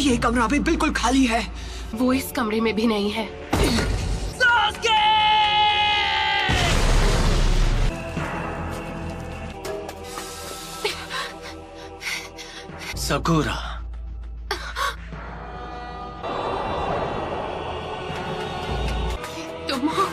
ये कमरा भी बिल्कुल खाली है। वो इस कमरे में भी नहीं है। सकुरा, तुम हो?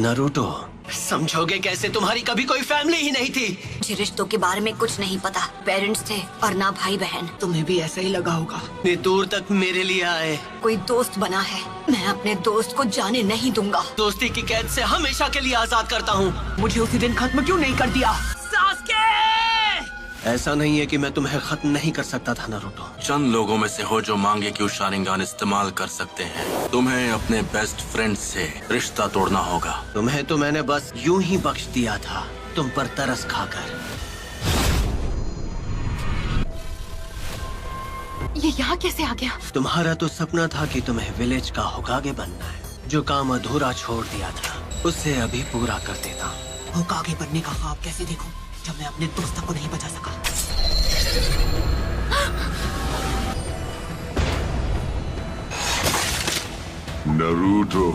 नारुतो, समझोगे कैसे? तुम्हारी कभी कोई फैमिली ही नहीं थी। मुझे रिश्तों के बारे में कुछ नहीं पता। पेरेंट्स थे और ना भाई बहन। तुम्हें भी ऐसा ही लगा होगा। इतनी दूर तक मेरे लिए आए। कोई दोस्त बना है, मैं अपने दोस्त को जाने नहीं दूंगा। दोस्ती की कैद से हमेशा के लिए आजाद करता हूँ। मुझे उसी दिन खत्म क्यों नहीं कर दिया? ऐसा नहीं है कि मैं तुम्हें खत्म नहीं कर सकता था नारुतो। चंद लोगों में से हो जो मांगे कि वो शारिंगान इस्तेमाल कर सकते हैं। तुम्हें अपने बेस्ट फ्रेंड से रिश्ता तोड़ना होगा। तुम्हें तो मैंने बस यूं ही बख्श दिया था, तुम पर तरस खाकर। ये यहाँ कैसे आ गया? तुम्हारा तो सपना था कि तुम्हें विलेज का होकागे बनना है। जो काम अधूरा छोड़ दिया था उसे अभी पूरा कर देता। होकागे बनने का ख्वाब कैसे देखूं जब मैं अपने दोस्तों को नहीं बचा सका? नारुतो,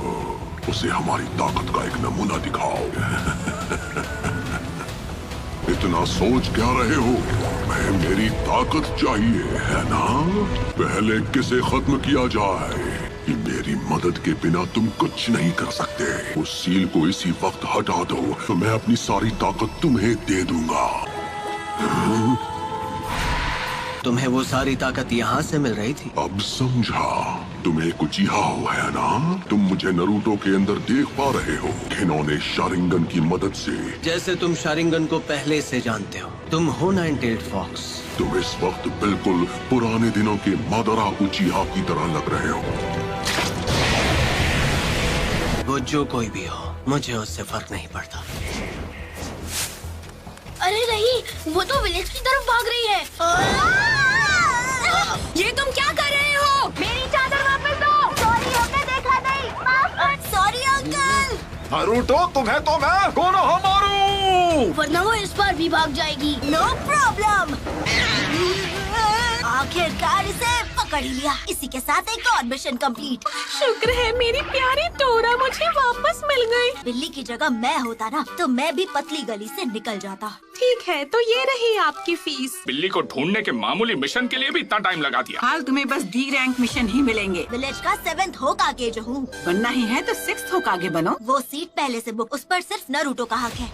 उसे हमारी ताकत का एक नमूना दिखाओ। इतना सोच क्या रहे हो? मैं मेरी ताकत चाहिए है ना? पहले किसे खत्म किया जाए? कि मेरी मदद के बिना तुम कुछ नहीं कर सकते। उस सील को इसी वक्त हटा दो तो मैं अपनी सारी ताकत तुम्हें दे दूंगा। तुम्हें वो सारी ताकत यहाँ से मिल रही थी? अब समझा। तुम्हें कुछ यहाँ है ना? तुम मुझे नारुतो के अंदर देख पा रहे हो, घिनौने शारिंगन की मदद से। जैसे तुम शारिंगन को पहले से जानते हो। तुम हो नाइन-टेल्ड फॉक्स। तुम इस वक्त बिल्कुल पुराने दिनों के मादरा उचिहा की तरह लग रहे हो। वो जो कोई भी हो, मुझे उससे फर्क नहीं पड़ता। अरे नहीं, वो तो विलेज की तरफ भाग रही है। ये तुम क्या कर रहे हो? मेरी चादर वापस दो। सॉरी, हमने देखा नहीं। Sorry uncle. नारुतो, तुम्हें तो मैं कोनोहा मारू। वरना वो इस बार भी भाग जाएगी। No problem. आखिरकार इसे पकड़ ही लिया। इसी के साथ एक और मिशन कंप्लीट। शुक्र है मेरी प्यारी टोरा मुझे वापस मिल गई। बिल्ली की जगह मैं होता ना तो मैं भी पतली गली से निकल जाता। ठीक है, तो ये रही आपकी फीस। बिल्ली को ढूंढने के मामूली मिशन के लिए भी इतना टाइम लगा दिया। हाल तुम्हें बस डी रैंक मिशन ही मिलेंगे। विलेज का 7th होकागे जो हूँ। बनना ही है तो 6th होकागे बनो। वो सीट पहले से बुक, उस पर सिर्फ नारुतो का हक है।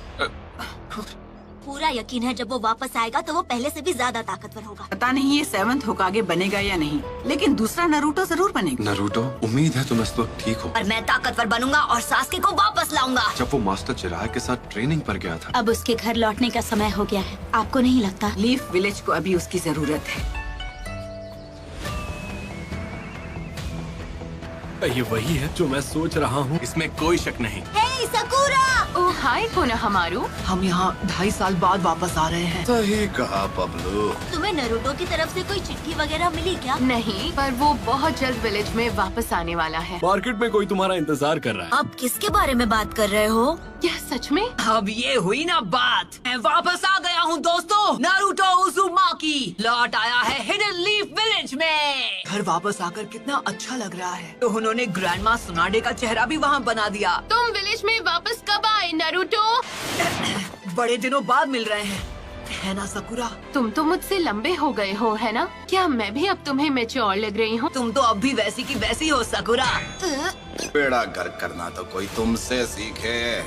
पूरा यकीन है जब वो वापस आएगा तो वो पहले से भी ज्यादा ताकतवर होगा। पता नहीं ये 7th होकागे बनेगा या नहीं, लेकिन दूसरा नारुतो जरूर बनेगा। नारुतो, उम्मीद है तुम इस वक्त ठीक हो। और मैं ताकतवर बनूंगा और सास्के को वापस लाऊंगा। जब वो मास्टर चिराग के साथ ट्रेनिंग पर गया था। अब उसके घर लौटने का समय हो गया है। आपको नहीं लगता? लीफ विलेज को अभी उसकी जरूरत है। ये वही है जो मैं सोच रहा हूँ, इसमें कोई शक नहीं। हे सकुरा! ओह हाय कोनोहामारू। हम यहाँ 2.5 साल बाद वापस आ रहे हैं। सही कहा पब्लू। तुम्हें नारुतो की तरफ से कोई चिट्ठी वगैरह मिली क्या? नहीं, पर वो बहुत जल्द विलेज में वापस आने वाला है। मार्केट में कोई तुम्हारा इंतजार कर रहा है। अब किसके बारे में बात कर रहे हो? क्या सच में? अब ये हुई ना बात। मैं वापस आ गया हूँ दोस्तों। नारुतो उज़ुमाकी लौट आया है हिडन लीफ विलेज में। घर वापस आकर कितना अच्छा लग रहा है। तो उन्होंने ग्रैंडमा सुनाडे का चेहरा भी वहाँ बना दिया। तुम विलेज में वापस कब आए नारुतो? बड़े दिनों बाद मिल रहे हैं, है ना सकुरा? तुम तो मुझसे लंबे हो गए हो, है ना? क्या मैं भी अब तुम्हें मैच्योर लग रही हूँ? तुम तो अब भी वैसी की वैसी हो सकुरा। बेड़ा गर्क करना तो कोई तुमसे सीखे।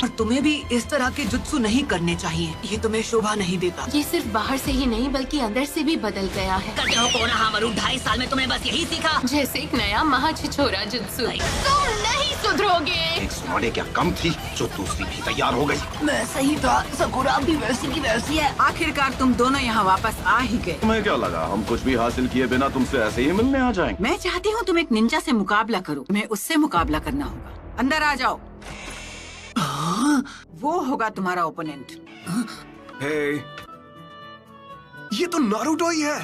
और तुम्हें भी इस तरह के जुत्सु नहीं करने चाहिए। ये तुम्हें शोभा नहीं देता। ये सिर्फ बाहर से ही नहीं बल्कि अंदर से भी बदल गया है। करते हो कोनोहामारू, 2.5 साल में तुमने बस यही सीखा। जैसे एक नया महाछिछोरा जुत्सु। तुम नहीं सुधरोगे। एक सुनाडे क्या कम थी जो दूसरी भी तैयार हो गई। मैं सही था, सकुरा भी वैसी की वैसी है। आखिरकार तुम दोनों यहाँ वापस आ ही गए। तुम्हें क्या लगा हम कुछ भी हासिल किए बिना तुमसे ऐसे ही मिलने आ जाएंगे? मैं चाहती हूँ तुम एक निंजा से मुकाबला करो। तुम्हें उससे मुकाबला करना होगा। अंदर आ जाओ। वो होगा तुम्हारा ओपोनेंट। हे, ये तो नारुतो ही है।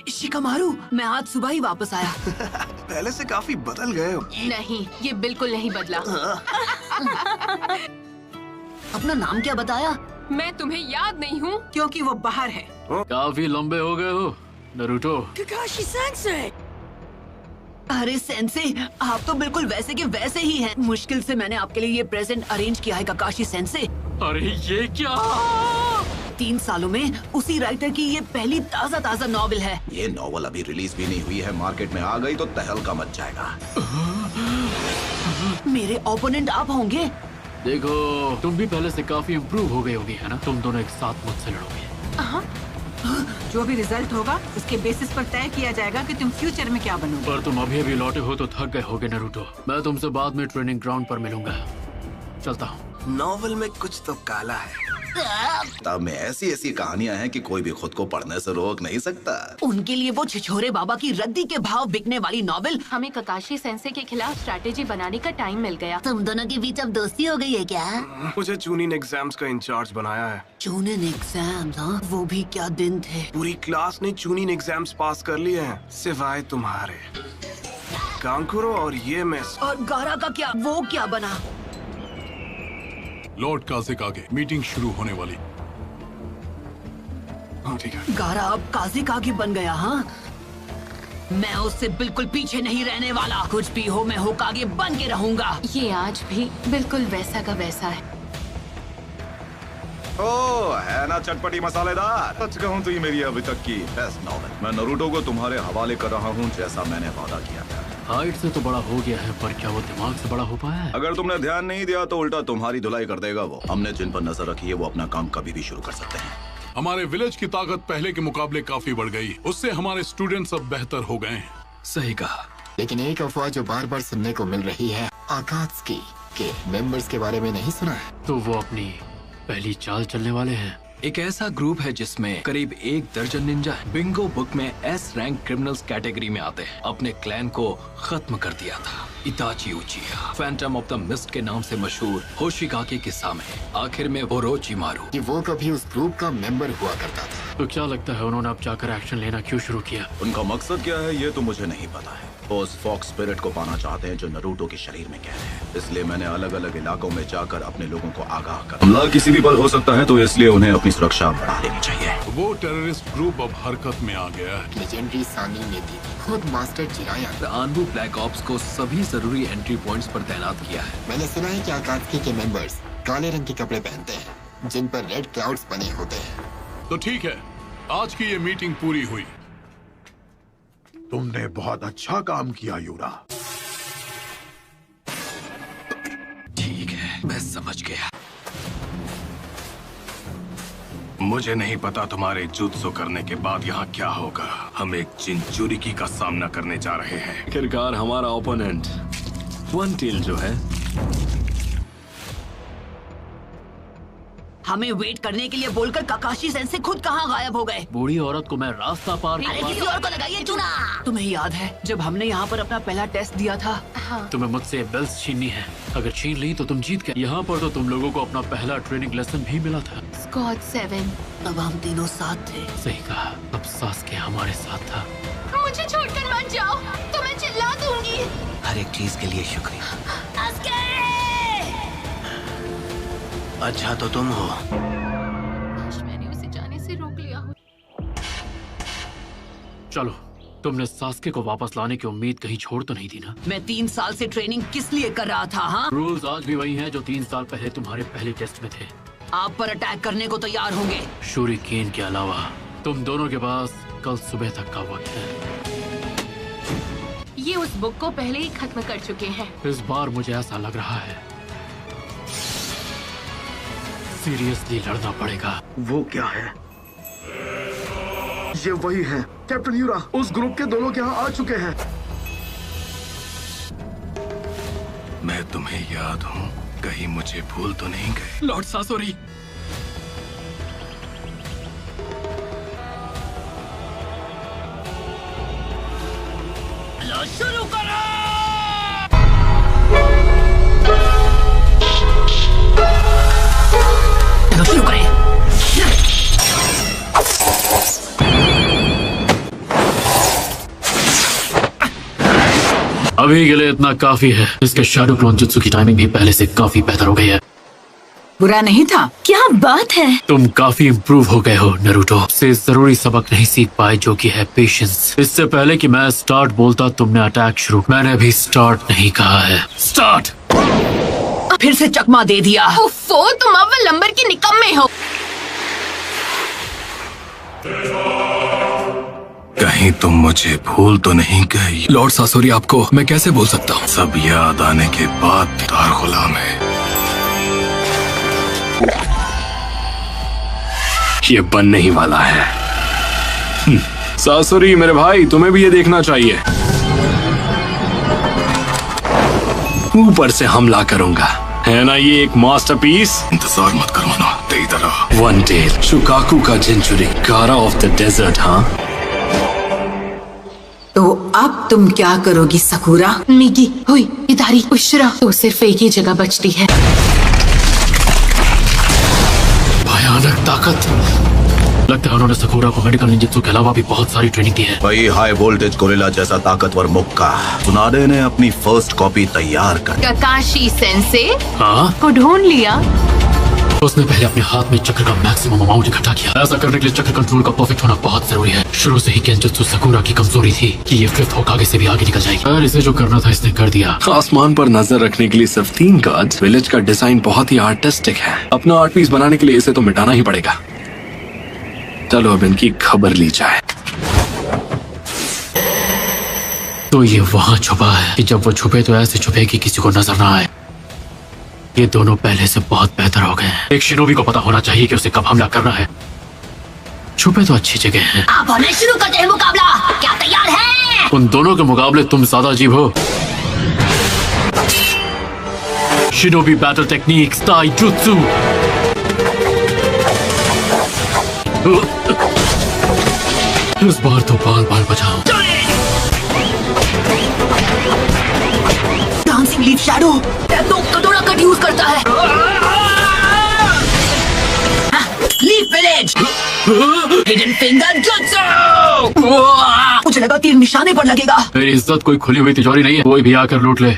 शिकामारू, मैं आज सुबह ही वापस आया। पहले से काफी बदल गए हो। नहीं, ये बिल्कुल नहीं बदला। अपना नाम क्या बताया? मैं तुम्हें याद नहीं हूँ क्योंकि वो बाहर है। काफी लंबे हो गए हो नारुतो। Kakashi sensei. अरे सेंसे, आप तो बिल्कुल वैसे के वैसे ही हैं। मुश्किल से मैंने आपके लिए ये प्रेजेंट अरेंज किया है काकाशी सेंसे। अरे ये क्या? 3 सालों में उसी राइटर की ये पहली ताज़ा नॉवेल है। ये नॉवल अभी रिलीज भी नहीं हुई है, मार्केट में आ गई तो तहलका मच जाएगा। मेरे ओपोनेंट आप होंगे। देखो, तुम भी पहले से काफी इम्प्रूव हो गई होगी, है ना? तुम दोनों एक साथ मुझसे लड़ोगे। जो भी रिजल्ट होगा उसके बेसिस पर तय किया जाएगा कि तुम फ्यूचर में क्या बनोगे। पर तुम अभी लौटे हो तो थक गए होगे नारुतो। मैं तुमसे बाद में ट्रेनिंग ग्राउंड पर मिलूंगा। चलता हूँ। नॉवल में कुछ तो काला है। किताब में ऐसी ऐसी कहानियां हैं कि कोई भी खुद को पढ़ने से रोक नहीं सकता। उनके लिए वो छिछोरे बाबा की रद्दी के भाव बिकने वाली नॉवेल। हमें ककाशी सेंसे के खिलाफ स्ट्रैटेजी बनाने का टाइम मिल गया। तुम दोनों के बीच अब दोस्ती हो गई है क्या? मुझे चूनिन एग्जाम्स का इंचार्ज बनाया है। चूनिन एग्जाम्स? हाँ, वो भी क्या दिन थे। पूरी क्लास ने चूनिन एग्जाम्स पास कर लिए हैं, सिवाय तुम्हारे। कांकुरो और ये मिस। और गारा का क्या? वो क्या बना? लॉर्ड काज़ेकागे, मीटिंग शुरू होने वाली। ठीक है। गारा अब काज़ेकागे बन गया। हाँ, मैं उससे बिल्कुल पीछे नहीं रहने वाला। कुछ भी हो, मैं होकागे बन के रहूंगा। ये आज भी बिल्कुल वैसा का वैसा है। ओ है ना चटपटी मसालेदार। सच कहूँ तो ये मेरी अभी तक की बेस्ट नॉवेल। मैं नारुतो को तुम्हारे हवाले कर रहा हूँ, जैसा मैंने वादा किया था। हाइट से तो बड़ा हो गया है, पर क्या वो दिमाग से बड़ा हो पाया है? अगर तुमने ध्यान नहीं दिया तो उल्टा तुम्हारी धुलाई कर देगा वो। हमने जिन पर नजर रखी है वो अपना काम कभी भी शुरू कर सकते हैं। हमारे विलेज की ताकत पहले के मुकाबले काफी बढ़ गई। उससे हमारे स्टूडेंट्स अब बेहतर हो गए हैं। सही कहा। लेकिन एक अफवाह जो बार बार सुनने को मिल रही है, आकात्सुकी के मेंबर्स के बारे में नहीं सुना है? तो वो अपनी पहली चाल चलने वाले हैं। एक ऐसा ग्रुप है जिसमें करीब 1 दर्जन निंजा है। बिंगो बुक में एस रैंक क्रिमिनल्स कैटेगरी में आते हैं। अपने क्लैन को खत्म कर दिया था इताची उचिहा, फैंटम ऑफ द मिस्ट के नाम से मशहूर होशिकागे के सामने। आखिर में ओरोचिमारू कि वो कभी उस ग्रुप का मेंबर हुआ करता था। तो क्या लगता है उन्होंने अब जाकर एक्शन लेना क्यों शुरू किया? उनका मकसद क्या है ये तो मुझे नहीं पता है। वो उस फॉक्स स्पिरिट को पाना चाहते हैं जो नारुतो के शरीर में कैद है। इसलिए मैंने अलग अलग इलाकों में जाकर अपने लोगों को आगाह कर। हमला किसी भी पल हो सकता है, तो इसलिए उन्हें अपनी सुरक्षा बढ़ा लेनी चाहिए। वो टेररिस्ट ग्रुप अब हरकत में आ गया है। लेजेंडरी सानी ने दी खुद मास्टर जिराया आनबू ब्लैक ऑप्स को सभी जरूरी एंट्री पॉइंट्स पर तैनात किया है। मैंने सुना है कि आकात्सुकी के मेंबर्स काले रंग के कपड़े पहनते हैं जिन पर रेड क्लाउड्स बने होते हैं। तो ठीक है, आज की ये मीटिंग पूरी हुई। तुमने बहुत अच्छा काम किया यूरा। ठीक है, मैं समझ गया। मुझे नहीं पता तुम्हारे जुत्सु करने के बाद यहाँ क्या होगा। हम एक चिंचुरिकी का सामना करने जा रहे हैं। आखिरकार हमारा ओपोनेंट वन टेल जो है। हमें वेट करने के लिए बोलकर काकाशी सेंसे खुद कहाँ गायब हो गए। बूढ़ी औरत को मैं रास्ता पार अरे किसी और को लगाइए चूना। तुम्हें याद है जब हमने यहाँ पर अपना पहला टेस्ट दिया था? हाँ। तुम्हें मुझसे बेल्स छीननी है। अगर छीन ली तो तुम जीत गए। यहाँ पर तो तुम लोगों को अपना पहला ट्रेनिंग लेसन भी मिला था। स्क्वाड 7। अब हम तीनों साथ थे। सही कहा। अब सास्के हमारे साथ था। मुझे छोड़कर मत जाओ, तो मैं चिल्ला दूंगी। हर एक चीज के लिए शुक्रिया। अच्छा तो तुम हो। मैंने उसे जाने से रोक लिया हो। चलो, तुमने सास्के को वापस लाने की उम्मीद कहीं छोड़ तो नहीं दी ना? मैं 3 साल से ट्रेनिंग किस लिए कर रहा था? हाँ, रूल्स आज भी वही हैं जो 3 साल पहले तुम्हारे पहले टेस्ट में थे। आप पर अटैक करने को तैयार होंगे। शूरिकेन के अलावा तुम दोनों के पास कल सुबह तक का वक्त है। ये उस बुक को पहले ही खत्म कर चुके हैं। इस बार मुझे ऐसा लग रहा है सीरियसली लड़ना पड़ेगा। वो क्या है? ये वही है कैप्टन यूरा। उस ग्रुप के 2 लोग यहाँ आ चुके हैं। मैं तुम्हें याद हूँ, कहीं मुझे भूल तो नहीं गए? लॉर्ड सासोरी, शुरू करो। शुरू करें। अभी के लिए इतना काफी है। इसके शैडो क्लोन जुत्सु की टाइमिंग भी पहले से काफी बेहतर हो गई है। बुरा नहीं था। क्या बात है। तुम काफी इम्प्रूव हो गए हो नरूटो। से जरूरी सबक नहीं सीख पाए जो कि है पेशेंस। इससे पहले कि मैं स्टार्ट बोलता तुमने अटैक शुरू। मैंने अभी स्टार्ट नहीं कहा है। स्टार्ट। फिर से चकमा दे दिया। उफ़ो, तुम अव्वल नंबर की निकम्मे हो। कहीं तुम मुझे भूल तो नहीं गई? लॉर्ड सासोरी, आपको मैं कैसे भूल सकता हूँ? सब याद आने के बाद तार गुलाम है। ये बनने ही वाला है। सासुरी मेरे भाई, तुम्हें भी ये देखना चाहिए। ऊपर से हमला करूंगा, है ना? ये एक मास्टरपीस। इंतजार मत करो ना, इधर आओ। वन टेल शुकाकू का जिंचुरी, गारा ऑफ द डेजर्ट। हाँ, तो अब तुम क्या करोगी साकुरा? मिगी, हुई, इदारी, उशरा, तो सिर्फ एक ही जगह बचती है। भयानक ताकत। लगता है उन्होंने साकुरा को मेडिकल निंजुत्सु के अलावा भी बहुत सारी ट्रेनिंग दी है। वही हाई वोल्टेज गोरिल्ला जैसा ताकतवर मुक्का। सुनाडे ने अपनी फर्स्ट कॉपी तैयार कर। काकाशी सेंसे हाँ? को ढूंढ लिया। उसने पहले अपने हाथ में चक्र का मैक्सिमम अमाउंट इकट्ठा किया। ऐसा करने के लिए चक्र कंट्रोल का परफेक्ट होना बहुत जरूरी है। शुरू से ही गेंजुत्सु साकुरा की कमजोरी थी कि ये फिफ्थ होकागे से भी आगे निकल जाएगी। और इसे जो करना था इसने कर दिया। आसमान पर नजर रखने के लिए सिर्फ 3 गार्ड्स। विलेज का डिजाइन बहुत ही आर्टिस्टिक है। अपना आर्ट पीस बनाने के लिए इसे तो मिटाना ही पड़ेगा। चलो अब इनकी खबर ली जाए। तो ये वहाँ छुपा है कि जब वो छुपे तो ऐसे छुपे कि किसी को नजर ना आए। ये दोनों पहले से बहुत बेहतर हो गए हैं। एक शिनोबी को पता होना चाहिए कि उसे कब हमला करना है। छुपे तो अच्छी जगह हैं। आप होने शुरू करते हैं मुकाबला। क्या तैयार है? उन दोनों के मुकाबले तुम ज्यादा अजीब हो। शिनोबी बैटल टेक्निक्स ताइजुत्सु। इस बार तो बाल बाल बचाओ। डांसिंग लीफ शैडो तो कटोरा कट यूज करता है। Leaf village hidden finger jutsu. मुझे लगा तीर निशाने पर लगेगा। मेरी इज्जत कोई खुली हुई तिजोरी नहीं है, कोई भी आकर लूट ले।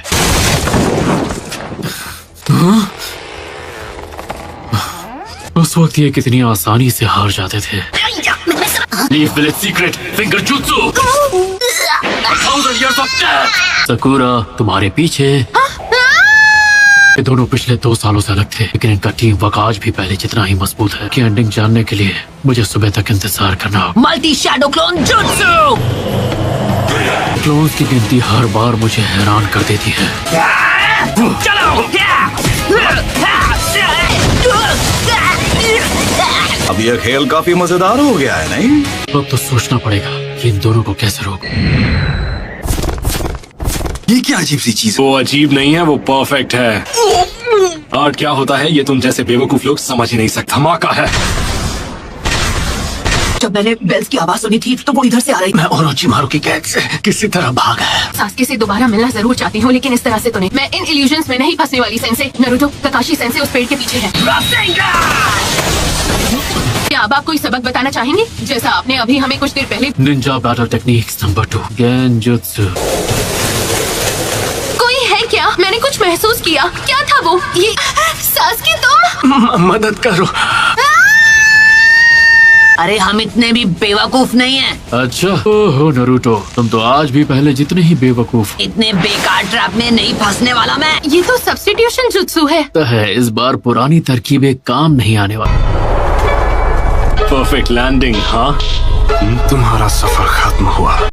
उस वक्त ये कितनी आसानी से हार जाते थे। Leaf village secret finger jutsu. साकुरा तुम्हारे पीछे। ये दोनों पिछले 2 सालों से अलग थे, लेकिन इनका टीम वर्क आज भी पहले जितना ही मजबूत है। कि एंडिंग जानने के लिए मुझे सुबह तक इंतजार करना होगा। Multi shadow clone jutsu. Clones की गिनती हर बार मुझे हैरान कर देती है। अब ये खेल काफी मजेदार हो गया है, नहीं? अब तो सोचना पड़ेगा कि इन दोनों को कैसे रोक। ये क्या अजीब सी चीज? वो अजीब नहीं है, वो परफेक्ट है। आर्ट क्या होता है ये तुम जैसे बेवकूफ लोग समझ ही नहीं सकते। धमाका है। जब मैंने बेल्स की आवाज सुनी थी तो वो इधर से आ रही। मैं ओरोचिमारू की कैद से किसी तरह भागा है। सास्के से दोबारा मिलना जरूर चाहती हूँ, लेकिन इस तरह से तो नहीं। मैं इन इल्यूजन्स में नहीं फंसने वाली। सेंसे नरूटो, काकाशी सेंसे उस पेड़ के पीछे है। क्या अब आप कोई सबक बताना चाहेंगे, जैसा आपने अभी हमें कुछ देर पहले? Ninja battle techniques number 2 genjutsu. कोई है क्या? मैंने कुछ महसूस किया। क्या था वो? ये सास्के तुम? मदद करो। अरे हम इतने भी बेवकूफ नहीं हैं। अच्छा, ओहो नरूटो, तुम तो आज भी पहले जितने ही बेवकूफ। इतने बेकार ट्रैप में नहीं फंसने वाला मैं। ये तो सब्स्टिट्यूशन जुत्सु है। इस बार पुरानी तरकीबें काम नहीं आने वाली। Perfect landing. हाँ, तुम्हारा सफर खत्म हुआ।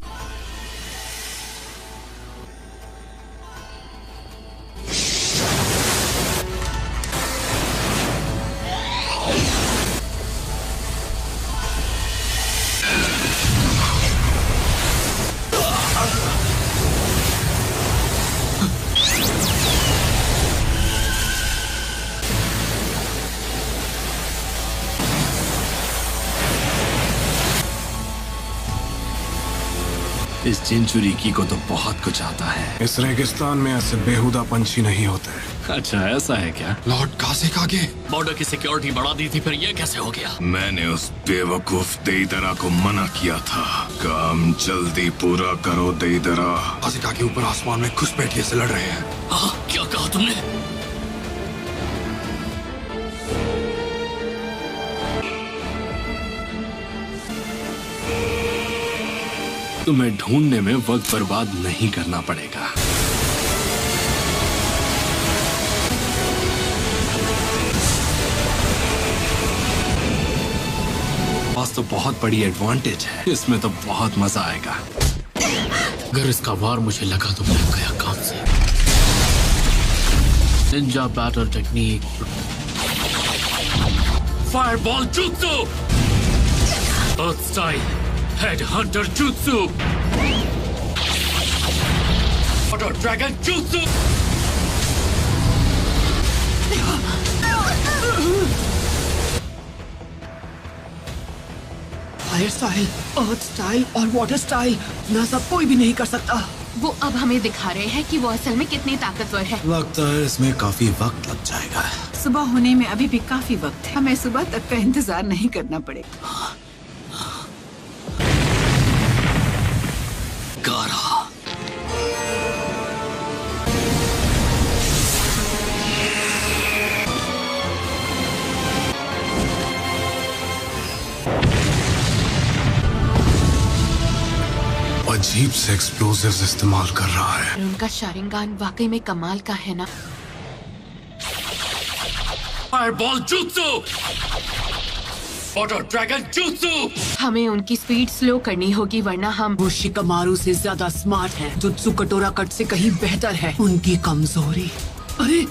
इस जिंचुरिकी को तो बहुत कुछ आता है। इस रेगिस्तान में ऐसे बेहुदा पंछी नहीं होते। अच्छा ऐसा है क्या? लॉर्ड कासिक आगे। बॉर्डर की सिक्योरिटी बढ़ा दी थी, फिर ये कैसे हो गया? मैंने उस बेवकूफ देईदरा को मना किया था। काम जल्दी पूरा करो देईदरा। कासिक आगे ऊपर आसमान में घुसपैठिए से लड़ रहे हैं। क्या कहा तुमने? तुम्हें ढूंढने में वक्त बर्बाद नहीं करना पड़ेगा। पास तो बहुत बड़ी एडवांटेज है, इसमें तो बहुत मजा आएगा। अगर इसका वार मुझे लगा तो मैं गया काम से। निंजा बैटल टेक्निक, फायरबॉल जुत्सु, अर्थ स्टाइल, हेड हंटर जुत्सु, वाटर ड्रैगन जुत्सु। फायर स्टाइल, अर्थ स्टाइल और वाटर स्टाइल, ना सब कोई भी नहीं कर सकता। वो अब हमें दिखा रहे हैं कि वो असल में कितने ताकतवर है। लगता है इसमें काफी वक्त लग जाएगा। सुबह होने में अभी भी काफी वक्त है, हमें सुबह तक का इंतजार नहीं करना पड़ेगा। गारा, अजीब से एक्सप्लोसिव्स इस्तेमाल कर रहा है। उनका शारिंगान वाकई में कमाल का है ना। Fireball jutsu, water dragon jutsu. हमें उनकी स्पीड स्लो करनी होगी वरना हम वो शिकामारू से ज्यादा स्मार्ट है। जुत्सु कटोरा कट से कहीं बेहतर है। उनकी कमजोरी, अरे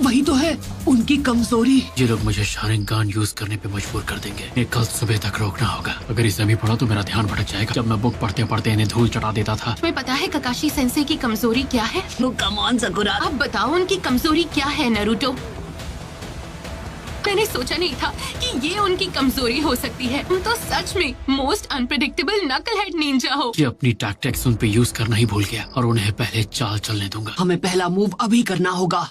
वही तो है उनकी कमजोरी। ये लोग मुझे शारिंगान यूज करने पे मजबूर कर देंगे। ये कल सुबह तक रोकना होगा। अगर इसे अभी पढ़ा तो मेरा ध्यान भटक जाएगा। जब मैं बुक पढ़ते पढ़ते इन्हें धूल चटा देता था। तुम्हें पता है ककाशी सेंसे की कमजोरी क्या है? वो कम ऑन सकुरा, अब बताओ उनकी कमजोरी क्या है नरूटो? मैंने सोचा नहीं था कि ये उनकी कमजोरी हो सकती है। तुम तो सच में मोस्ट अनप्रेडिक्टेबल नकलहेड निंजा हो। ये अपनी टैक्टिक्स उन पे यूज करना ही भूल गया और उन्हें पहले चाल चलने दूंगा। हमें पहला मूव अभी करना होगा।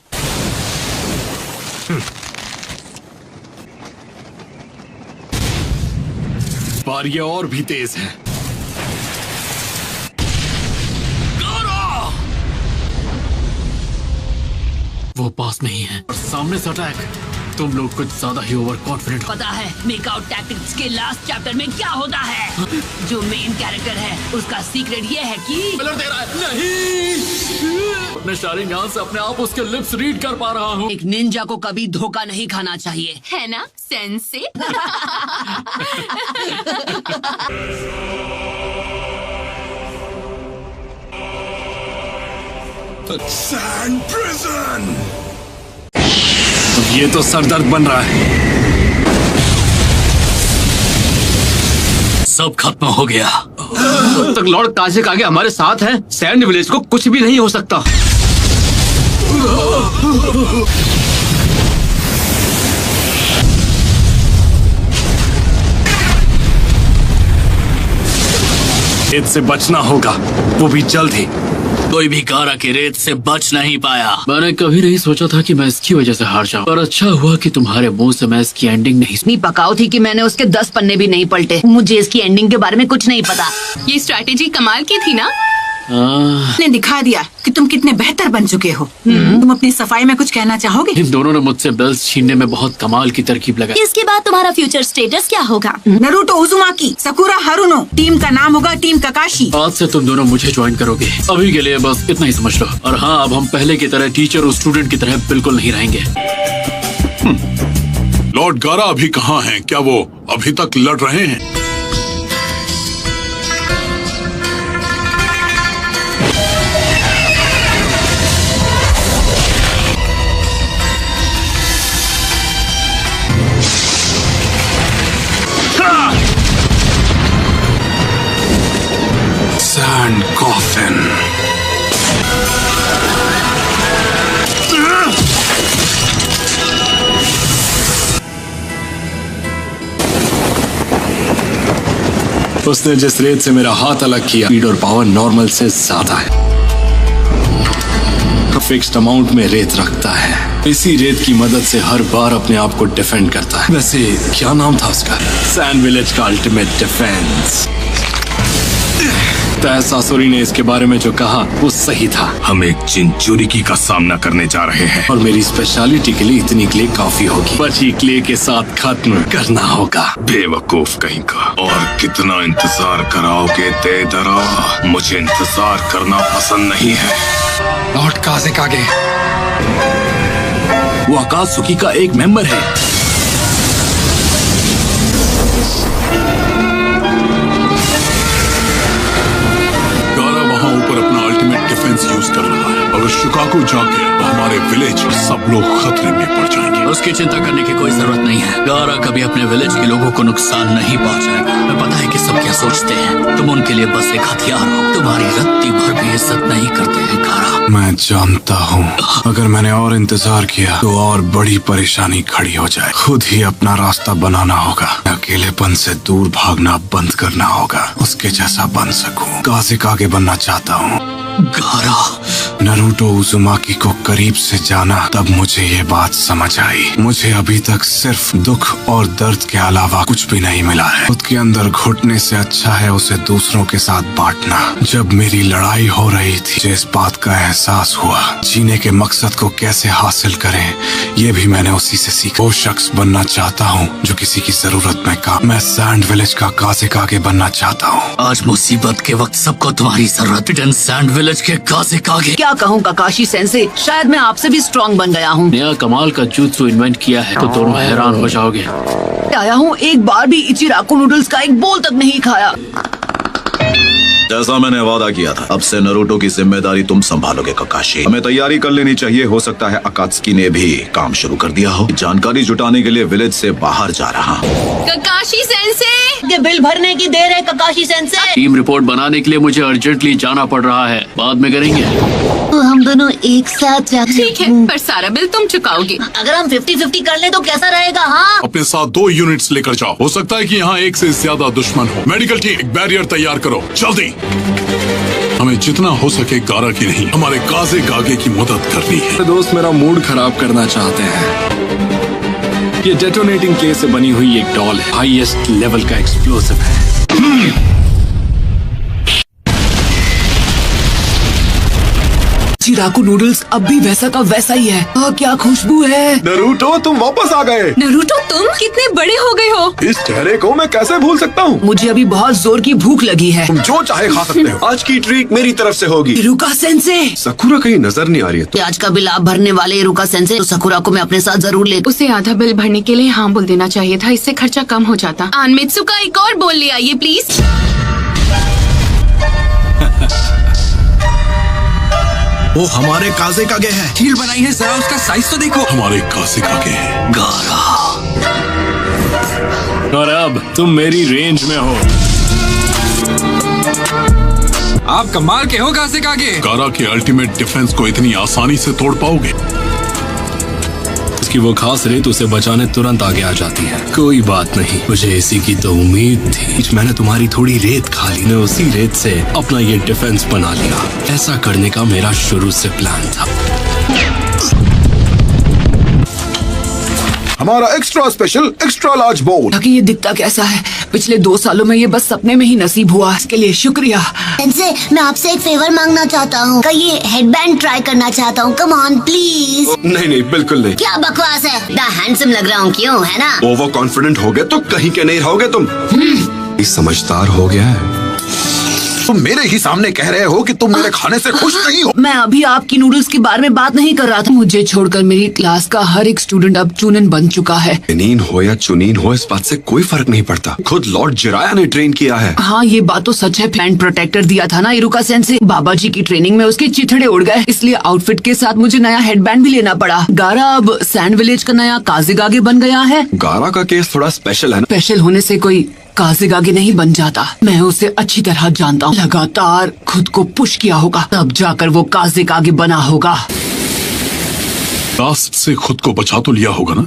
पर ये और भी तेज है। वो पास में ही है और सामने से अटैक। तुम लोग कुछ ज्यादा ही ओवर कॉन्फिडेंट हो। पता है मेकआउट टैक्टिक्स के लास्ट चैप्टर में क्या होता है? जो मेन कैरेक्टर है उसका सीक्रेट ये है कि दे रहा है। नहीं, अपने शारिंगान से अपने आप उसके लिप्स रीड कर पा रहा हूँ। एक निंजा को कभी धोखा नहीं खाना चाहिए, है ना सेंसे? Sand prison. ये तो सरदर्द बन रहा है। सब खत्म हो गया। जब तक लॉर्ड कासिक आगे हमारे साथ हैं, सैंड विलेज को कुछ भी नहीं हो सकता। रेत से बचना होगा, वो भी जल्द ही। कोई भी गारा की रेत से बच नहीं पाया। मैंने कभी नहीं सोचा था कि मैं इसकी वजह से हार जाऊं, पर अच्छा हुआ कि तुम्हारे मुंह से मैं इसकी एंडिंग नहीं इतनी पकाऊ थी कि मैंने उसके 10 पन्ने भी नहीं पलटे। मुझे इसकी एंडिंग के बारे में कुछ नहीं पता। ये स्ट्रैटेजी कमाल की थी ना? ने दिखा दिया कि तुम कितने बेहतर बन चुके हो। तुम अपनी सफाई में कुछ कहना चाहोगे? इन दोनों ने मुझसे बेल्स छीनने में बहुत कमाल की तरकीब लगाई। इसके बाद तुम्हारा फ्यूचर स्टेटस क्या होगा? Naruto Uzumaki, Sakura Haruno. Team का नाम होगा टीम ककाशी। आज से तुम दोनों मुझे ज्वाइन करोगे। अभी के लिए बस इतना ही समझ लो। और हाँ, अब हम पहले की तरह टीचर और स्टूडेंट की तरह बिल्कुल नहीं रहेंगे। लॉर्ड गारा अभी कहाँ हैं? क्या वो अभी तक लड़ रहे हैं? Sand coffin. उसने जिस रेत से मेरा हाथ अलग किया, स्पीड और पावर नॉर्मल से ज्यादा है। फिक्स्ड अमाउंट में रेत रखता है। इसी रेत की मदद से हर बार अपने आप को डिफेंड करता है। वैसे क्या नाम था उसका? सैंड विलेज का अल्टीमेट डिफेंस। तहसासुरी ने इसके बारे में जो कहा वो सही था। हम एक चिंचुरिकी का सामना करने जा रहे हैं और मेरी स्पेशलिटी के लिए इतनी क्ले काफी होगी। बची क्ले के साथ खत्म करना होगा। बेवकूफ कहीं का। और कितना इंतजार कराओगे देदरा? मुझे इंतजार करना पसंद नहीं है। लॉर्ड काज़ेकागे वो अकात्सुकी का एक मेंबर है। यूज कर रहा है। अगर शिकागो जाके तो हमारे विलेज सब लोग खतरे में पड़ जाएंगे। उसकी चिंता करने की कोई जरूरत नहीं है। गारा कभी अपने विलेज के लोगों को नुकसान नहीं पहुंचाएगा। मैं पता है कि सब क्या सोचते हैं। तुम उनके लिए बस एक हथियार हो। तुम्हारी रत्ती भर भी इज्जत नहीं करते हैं गारा। मैं जानता हूँ अगर मैंने और इंतजार किया तो और बड़ी परेशानी खड़ी हो जाए। खुद ही अपना रास्ता बनाना होगा। अकेलेपन से दूर भागना बंद करना होगा। उसके जैसा बन सकूं। काज़ेकागे बनना चाहता हूँ। गारा नरूटो उज़ुमाकी को करीब से जाना तब मुझे ये बात समझ आई। मुझे अभी तक सिर्फ दुख और दर्द के अलावा कुछ भी नहीं मिला है। खुद के अंदर घुटने से अच्छा है उसे दूसरों के साथ बांटना। जब मेरी लड़ाई हो रही थी मुझे इस बात का एहसास हुआ। जीने के मकसद को कैसे हासिल करें ये भी मैंने उसी से सीखा। वो शख्स बनना चाहता हूँ जो किसी की जरूरत में काम। मैं सैंड विलेज का काज़ेकागे बनना चाहता हूँ। आज मुसीबत के वक्त सबको तुम्हारी जरूरत है। सैंड विलेज के काज़ेकागे। क्या कहूँ काकाशी सेंसे, शायद मैं आपसे भी स्ट्रॉन्ग बन गया हूँ। नया कमाल का jutsu इन्वेंट किया है तो दोनों हैरान हो जाओगे। आया हूँ, एक बार भी इचिराको नूडल्स का एक बोल तक नहीं खाया। जैसा मैंने वादा किया था, अब से नरूटो की जिम्मेदारी तुम संभालोगे ककाशी। हमें तैयारी कर लेनी चाहिए। हो सकता है अकात्सुकी ने भी काम शुरू कर दिया हो। जानकारी जुटाने के लिए विलेज से बाहर जा रहा हूँ। ककाशी सेंसे, ये बिल भरने की देर है ककाशी सेंसे। टीम रिपोर्ट बनाने के लिए मुझे अर्जेंटली जाना पड़ रहा है। बाद में करेंगे। तो हम दोनों एक साथ जाते ठीक है, पर सारा बिल तुम चुकाओगे। अगर हम 50-50 कर ले तो कैसा रहेगा? हाँ, अपने साथ 2 यूनिट्स लेकर जाओ। हो सकता है कि यहाँ एक से ज्यादा दुश्मन हो। मेडिकल टीम एक बैरियर तैयार करो जल्दी। हमें जितना हो सके गारा की नहीं हमारे काज़ेकागे की मदद करनी है। दोस्त मेरा मूड खराब करना चाहते हैं। ये डेटोनेटिंग क्ले से बनी हुई एक डॉल है। हाईएस्ट लेवल का एक्सप्लोसिव है। चिराको नूडल्स अब भी वैसा का वैसा ही है। क्या खुशबू है। नरूटो तुम वापस आ गए। नरूटो तुम कितने बड़े हो गए हो। इस चेहरे को मैं कैसे भूल सकता हूँ। मुझे अभी बहुत जोर की भूख लगी है। तुम जो चाहे खा सकते हो। आज की ट्रीट मेरी तरफ से होगी। इरुका सेंसे, सकुरा कहीं नजर नहीं आ रही है तो? आज का बिल आप भरने वाले इरुका सेंसे, तो सकुरा को मैं अपने साथ जरूर ले। उसे आधा बिल भरने के लिए हाँ बोल देना चाहिए था। इससे खर्चा कम हो जाता। आनमित्सु का एक और बोल ले आइए प्लीज। वो हमारे काज़ेकागे है। हील बनाई है, जरा उसका साइज तो देखो। हमारे काज़ेकागे है। गारा और अब तुम मेरी रेंज में हो। आप कमाल के हो काज़ेकागे। गारा के अल्टीमेट डिफेंस को इतनी आसानी से तोड़ पाओगे? इसकी वो खास रेत उसे बचाने तुरंत आगे आ जाती है। कोई बात नहीं, मुझे इसी की तो उम्मीद थी। मैंने तुम्हारी थोड़ी रेत खा ली। मैं उसी रेत से अपना ये डिफेंस बना लिया। ऐसा करने का मेरा शुरू से प्लान था। हमारा एक्स्ट्रा स्पेशल एक्स्ट्रा लार्ज बोल। ताकि ये दिखता कैसा है। पिछले 2 सालों में ये बस सपने में ही नसीब हुआ। इसके लिए शुक्रिया। सेंसे, मैं आपसे एक फेवर मांगना चाहता हूँ। का ये हेडबैंड ट्राई करना चाहता हूँ। Come on please. नहीं बिल्कुल नहीं। क्या बकवास है। द हैंडसम लग रहा हूँ क्यों, है ना? ओवर कॉन्फिडेंट हो गए तो कहीं के नहीं रहोगे तुम। समझदार हो गया है। तुम मेरे ही सामने कह रहे हो कि तुम मेरे खाने से खुश नहीं हो। मैं अभी आपकी नूडल्स के बारे में बात नहीं कर रहा था। मुझे छोड़कर मेरी क्लास का हर एक स्टूडेंट अब चुनिन बन चुका है। चुनीन हो या चुनीन हो, इस बात से कोई फर्क नहीं पड़ता। खुद लॉर्ड जिराया ने ट्रेन किया है। हाँ, ये बात तो सच है। हैंड प्रोटेक्टर दिया था ना इरुका सेंसे। बाबा जी की ट्रेनिंग में उसके चिथड़े उड़ गए, इसलिए आउटफिट के साथ मुझे नया हेडबैंड भी लेना पड़ा। गारा अब सैंड विलेज का नया काज़ेकागे बन गया है। गारा का केस थोड़ा स्पेशल है ना? स्पेशल होने से कोई काज़ेकागे नहीं बन जाता। मैं उसे अच्छी तरह जानता हूँ। लगातार खुद को पुश किया होगा, तब जाकर वो काज़ेकागे बना होगा। रास्ते से खुद को बचा तो लिया होगा ना?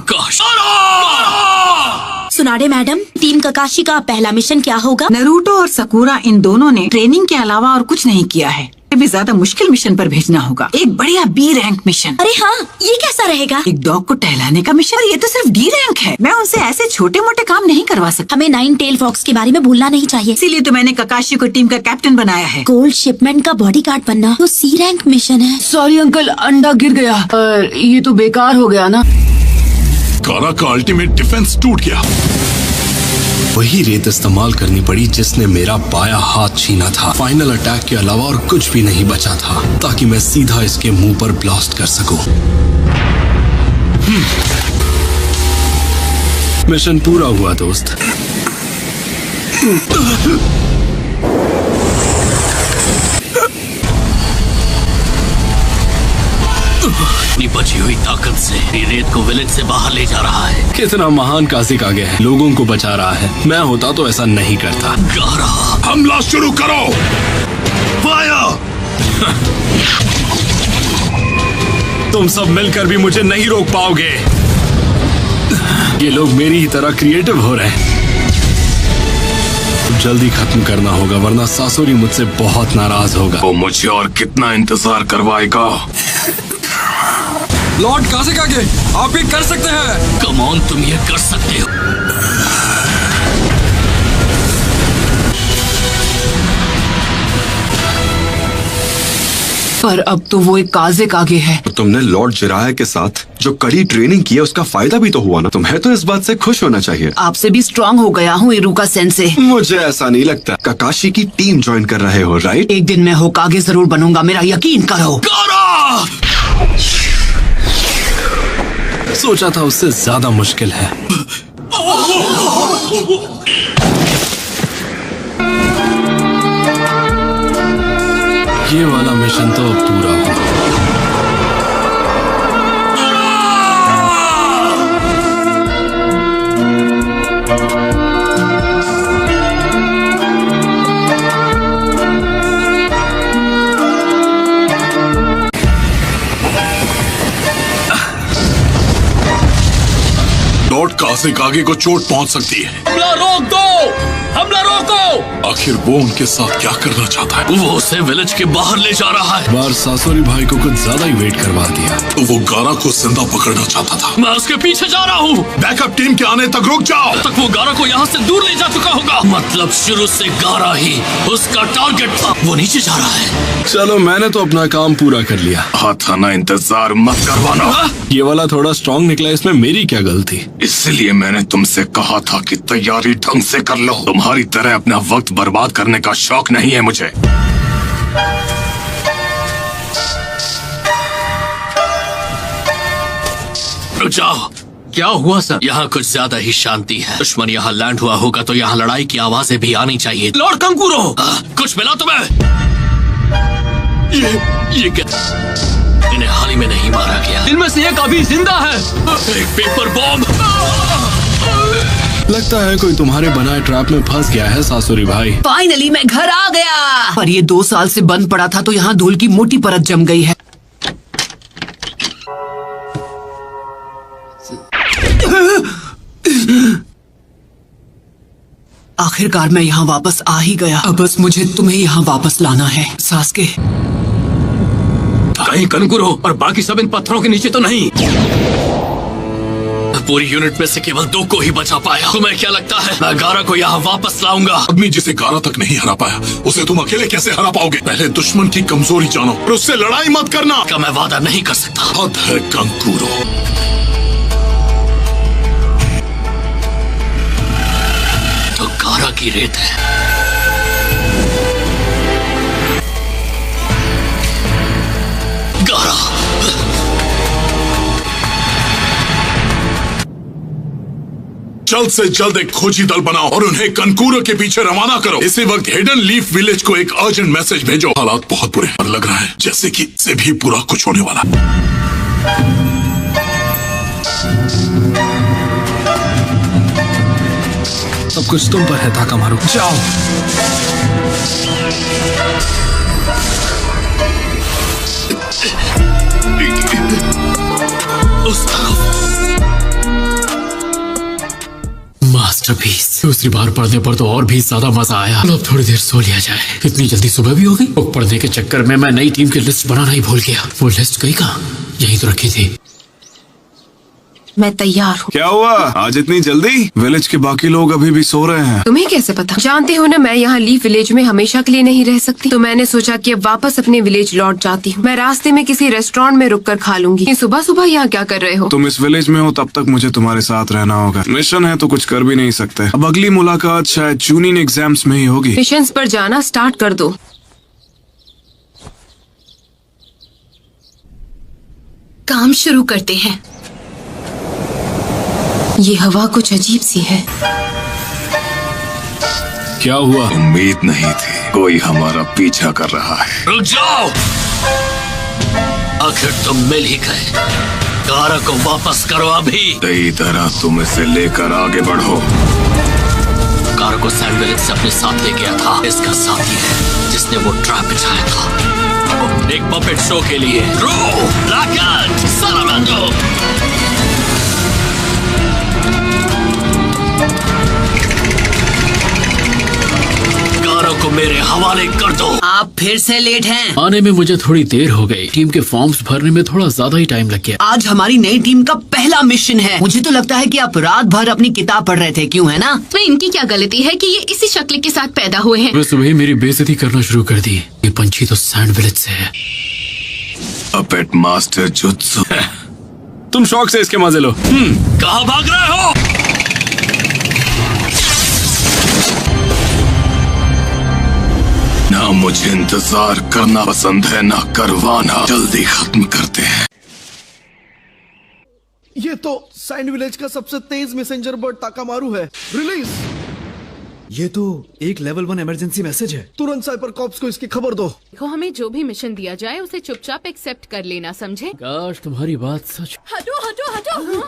सुनाडे मैडम, टीम ककाशी का पहला मिशन क्या होगा? नरूटो और सकुरा इन दोनों ने ट्रेनिंग के अलावा और कुछ नहीं किया है। भी ज्यादा मुश्किल मिशन पर भेजना होगा। एक बढ़िया बी रैंक मिशन। अरे हाँ, ये कैसा रहेगा? एक डॉग को टहलाने का मिशन। ये तो सिर्फ डी रैंक है। मैं उनसे ऐसे छोटे मोटे काम नहीं करवा सकता। हमें 9 टेल फॉक्स के बारे में भूलना नहीं चाहिए। इसीलिए तो मैंने ककाशी को टीम का कैप्टन बनाया है। गोल्ड शिपमेंट का बॉडीगार्ड बनना तो सी रैंक मिशन है। सॉरी अंकल, अंडा गिर गया। पर ये तो बेकार हो गया ना। गारा का अल्टीमेट डिफेंस टूट गया। वही रेत इस्तेमाल करनी पड़ी जिसने मेरा बायां हाथ छीना था। फाइनल अटैक के अलावा और कुछ भी नहीं बचा था ताकि मैं सीधा इसके मुंह पर ब्लास्ट कर सकूं। मिशन पूरा हुआ दोस्त। अपनी बची हुई ताकत से ये रेत को विलेज से बाहर ले जा रहा है। कितना महान काजिक आगे है, लोगों को बचा रहा है। मैं होता तो ऐसा नहीं करता। गारा, हमला शुरू करो। फायर! तुम सब मिलकर भी मुझे नहीं रोक पाओगे। ये लोग मेरी ही तरह क्रिएटिव हो रहे हैं। जल्दी खत्म करना होगा वरना सासुरी मुझसे बहुत नाराज होगा। वो मुझे और कितना इंतजार करवाएगा? लॉर्ड काजिक आगे, आप ये कर सकते हैं। कम ऑन, तुम ये कर सकते हो। पर अब तो वो एक काजिक आगे है। तो तुमने लॉर्ड जिराया के साथ जो कड़ी ट्रेनिंग की है उसका फायदा भी तो हुआ ना। तुम्हें तो इस बात से खुश होना चाहिए। आपसे भी स्ट्रांग हो गया हूँ इरुका सेंसे। मुझे ऐसा नहीं लगता। ककाशी की टीम ज्वाइन कर रहे हो, राइट? एक दिन मैं होकागे जरूर बनूंगा, मेरा यकीन करो। सोचा था उससे ज्यादा मुश्किल है। ये वाला मिशन तो अब पूरा हुआ। लॉर्ड काजिक आगे को चोट पहुंच सकती है। हमला रोक दो! हमला रोको! आखिर वो उनके साथ क्या करना चाहता है? वो उसे विलेज के बाहर ले जा रहा है। बार सासुरी भाई को कुछ ज्यादा ही वेट करवा दिया। तो वो गारा को जिंदा पकड़ना चाहता था। मैं उसके पीछे जा रहा हूँ। बैकअप टीम के आने तक रुक जाओ। तब तक वो गारा को यहाँ से दूर ले जा चुका होगा। मतलब शुरू से गारा ही उसका टारगेट था। वो नीचे जा रहा है। चलो, मैंने तो अपना काम पूरा कर लिया। था ना, इंतजार मत करवाना। ये वाला थोड़ा स्ट्रॉन्ग निकला, इसमें मेरी क्या गलती? इसलिए मैंने तुमसे कहा था कि तैयारी ढंग से कर लो। तुम्हारी तरह अपना वक्त बर्बाद करने का शौक नहीं है मुझे। रुक जाओ। क्या हुआ सर? यहाँ कुछ ज्यादा ही शांति है। दुश्मन यहाँ लैंड हुआ होगा तो यहाँ लड़ाई की आवाजें भी आनी चाहिए। लॉर्ड कंकूरो, कुछ मिला तुम्हें? ये क्या? इन्हें हाल ही में नहीं मारा गया। इनमें से एक अभी जिंदा है। एक पेपर बॉम्ब। लगता है कोई तुम्हारे बनाए ट्रैप में फंस गया है सासुरी भाई। फाइनली मैं घर आ गया। पर ये 2 साल से बंद पड़ा था तो यहाँ धूल की मोटी परत जम गई है। आखिरकार मैं यहाँ वापस आ ही गया। अब बस मुझे तुम्हें यहाँ वापस लाना है, सास्के। कहीं कंकुरो और बाकी सब इन पत्थरों के नीचे तो नहीं? पूरी यूनिट में से केवल 2 को ही बचा पाया। तुम्हें क्या लगता है मैं गारा को यहाँ वापस लाऊंगा? आदमी जिसे गारा तक नहीं हरा पाया उसे तुम अकेले कैसे हरा पाओगे? पहले दुश्मन की कमजोरी जानो और उससे लड़ाई मत करना। का मैं वादा नहीं कर सकता। हद है कंकुरो। तो गारा की रेत है। गारा, जल्द से जल्द एक खोजी दल बनाओ और उन्हें कंकूरो के पीछे रवाना करो। इसी वक्त हिडन लीफ विलेज को एक अर्जेंट मैसेज भेजो। हालात बहुत बुरे और लग रहा है जैसे कि इससे भी बुरा कुछ होने वाला। सब कुछ तुम पर है ताकामारू। जाओ। उस तरफ। मास्क 20 दूसरी बार पढ़ने पर तो और भी ज्यादा मजा आया। अब थोड़ी देर सो लिया जाए। इतनी जल्दी सुबह भी हो गई। वो पढ़ने के चक्कर में मैं नई टीम की लिस्ट बनाना ही भूल गया। वो लिस्ट गई कहाँ? यही तो रखी थी। मैं तैयार हूँ। क्या हुआ आज इतनी जल्दी? विलेज के बाकी लोग अभी भी सो रहे हैं। तुम्हें कैसे पता? जानते हो ना, मैं यहाँ लीफ विलेज में हमेशा के लिए नहीं रह सकती, तो मैंने सोचा कि अब वापस अपने विलेज लौट जाती हूँ। मैं रास्ते में किसी रेस्टोरेंट में रुककर खा लूंगी। सुबह सुबह यहाँ क्या कर रहे हो? तुम इस विलेज में हो तब तक मुझे तुम्हारे साथ रहना होगा। मिशन है तो कुछ कर भी नहीं सकते। अब अगली मुलाकात शायद चूनिंग एग्जाम्स में ही होगी। मिशंस पर जाना स्टार्ट कर दो। काम शुरू करते हैं। ये हवा कुछ अजीब सी है। क्या हुआ? उम्मीद नहीं थी कोई हमारा पीछा कर रहा है। रुक जाओ, आखिर तुम मिल ही गए। कार को वापस करो अभी। सही तरह तुम इसे लेकर आगे बढ़ो। कार को सैंड विलेज से अपने साथ ले गया था। इसका साथी है जिसने वो ट्रैप बिछाया था एक पपेट शो के लिए। कारों को मेरे हवाले कर दो। आप फिर से लेट हैं। आने में मुझे थोड़ी देर हो गई। टीम के फॉर्म्स भरने में थोड़ा ज्यादा ही टाइम लग गया। आज हमारी नई टीम का पहला मिशन है। मुझे तो लगता है कि आप रात भर अपनी किताब पढ़ रहे थे, क्यों है ना? तो इनकी क्या गलती है कि ये इसी शक्ल के साथ पैदा हुए हैं? वे सुबह ही मेरी बेइज्जती करना शुरू कर दी। ये पंछी तो सैंड विलेज से है। Puppet master jutsu. तुम शौक से इसके मजे लो। कहाँ भाग रहे हो? ना मुझे इंतजार करना पसंद है ना करवाना। जल्दी खत्म करते हैं। ये तो सैंड विलेज का सबसे तेज मैसेंजर बर्ड ताकामारू है। रिलीज। ये तो एक लेवल 1 इमरजेंसी मैसेज है। तुरंत साइपर कॉप्स को इसकी खबर दो। देखो, हमें जो भी मिशन दिया जाए उसे चुपचाप एक्सेप्ट कर लेना, समझे? काश तुम्हारी बात सच। हटो हटो हटो।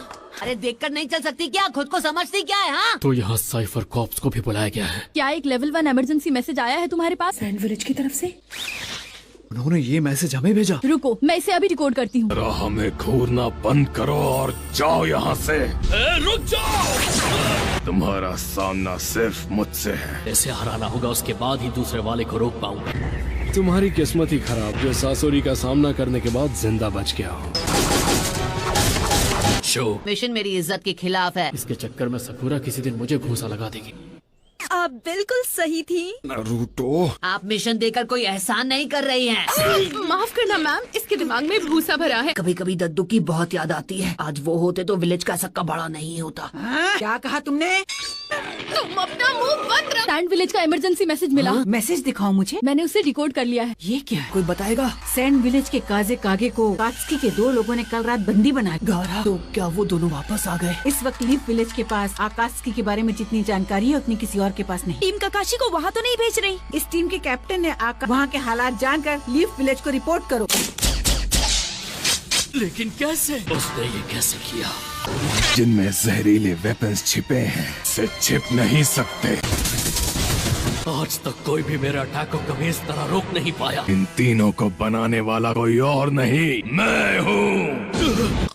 अरे देखकर नहीं चल सकती क्या? खुद को समझती क्या है? हाँ, तो यहाँ साइफर कॉप्स को भी बुलाया गया है। क्या एक लेवल 1 इमरजेंसी मैसेज आया है तुम्हारे पास सैंड विलेज की तरफ से? उन्होंने ये मैसेज हमें भेजा। रुको, मैं इसे अभी रिकॉर्ड करती हूँ। हमें घूरना बंद करो और जाओ यहाँ से। रुक जाओ। तुम्हारा सामना सिर्फ मुझसे है। ऐसे हराना होगा, उसके बाद ही दूसरे वाले को रोक पाऊंगा। तुम्हारी किस्मत ही खराब जो सासुरी का सामना करने के बाद जिंदा बच गया हो। मिशन मेरी इज्जत के खिलाफ है। इसके चक्कर में सकुरा किसी दिन मुझे घूंसा लगा देगी। आप बिल्कुल सही थी। नारुतो, आप मिशन देकर कोई एहसान नहीं कर रही हैं। माफ करना मैम, इसके दिमाग में भूसा भरा है। कभी कभी दद्दू की बहुत याद आती है। आज वो होते तो विलेज का सक्का बड़ा नहीं होता। क्या कहा तुमने? तुम अपना मुंह बंद रखो। सैंड विलेज का इमरजेंसी मैसेज मिला। मैसेज दिखाओ मुझे। मैंने उसे रिकॉर्ड कर लिया है। ये क्या है? कोई बताएगा? सैंड विलेज के काजे कागे को कात्सुकी के 2 लोगों ने कल रात बंदी बनाया। गारा, तो क्या वो दोनों वापस आ गए? इस वक्त लीफ विलेज के पास आकात्सुकी के बारे में जितनी जानकारी है उतनी किसी और के पास नहीं। टीम काकाशी को वहाँ तो नहीं भेज रही। इस टीम के कैप्टन ने वहाँ के हालात जानकर लीफ विलेज को रिपोर्ट करो। लेकिन कैसे? उसने ये कैसे किया? जिनमें जहरीले वेपन्स छिपे हैं से छिप नहीं सकते। आज तक कोई भी मेरे अटैक को कभी इस तरह रोक नहीं पाया। इन तीनों को बनाने वाला कोई और नहीं, मैं हूँ।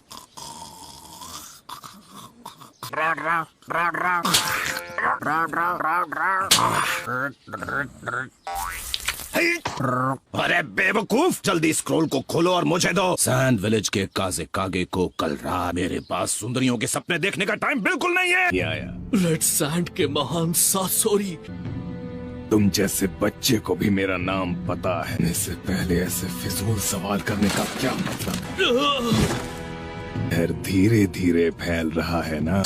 अरे बेवकूफ, जल्दी स्क्रॉल को खोलो और मुझे दो। सैंड विलेज के काजे कागे को कल रात मेरे पास सुंदरियों के सपने देखने का टाइम बिल्कुल नहीं है। रेड सैंड के महान सासोरी। तुम जैसे बच्चे को भी मेरा नाम पता है। इससे पहले ऐसे फिजूल सवाल करने का क्या मतलब? डर धीरे धीरे फैल रहा है ना।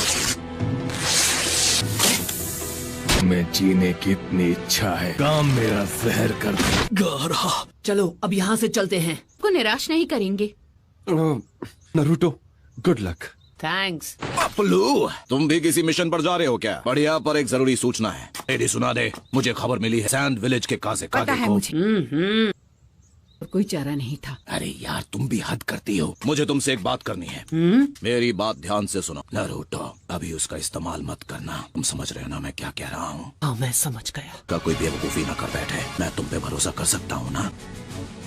मैं जीने की इतनी इच्छा है, काम मेरा जहर कर दो। गारा, चलो अब यहाँ से चलते हैं। को निराश नहीं करेंगे। Naruto, good luck. Thanks. Paplu, तुम भी किसी मिशन पर जा रहे हो क्या? बढ़िया, पर एक जरूरी सूचना है। एडी सुना दे, मुझे खबर मिली है सैंड विलेज के काजे पता कागे है को। मुझे। कोई चारा नहीं था। अरे यार, तुम भी हद करती हो। मुझे तुमसे एक बात करनी है। मेरी बात ध्यान से सुनो। नारुतो, अभी उसका इस्तेमाल मत करना। तुम समझ रहे हो ना मैं क्या कह रहा हूँ? हाँ, मैं समझ गया। का कोई बेवकूफी ना कर बैठे। मैं तुम पे भरोसा कर सकता हूँ ना?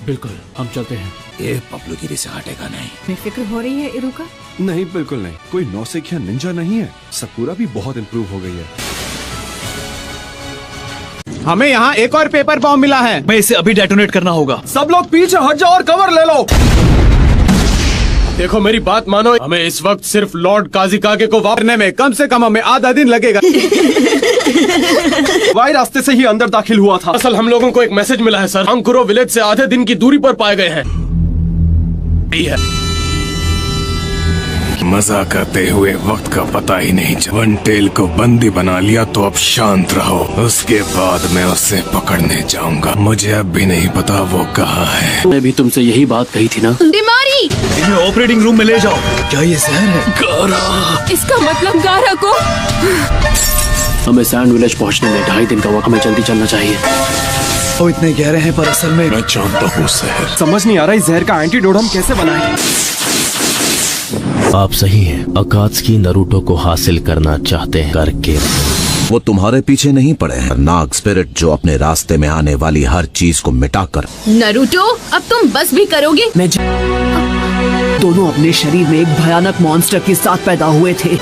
बिल्कुल, हम चलते हैं। ये पपलूगिरी से हटेगा नहीं। बेफिक्र हो रही है इरुका? नहीं, बिल्कुल नहीं। कोई नौसिखिया निंजा नहीं है। सकूरा भी बहुत इम्प्रूव हो गई है। हमें यहाँ एक और पेपर बॉम्ब मिला है। मैं इसे अभी डेटोनेट करना होगा। सब लोग पीछे हट जाओ और कवर ले लो। देखो मेरी बात मानो, हमें इस वक्त सिर्फ लॉर्ड काजिकागे को वापरने में कम से कम हमें आधा दिन लगेगा। वाई रास्ते से ही अंदर दाखिल हुआ था। असल हम लोगों को एक मैसेज मिला है सर। अंकुरो विलेज से आधे दिन की दूरी पर पाए गए हैं। मजा करते हुए वक्त का पता ही नहीं चला। वन टेल को बंदी बना लिया तो अब शांत रहो। उसके बाद मैं उसे पकड़ने जाऊंगा। मुझे अब भी नहीं पता वो कहाँ है। मैं भी तुमसे यही बात कही थी ना। दिमारी, इन्हें ऑपरेटिंग रूम में ले जाओ। क्या ये जहर है? गारा। इसका मतलब गारा को। हमें सैंड विलेज पहुंचने में 2.5 दिन का वक्त। हमें जल्दी चलना चाहिए। वो इतने गहरे हैं पर असल में मैं जानता हूँ जहर। समझ नहीं आ रहा इस जहर का एंटीडोट हम कैसे बनाएं। आप सही हैं। अकात्सुकी नरूटो को हासिल करना चाहते हैं करके। वो तुम्हारे पीछे नहीं पड़े हैं। नाग स्पिरिट जो अपने रास्ते में आने वाली हर चीज को मिटाकर। नरूटो, अब तुम बस भी करोगे? दोनों अपने शरीर में एक भयानक मॉन्स्टर के साथ पैदा हुए थे।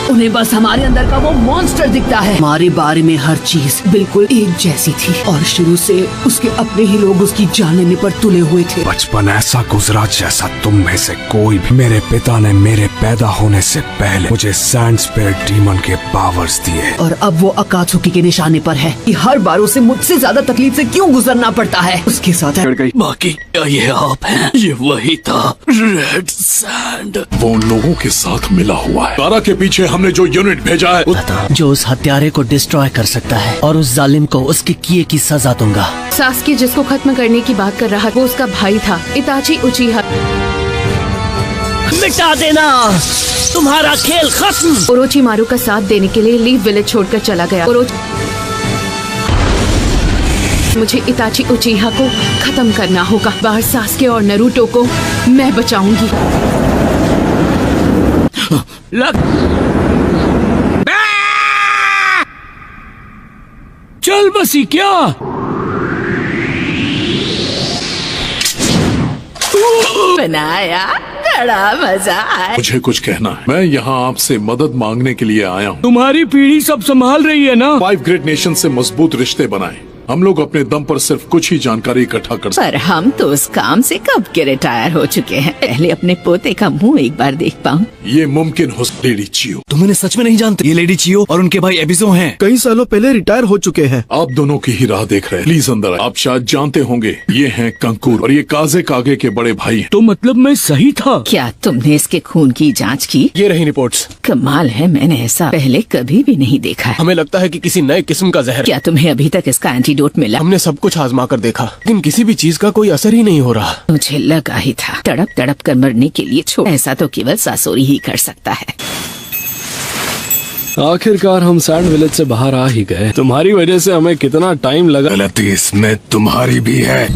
उन्हें बस हमारे अंदर का वो मॉन्स्टर दिखता है। हमारे बारे में हर चीज बिल्कुल एक जैसी थी और शुरू से उसके अपने ही लोग उसकी जान लेने पर तुले हुए थे। बचपन ऐसा गुजरा जैसा तुम में से कोई भी। मेरे पिता ने मेरे पैदा होने से पहले मुझे सैंड स्पिरिट डीमन के पावर्स दिए और अब वो अकात्सुकी के निशाने पर है कि हर बार उसे मुझसे ज्यादा तकलीफ से क्यों गुजरना पड़ता है। उसके साथ बाकी क्या ये आप हैं? ये वही था, रेड सैंड। वो उन लोगों के साथ मिला हुआ है। गारा के पीछे हमने जो यूनिट भेजा है, जो उस हत्यारे को डिस्ट्रॉय कर सकता है और उस जालिम को उसके किए की सजा दूंगा। सास्की जिसको खत्म करने की बात कर रहा वो उसका भाई था, इताची उचिहा। मिटा देना, तुम्हारा खेल खत्म। ओरोचिमारू का साथ देने के लिए लीफ विलेज छोड़कर चला गया। मुझे इताची उचिहा को खत्म करना होगा। बाहर सास्के और नरूटो को मैं बचाऊंगी। चल बसी क्या? बनाया, बड़ा मजा आया। मुझे कुछ कहना है। मैं यहाँ आपसे मदद मांगने के लिए आया हूँ। तुम्हारी पीढ़ी सब संभाल रही है ना। 5 ग्रेट नेशन से मजबूत रिश्ते बनाए। हम लोग अपने दम पर सिर्फ कुछ ही जानकारी इकट्ठा कर सकते। पर हम तो उस काम से कब के रिटायर हो चुके हैं। पहले अपने पोते का मुंह एक बार देख पाऊं। ये मुमकिन हो। लेडी चियो, तुम उन्हें सच में नहीं जानते। ये लेडी चियो और उनके भाई एबिजो हैं। कई सालों पहले रिटायर हो चुके हैं। आप दोनों की ही राह देख रहे हैं। प्लीज अंदर आए। आप शायद जानते होंगे ये हैं कंकूर और ये काजे कागे के बड़े भाई हैं। तो मतलब मैं सही था? क्या तुमने इसके खून की जाँच की? ये रही रिपोर्ट्स। कमाल है, मैंने ऐसा पहले कभी भी नहीं देखा है। हमें लगता है कि किसी नए किस्म का जहर। क्या तुम्हें अभी तक इसका एंटीडोट मिला? हमने सब कुछ आजमा कर देखा लेकिन किसी भी चीज का कोई असर ही नहीं हो रहा। मुझे लगा ही था। तड़प तड़प कर मरने के लिए छोड़। ऐसा तो केवल सासोरी ही कर सकता है। आखिरकार हम सैंड विलेज से बाहर आ ही गए। तुम्हारी वजह से हमें कितना टाइम लगा। गलती इसमें तुम्हारी भी है।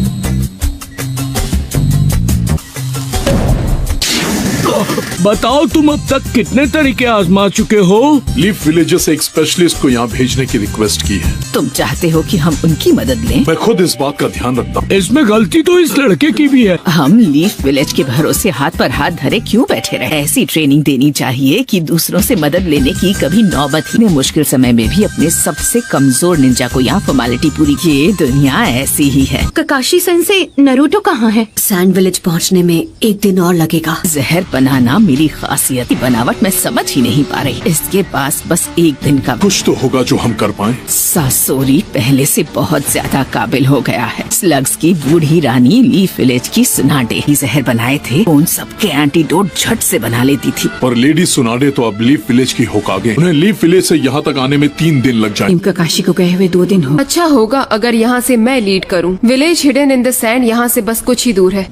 बताओ तुम अब तक कितने तरीके आजमा चुके हो? लीफ विलेजेस से एक स्पेशलिस्ट को यहाँ भेजने की रिक्वेस्ट की है। तुम चाहते हो कि हम उनकी मदद लें? मैं खुद इस बात का ध्यान रखता हूँ। इसमें गलती तो इस लड़के की भी है। हम लीफ विलेज के भरोसे हाथ पर हाथ धरे क्यों बैठे रहे? ऐसी ट्रेनिंग देनी चाहिए कि दूसरों से मदद लेने की कभी नौबत ही। मुश्किल समय में भी अपने सबसे कमजोर निंजा को यहाँ फॉर्मेलिटी पूरी की। ये दुनिया ऐसी ही है। ककाशी सेंसे, नरूटो कहाँ है? सैंड विलेज पहुँचने में 1 दिन और लगेगा। जहर बनाना मेरी खासियत की बनावट मैं समझ ही नहीं पा रही। इसके पास बस 1 दिन का कुछ तो होगा जो हम कर पाए। सासोरी पहले से बहुत ज्यादा काबिल हो गया है। स्लग्स की बूढ़ी रानी लीफ विलेज की सुनाडे ही जहर बनाए थे। उन सबके एंटीडोट झट से बना लेती थी। पर लेडी सुनाडे तो अब लीफ विलेज की होकागे। उन्हें लीफ विलेज से यहाँ तक आने में 3 दिन लग जाए। ककाशी को गए हुए 2 दिन हो। अच्छा होगा अगर यहाँ से मैं लीड करूँ। Village hidden in the sand यहाँ से बस कुछ ही दूर है।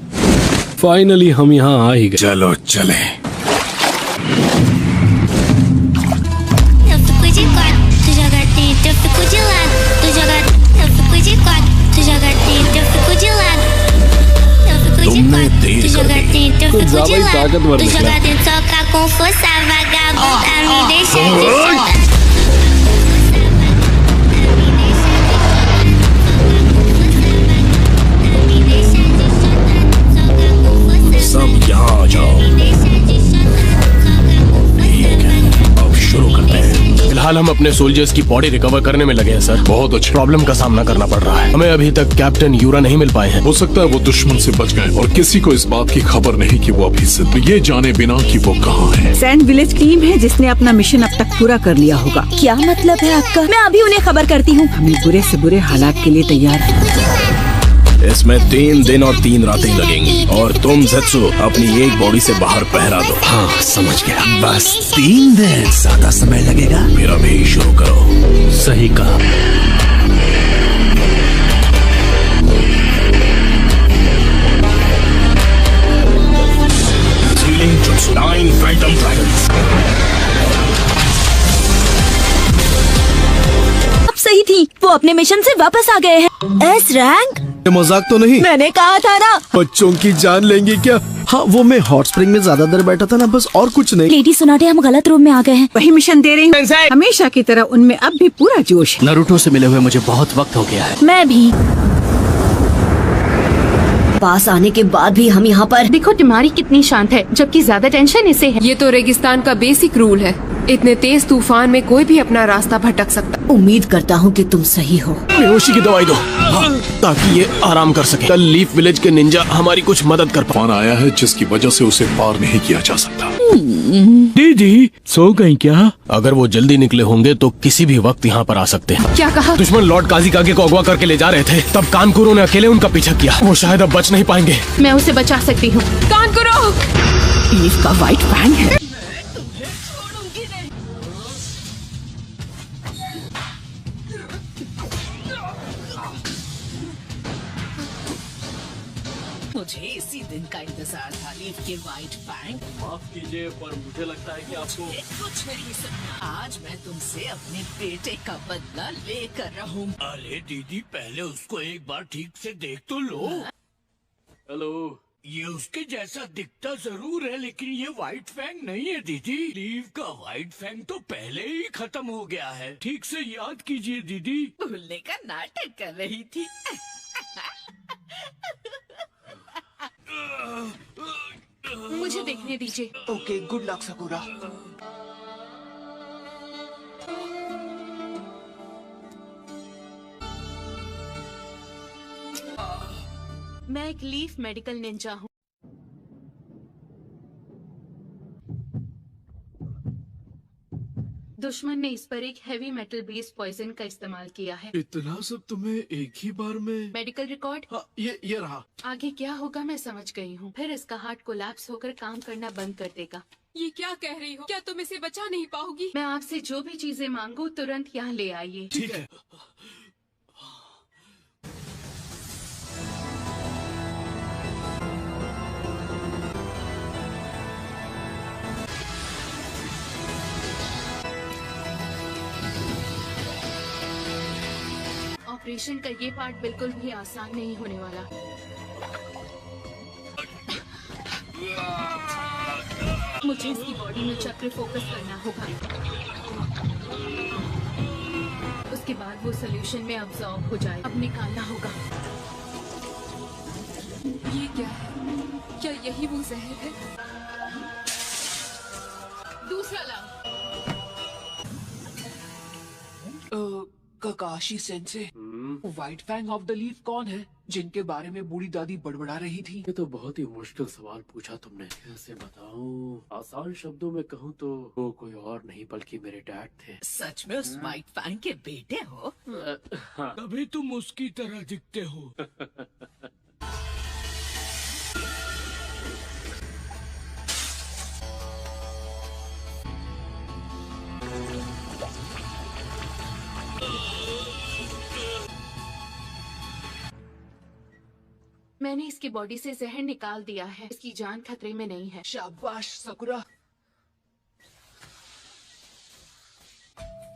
फाइनली हम यहाँ आ ही गए। चलो चले। तुमने देर कर दी। कुछ ज्यादा ही ताकतवर निकला। यहाँ आ जाओ। ठीक है, अब शुरू करते हैं। फिलहाल हम अपने सोल्जर्स की बॉडी रिकवर करने में लगे हैं सर। बहुत अच्छा। प्रॉब्लम का सामना करना पड़ रहा है। हमें अभी तक कैप्टन यूरा नहीं मिल पाए हैं। हो सकता है वो दुश्मन से बच गए और किसी को इस बात की खबर नहीं कि वो अभी जिंदा, ये जाने बिना कि वो कहाँ है। सैंड विलेज टीम है जिसने अपना मिशन अब तक पूरा कर लिया होगा। क्या मतलब है आपका? मैं अभी उन्हें खबर करती हूँ। हमें बुरे से बुरे हालात के लिए तैयार है। इसमें 3 दिन और 3 रातें लगेंगी और तुम ज़ेत्सु अपनी एक बॉडी से बाहर पहरा दो। हाँ समझ गया, बस 3 दिन, ज्यादा समय लगेगा। फिर अभी शुरू करो। सही कहा। सीलिंग जुट्सु 9 फैंटम ड्रैगन्स। अब सही थी, वो अपने मिशन से वापस आ गए हैं। S rank? मजाक तो नहीं? मैंने कहा था ना। बच्चों की जान लेंगे क्या? हाँ वो मैं हॉट स्प्रिंग में ज्यादा देर बैठा था ना, बस और कुछ नहीं। लेडी सुनाटे, हम गलत रूम में आ गए हैं। वही मिशन दे रही हूँ। हमेशा की तरह उनमें अब भी पूरा जोश है। नारुतो से मिले हुए मुझे बहुत वक्त हो गया है। मैं भी। पास आने के बाद भी हम यहाँ पर। देखो तुम्हारी कितनी शांत है, जबकि ज्यादा टेंशन इसे है। ये तो रेगिस्तान का बेसिक रूल है। इतने तेज तूफान में कोई भी अपना रास्ता भटक सकता। उम्मीद करता हूँ कि तुम सही हो। बेहोशी की दवाई दो। हाँ, ताकि ये आराम कर सके। कल लीफ विलेज के निंजा हमारी कुछ मदद कर तूफान आया है जिसकी वजह से उसे पार नहीं किया जा सकता। दीदी सो गई क्या? अगर वो जल्दी निकले होंगे तो किसी भी वक्त यहाँ पर आ सकते हैं। क्या कहा? दुश्मन लॉर्ड काजिकागे को अगवा करके ले जा रहे थे, तब कानकुरो ने अकेले उनका पीछा किया। वो शायद अब बच नहीं पाएंगे। मैं उसे बचा सकती हूँ। कानकुरो! लीफ का व्हाइट फैंग है। मुझे इसी दिन का इंतजार था। लीफ के व्हाइट फैंग। माफ कीजिए पर मुझे लगता है कि आपको कुछ नहीं सुनना। आज मैं तुमसे अपने बेटे का बदला लेकर रहूं। अरे दीदी पहले उसको एक बार ठीक से देख तो लो। हेलो, ये उसके जैसा दिखता जरूर है लेकिन ये व्हाइट फैंग नहीं है दीदी। लीफ का व्हाइट फैंग तो पहले ही खत्म हो गया है। ठीक से याद कीजिए दीदी। भूलने का नाटक कर रही थी। मुझे देखने दीजिए। Okay, good luck sakura. मैं एक लीफ मेडिकल निंजा हूँ। दुश्मन ने इस पर एक हेवी मेटल बेस्ड पॉइजन का इस्तेमाल किया है। इतना सब तुम्हें एक ही बार में? Medical record? हाँ, ये रहा। आगे क्या होगा मैं समझ गई हूँ। फिर इसका हार्ट कोलैप्स होकर काम करना बंद कर देगा। ये क्या कह रही हो? क्या तुम इसे बचा नहीं पाओगी? मैं आपसे जो भी चीजें मांगू तुरंत यहाँ ले आइए। ठीक है। ऑपरेशन का ये पार्ट बिल्कुल भी आसान नहीं होने वाला। मुझे इसकी बॉडी में चक्र फोकस करना होगा। उसके बाद वो सोल्यूशन में अब्सॉर्ब हो जाए। अब निकालना होगा। ये क्या है? क्या यही वो जहर है? दूसरा ला। ककाशी सेंसे, white fang of the leaf कौन है जिनके बारे में बूढ़ी दादी बड़बड़ा रही थी? ये तो बहुत ही मुश्किल सवाल पूछा तुमने। कैसे बताऊं? आसान शब्दों में कहूँ तो वो कोई और नहीं बल्कि मेरे डैड थे। सच में उस व्हाइट फैंग के बेटे हो? तभी तुम उसकी तरह दिखते हो। मैंने इसकी बॉडी से जहर निकाल दिया है। इसकी जान खतरे में नहीं है। शाबाश सकुरा।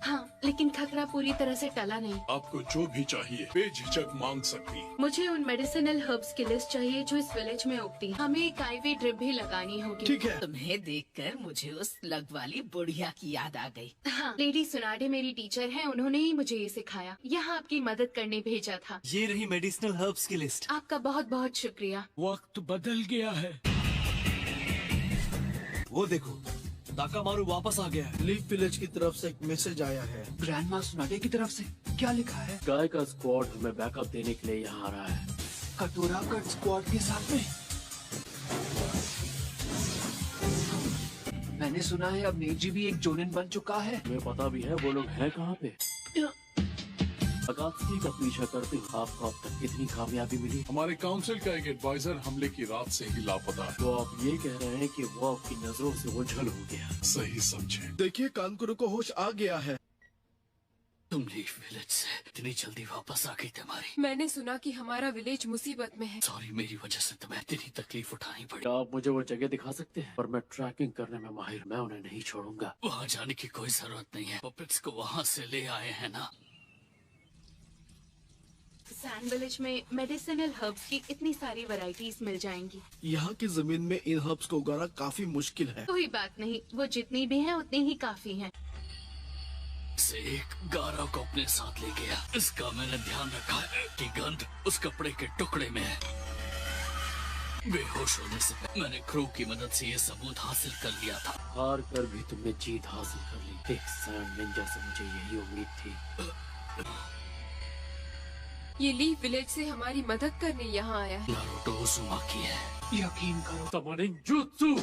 हाँ, लेकिन खतरा पूरी तरह से टला नहीं। आपको जो भी चाहिए बेझिझक मांग सकती है। मुझे उन मेडिसिनल हर्ब्स की लिस्ट चाहिए जो इस विलेज में उगती हैं। हमें एक आईवी ड्रिप भी लगानी होगी। ठीक है। तुम्हें देखकर मुझे उस लग वाली बुढ़िया की याद आ गई। हाँ, लेडी सुनाडे मेरी टीचर हैं। उन्होंने ही मुझे ये सिखाया। यहाँ आपकी मदद करने भेजा था। ये रही मेडिसिनल हर्ब्स की लिस्ट। आपका बहुत बहुत शुक्रिया। वक्त बदल गया है। वो देखो, ताकामारू वापस आ गया है। लीफ विलेज की तरफ से एक मैसेज आया है। ग्रैंडमा सुनाटे की तरफ से क्या लिखा है? गाय का स्क्वाड हमें बैकअप देने के लिए यहाँ आ रहा है। कटोरा कट स्क्वाड के साथ में। मैंने सुना है अब नेजी भी एक जोनिन बन चुका है। तुम्हें पता भी है वो लोग हैं कहाँ पे? अकात्सुकी का पीछा करते हुए आपको अब तक कितनी कामयाबी मिली? हमारे काउंसिल का एक एडवाइजर हमले की रात से ही लापता है। तो आप ये कह रहे हैं कि वो आपकी नजरों से ओझल हो गया? सही समझे। देखिए कानकुरो को होश आ गया है। तुम लीफ विलेज से इतनी जल्दी वापस आ गई तुम्हारी। मैंने सुना कि हमारा विलेज मुसीबत में है। सॉरी, मेरी वजह से तुम्हें इतनी तकलीफ उठानी पड़ी। आप मुझे वो जगह दिखा सकते हैं? पर मैं ट्रैकिंग करने में माहिर, मैं उन्हें नहीं छोड़ूंगा। वहाँ जाने की कोई जरूरत नहीं है। पपेट्स को वहाँ से ले आए हैं ना। सैंड विलेज में मेडिसिनल हर्ब्स की इतनी सारी वैरायटीज मिल जाएंगी। यहाँ की जमीन में इन हर्ब्स को उगाना काफी मुश्किल है। कोई बात नहीं, वो जितनी भी हैं उतनी ही काफी हैं। से एक गारा को अपने साथ ले गया। इसका मैंने ध्यान रखा है कि गंध उस कपड़े के टुकड़े में है। बेहोश होने से पहले मैंने क्रू की मदद से ये सबूत हासिल कर लिया था। हार कर भी तुमने जीत हासिल कर ली। एक सैंड निंजा से मुझे यही उम्मीद थी। ये लीफ विलेज से हमारी मदद करने यहाँ आया है। नारुतो उज़ुमाकी है। यकीन करो। Summoning jutsu.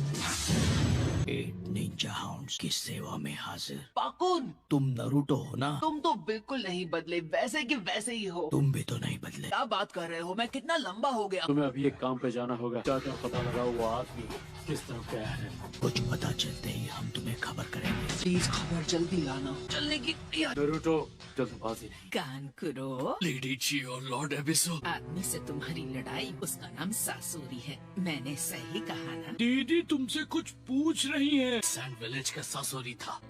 8 निंजा हाउंड्स की सेवा में हाजिर। पाकुन, तुम नरूटो हो ना? तुम तो बिल्कुल नहीं बदले, वैसे कि वैसे ही हो। तुम भी तो नहीं बदले। क्या बात कर रहे हो? मैं कितना लंबा हो गया। तुम्हें अभी एक काम पे जाना होगा। क्या पता लगाओ वो आदमी किस तरफ गया है। कुछ पता चलते ही हम तुम्हें खबर करेंगे। प्लीज खबर जल्दी लाना। चलने की नारुतो, जल्दबाजी नहीं। कानकुरो, लेडी ची और लॉर्ड एबिसो। आदमी से तुम्हारी लड़ाई, उसका नाम सासोरी है। मैंने सही कहा ना? दीदी तुमसे कुछ पूछ रही है। सैंड विलेज का सासोरी था।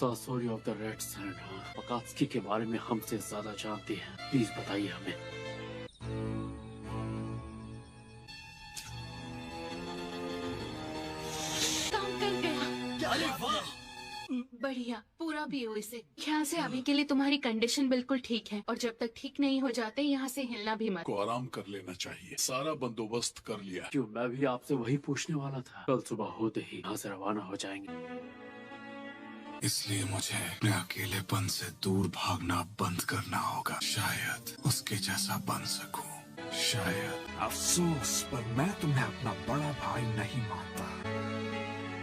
Sasori of the red sand. Akatsuki के बारे में हमसे ज्यादा जानती है। प्लीज बताइए हमें। काम कर गया। अरे वाह, बढ़िया, पूरा भी हो इसे। ख्याल से अभी के लिए तुम्हारी कंडीशन बिल्कुल ठीक है, और जब तक ठीक नहीं हो जाते यहाँ से हिलना भी मत। को आराम कर लेना चाहिए। सारा बंदोबस्त कर लिया। क्यों, मैं भी आपसे वही पूछने वाला था। कल सुबह होते ही यहाँ से रवाना हो जाएंगे। इसलिए मुझे अपने अकेलेपन से दूर भागना बंद करना होगा। शायद उसके जैसा बन सकूं। शायद। अफसोस, पर मैं तुम्हें अपना बड़ा भाई नहीं मानता।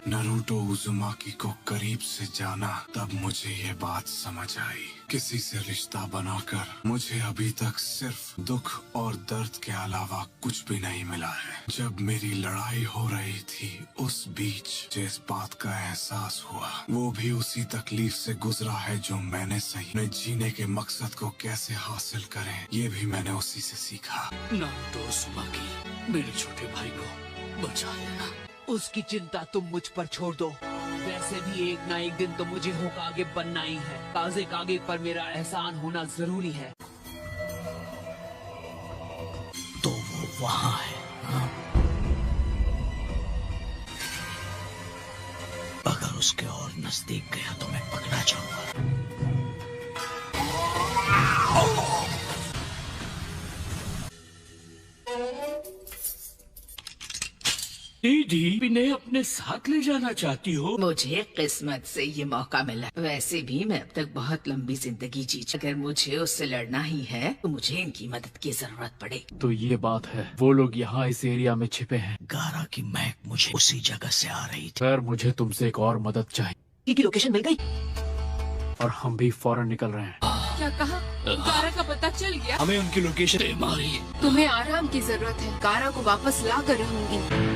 नारुतो उज़ुमाकी को करीब से जाना, तब मुझे ये बात समझ आई। किसी से रिश्ता बनाकर मुझे अभी तक सिर्फ दुख और दर्द के अलावा कुछ भी नहीं मिला है। जब मेरी लड़ाई हो रही थी, उस बीच जिस बात का एहसास हुआ, वो भी उसी तकलीफ से गुजरा है जो मैंने सही। अपने जीने के मकसद को कैसे हासिल करें, ये भी मैंने उसी से सीखा। नारुतो उज़ुमाकी, मेरे छोटे भाई को बचा लेना। उसकी चिंता तुम मुझ पर छोड़ दो। वैसे भी एक ना एक दिन तो मुझे होकागे बनना ही है। काज़े कागे पर मेरा एहसान होना जरूरी है। तो वो वहाँ है। हाँ? अगर उसके और नजदीक गया तो मैं पकड़ा जाऊंगा। दीदी, इन्हें अपने साथ ले जाना चाहती हो? मुझे किस्मत से ये मौका मिला। वैसे भी मैं अब तक बहुत लंबी जिंदगी जी। अगर मुझे उससे लड़ना ही है तो मुझे इनकी मदद की जरूरत पड़ेगी। तो ये बात है, वो लोग यहाँ इस एरिया में छिपे हैं। गारा की महक मुझे उसी जगह से आ रही थी। खैर, मुझे तुमसे एक और मदद चाहिए। की लोकेशन मिल गई और हम भी फौरन निकल रहे हैं। क्या कहा? गारा का पता चल गया? हमें उनकी लोकेशन मारी। तुम्हें आराम की जरूरत है। गारा को वापस ला कर रहूंगी।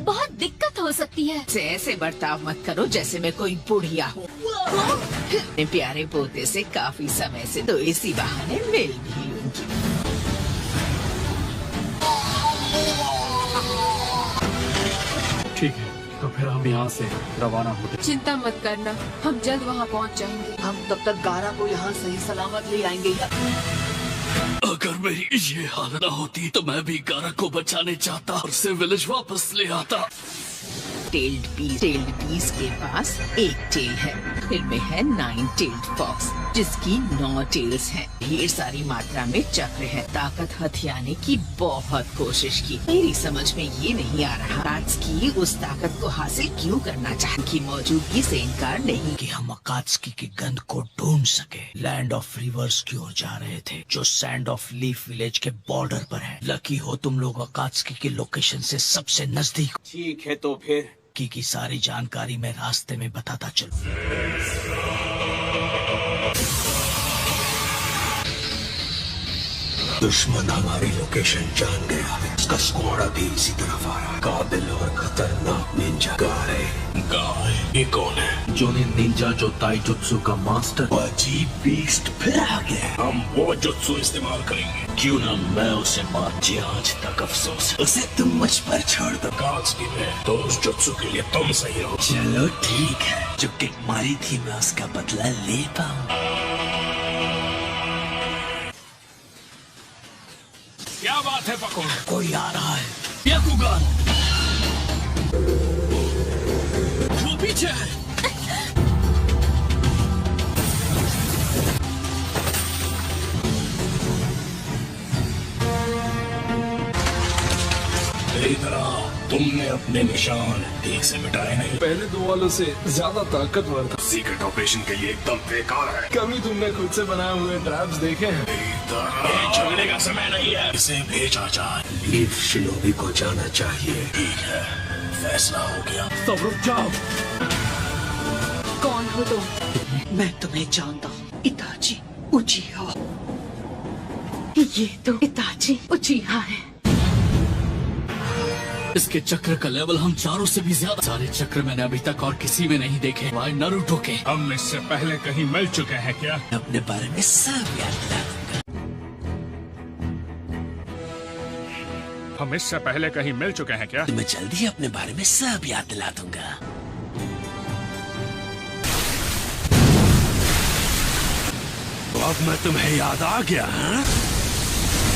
बहुत दिक्कत हो सकती है। ऐसे बर्ताव मत करो जैसे मैं कोई बुढ़िया हूँ। अपने प्यारे पोते से काफी समय से तो इसी बहाने मिल भी लूंगी। ठीक है, तो फिर हम यहाँ से रवाना होते। चिंता मत करना, हम जल्द वहाँ पहुँच जाएंगे। हम तब तक गारा को यहाँ सही सलामत ले आएंगे। अगर मेरी ये हालत न होती तो मैं भी गारा को बचाने चाहता और उसे विलेज वापस ले आता। Tailed beast. टेल्ड बीस्ट के पास एक टेल है। इनमें है 9 टेल्ड फॉक्स जिसकी 9 टेल्स हैं। ढेर सारी मात्रा में चक्र है। ताकत हथियाने की बहुत कोशिश की। मेरी समझ में ये नहीं आ रहा अकात्सुकी उस ताकत को हासिल क्यों करना चाहती की मौजूदगी से इनकार नहीं। कि हम अकात्सुकी की गंध को ढूंढ सके। लैंड ऑफ रिवर्स की ओर जा रहे थे जो सैंड ऑफ लीफ विलेज के बॉर्डर पर है। लकी हो तुम लोग अकात्सुकी की लोकेशन से सबसे नजदीक। ठीक है तो फिर की सारी जानकारी मैं रास्ते में बताता चलूं। दुश्मन हमारी लोकेशन जान गया है। उसका स्क्वाड अभी इसी तरफ आ रहा है। काबिल और खतरनाक निंजा गाय। ये कौन है? जोनिन निंजा जो ताइजुत्सु का मास्टर। अजीब बीस्ट फिर आ गया। हम वो जुत्सु इस्तेमाल करेंगे। क्यों ना मैं उसे मार। आज तक अफसोस उसे तुम मुझ पर छोड़ दो। अकात्सुकी में तो उस जुत्सु के लिए तुम सही हो। चलो ठीक है। जो किक मारी थी मैं उसका बदला ले पाऊँ। क्या बात है पकोड़? कोई आ रहा है। याकुगान वो पीछे है। इधर आओ। तुमने अपने निशान ठीक से मिटाए नहीं। पहले दो वालों से ज्यादा ताकतवर था। सीक्रेट ऑपरेशन के लिए एकदम बेकार है। कभी तुमने खुद से बनाए हुए ट्रैप्स देखे हैं? झगड़े का समय नहीं है। इसे भेजा जाए। लीफ शिनोबी को जाना चाहिए। ठीक है फैसला हो गया। सब रुक जाओ। कौन हो तुम? मैं तुम्हें जानता हूँ। इताची उचिहा। ये तो इताची उचिहा है। इसके चक्र का लेवल हम चारों से भी ज्यादा। सारे चक्र मैंने अभी तक और किसी में नहीं देखे। वाई नारुतो के। हम इससे पहले कहीं मिल चुके हैं क्या? अपने बारे में सब याद दिला दूंगा। हम इससे पहले कहीं मिल चुके हैं क्या? मैं जल्दी अपने बारे में सब याद दिला दूंगा। तो अब मैं तुम्हें याद आ गया। हाँ?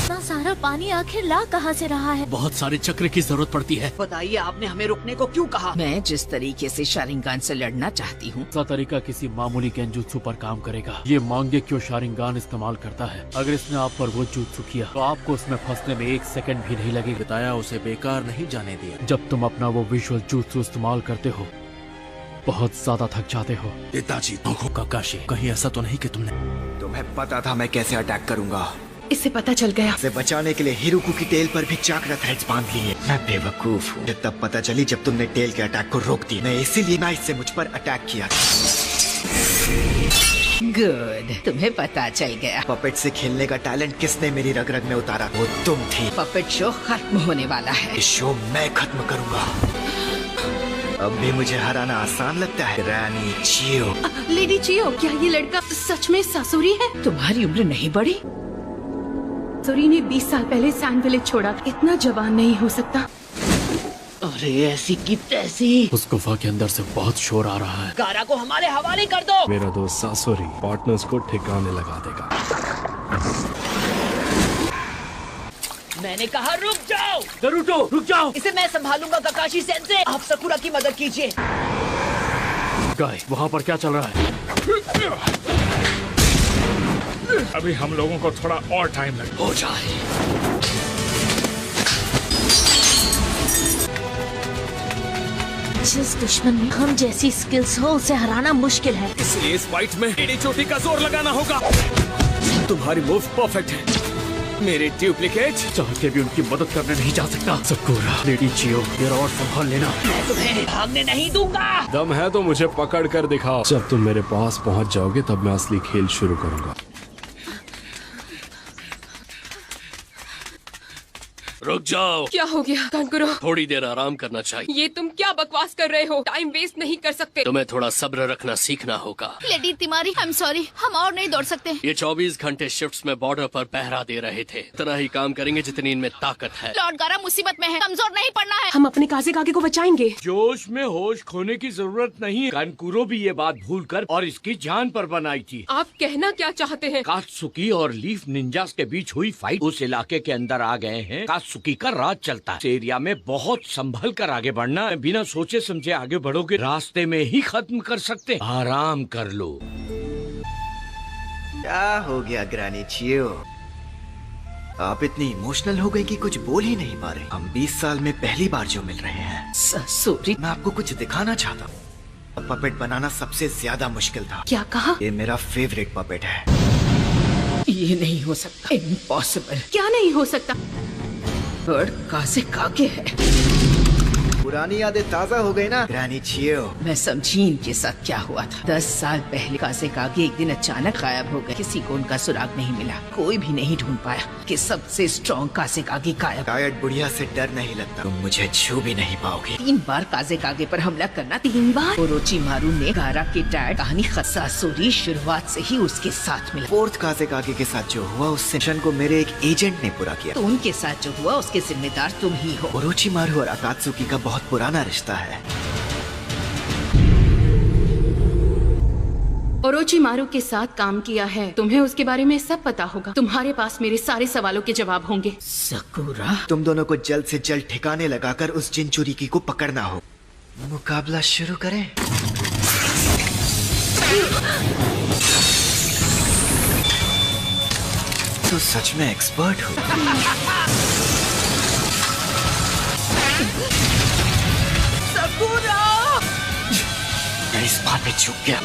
इतना सारा पानी आखिर ला कहाँ से रहा है? बहुत सारे चक्र की जरूरत पड़ती है। बताइए आपने हमें रुकने को क्यों कहा? मैं जिस तरीके से शारिंगान से लड़ना चाहती हूँ उसका तरीका किसी मामूली गेंजुत्सु पर काम करेगा। ये मांगेक्यो शारिंगान इस्तेमाल करता है। अगर इसने आप पर वो जुत्सु किया तो आपको उसमें फंसने में 1 सेकंड भी नहीं लगेगा। बताया उसे बेकार नहीं जाने दिया। जब तुम अपना वो विजुअल जुत्सु इस्तेमाल करते हो बहुत ज्यादा थक जाते हो। इताची काकाशी कहीं ऐसा तो नहीं कि तुम्हें पता था मैं कैसे अटैक करूंगा। इसे पता चल गया। इसे बचाने के लिए हिरुकु की टेल पर भी चाकरा थ्रेड्स बांध लिए। मैं बेवकूफ हूँ। मुझे तब पता चली जब तुमने टेल के अटैक को रोक दिया। मैं इसीलिए नाइस से मुझ पर अटैक किया। गुड, तुम्हें पता चल गया। पपेट से खेलने का टैलेंट किसने मेरी रग रग में उतारा? वो तुम थी। पपेट शो खत्म होने वाला है। इस शो मैं खत्म करूंगा। अब भी मुझे हराना आसान लगता है। रानी चियो। लेडी चियो, क्या ये लड़का सच में सासुरी है? तुम्हारी उम्र नहीं बढ़ी? सासुरी ने 20 साल पहले सैंड विलेज छोड़ा। इतना जवान नहीं हो सकता। अरे ऐसी की तैसी। उस गुफा के अंदर से बहुत शोर आ रहा है। कारा को हमारे हवाले कर दो। मेरा दोस्त सासुरी पार्टनर्स को ठिकाने लगा देगा। मैंने कहा रुक जाओ। नारुतो रुक जाओ। इसे मैं संभालूंगा काकाशी सेंसे। आप सकुरा की मदद कीजिए। गाय वहाँ पर क्या चल रहा है? अभी हम लोगों को थोड़ा और टाइम लगेगा। हो जाए। जिस दुश्मन में हम जैसी स्किल्स हो उसे हराना मुश्किल है। इसलिए इस फाइट में एडी चोटी का जोर लगाना होगा। तुम्हारी मूव परफेक्ट है। मेरे डुप्लीकेट चाह के भी उनकी मदद करने नहीं जा सकता। सकुरा, लेडी चियो, जरा और संभाल लेना। मैं तुम्हें भागने नहीं दूंगा। दम है तो मुझे पकड़ कर दिखाओ। जब तुम मेरे पास पहुंच जाओगे तब मैं असली खेल शुरू करूंगा। रुक जाओ। क्या हो गया कानकुरो? थोड़ी देर आराम करना चाहिए। ये तुम क्या बकवास कर रहे हो? टाइम वेस्ट नहीं कर सकते। तुम्हें थोड़ा सब्र रखना सीखना होगा। लेडी तिमारी, आई एम सॉरी, हम और नहीं दौड़ सकते। ये 24 घंटे शिफ्ट्स में बॉर्डर पर पहरा दे रहे थे। इतना ही काम करेंगे जितनी इनमें ताकत है। लॉर्ड गारा मुसीबत में है, कमजोर नहीं पड़ना है। हम अपने काजे कागे को बचाएंगे। जोश में होश खोने की जरूरत नहीं है। कानकुरो भी ये बात भूलकर और इसकी जान पर बनाई थी। आप कहना क्या चाहते हैं? कात्सुकी और लीफ निंजास के बीच हुई फाइट उस इलाके के अंदर आ गए हैं। अकात्सुकी का राज चलता है। इस एरिया में बहुत संभल कर आगे बढ़ना है, बिना सोचे समझे आगे बढ़ोगे रास्ते में ही खत्म कर सकते। आराम कर लो। क्या हो गया ग्रैनी चियो? आप इतनी इमोशनल हो गई कि कुछ बोल ही नहीं पा रहे। हम 20 साल में पहली बार जो मिल रहे हैं। सॉरी, मैं आपको कुछ दिखाना चाहता हूँ। पपेट बनाना सबसे ज्यादा मुश्किल था। क्या कहा? ये मेरा फेवरेट पपेट है। ये नहीं हो सकता, इम्पॉसिबल। क्या नहीं हो सकता? बर्ड काज़ेकागे है। पुरानी यादें ताजा हो गई ना ग्रैनी चियो? मैं समझी इनके साथ क्या हुआ था। 10 साल पहले काज़ेकागे एक दिन अचानक गायब हो गए। किसी को उनका सुराग नहीं मिला। कोई भी नहीं ढूंढ पाया कि सबसे स्ट्रॉन्ग काज़ेकागे गायब। शायद बुढ़िया से डर नहीं लगता। तुम मुझे छू भी नहीं पाओगे। 3 बार काज़ेकागे पर हमला करना। 3 बार? ओरोचिमारू ने गारा के डैड कहानी सासुरी शुरुआत से ही उसके साथ मिला। 4th काज़ेकागे के साथ जो हुआ उससे मिशन को मेरे एक एजेंट ने पूरा किया। तो उनके साथ जो हुआ उसके जिम्मेदार तुम ही हो। ओरोचिमारू और अकात्सुकी का बहुत पुराना रिश्ता है। ओरोचिमारू के साथ काम किया है, तुम्हें उसके बारे में सब पता होगा। तुम्हारे पास मेरे सारे सवालों के जवाब होंगे। सकुरा, तुम दोनों को जल्द से जल्द ठिकाने लगाकर उस जिनचुरिकी को पकड़ना हो। मुकाबला शुरू करें। तो सच में एक्सपर्ट हो। मैं इस बात पे चूक गया।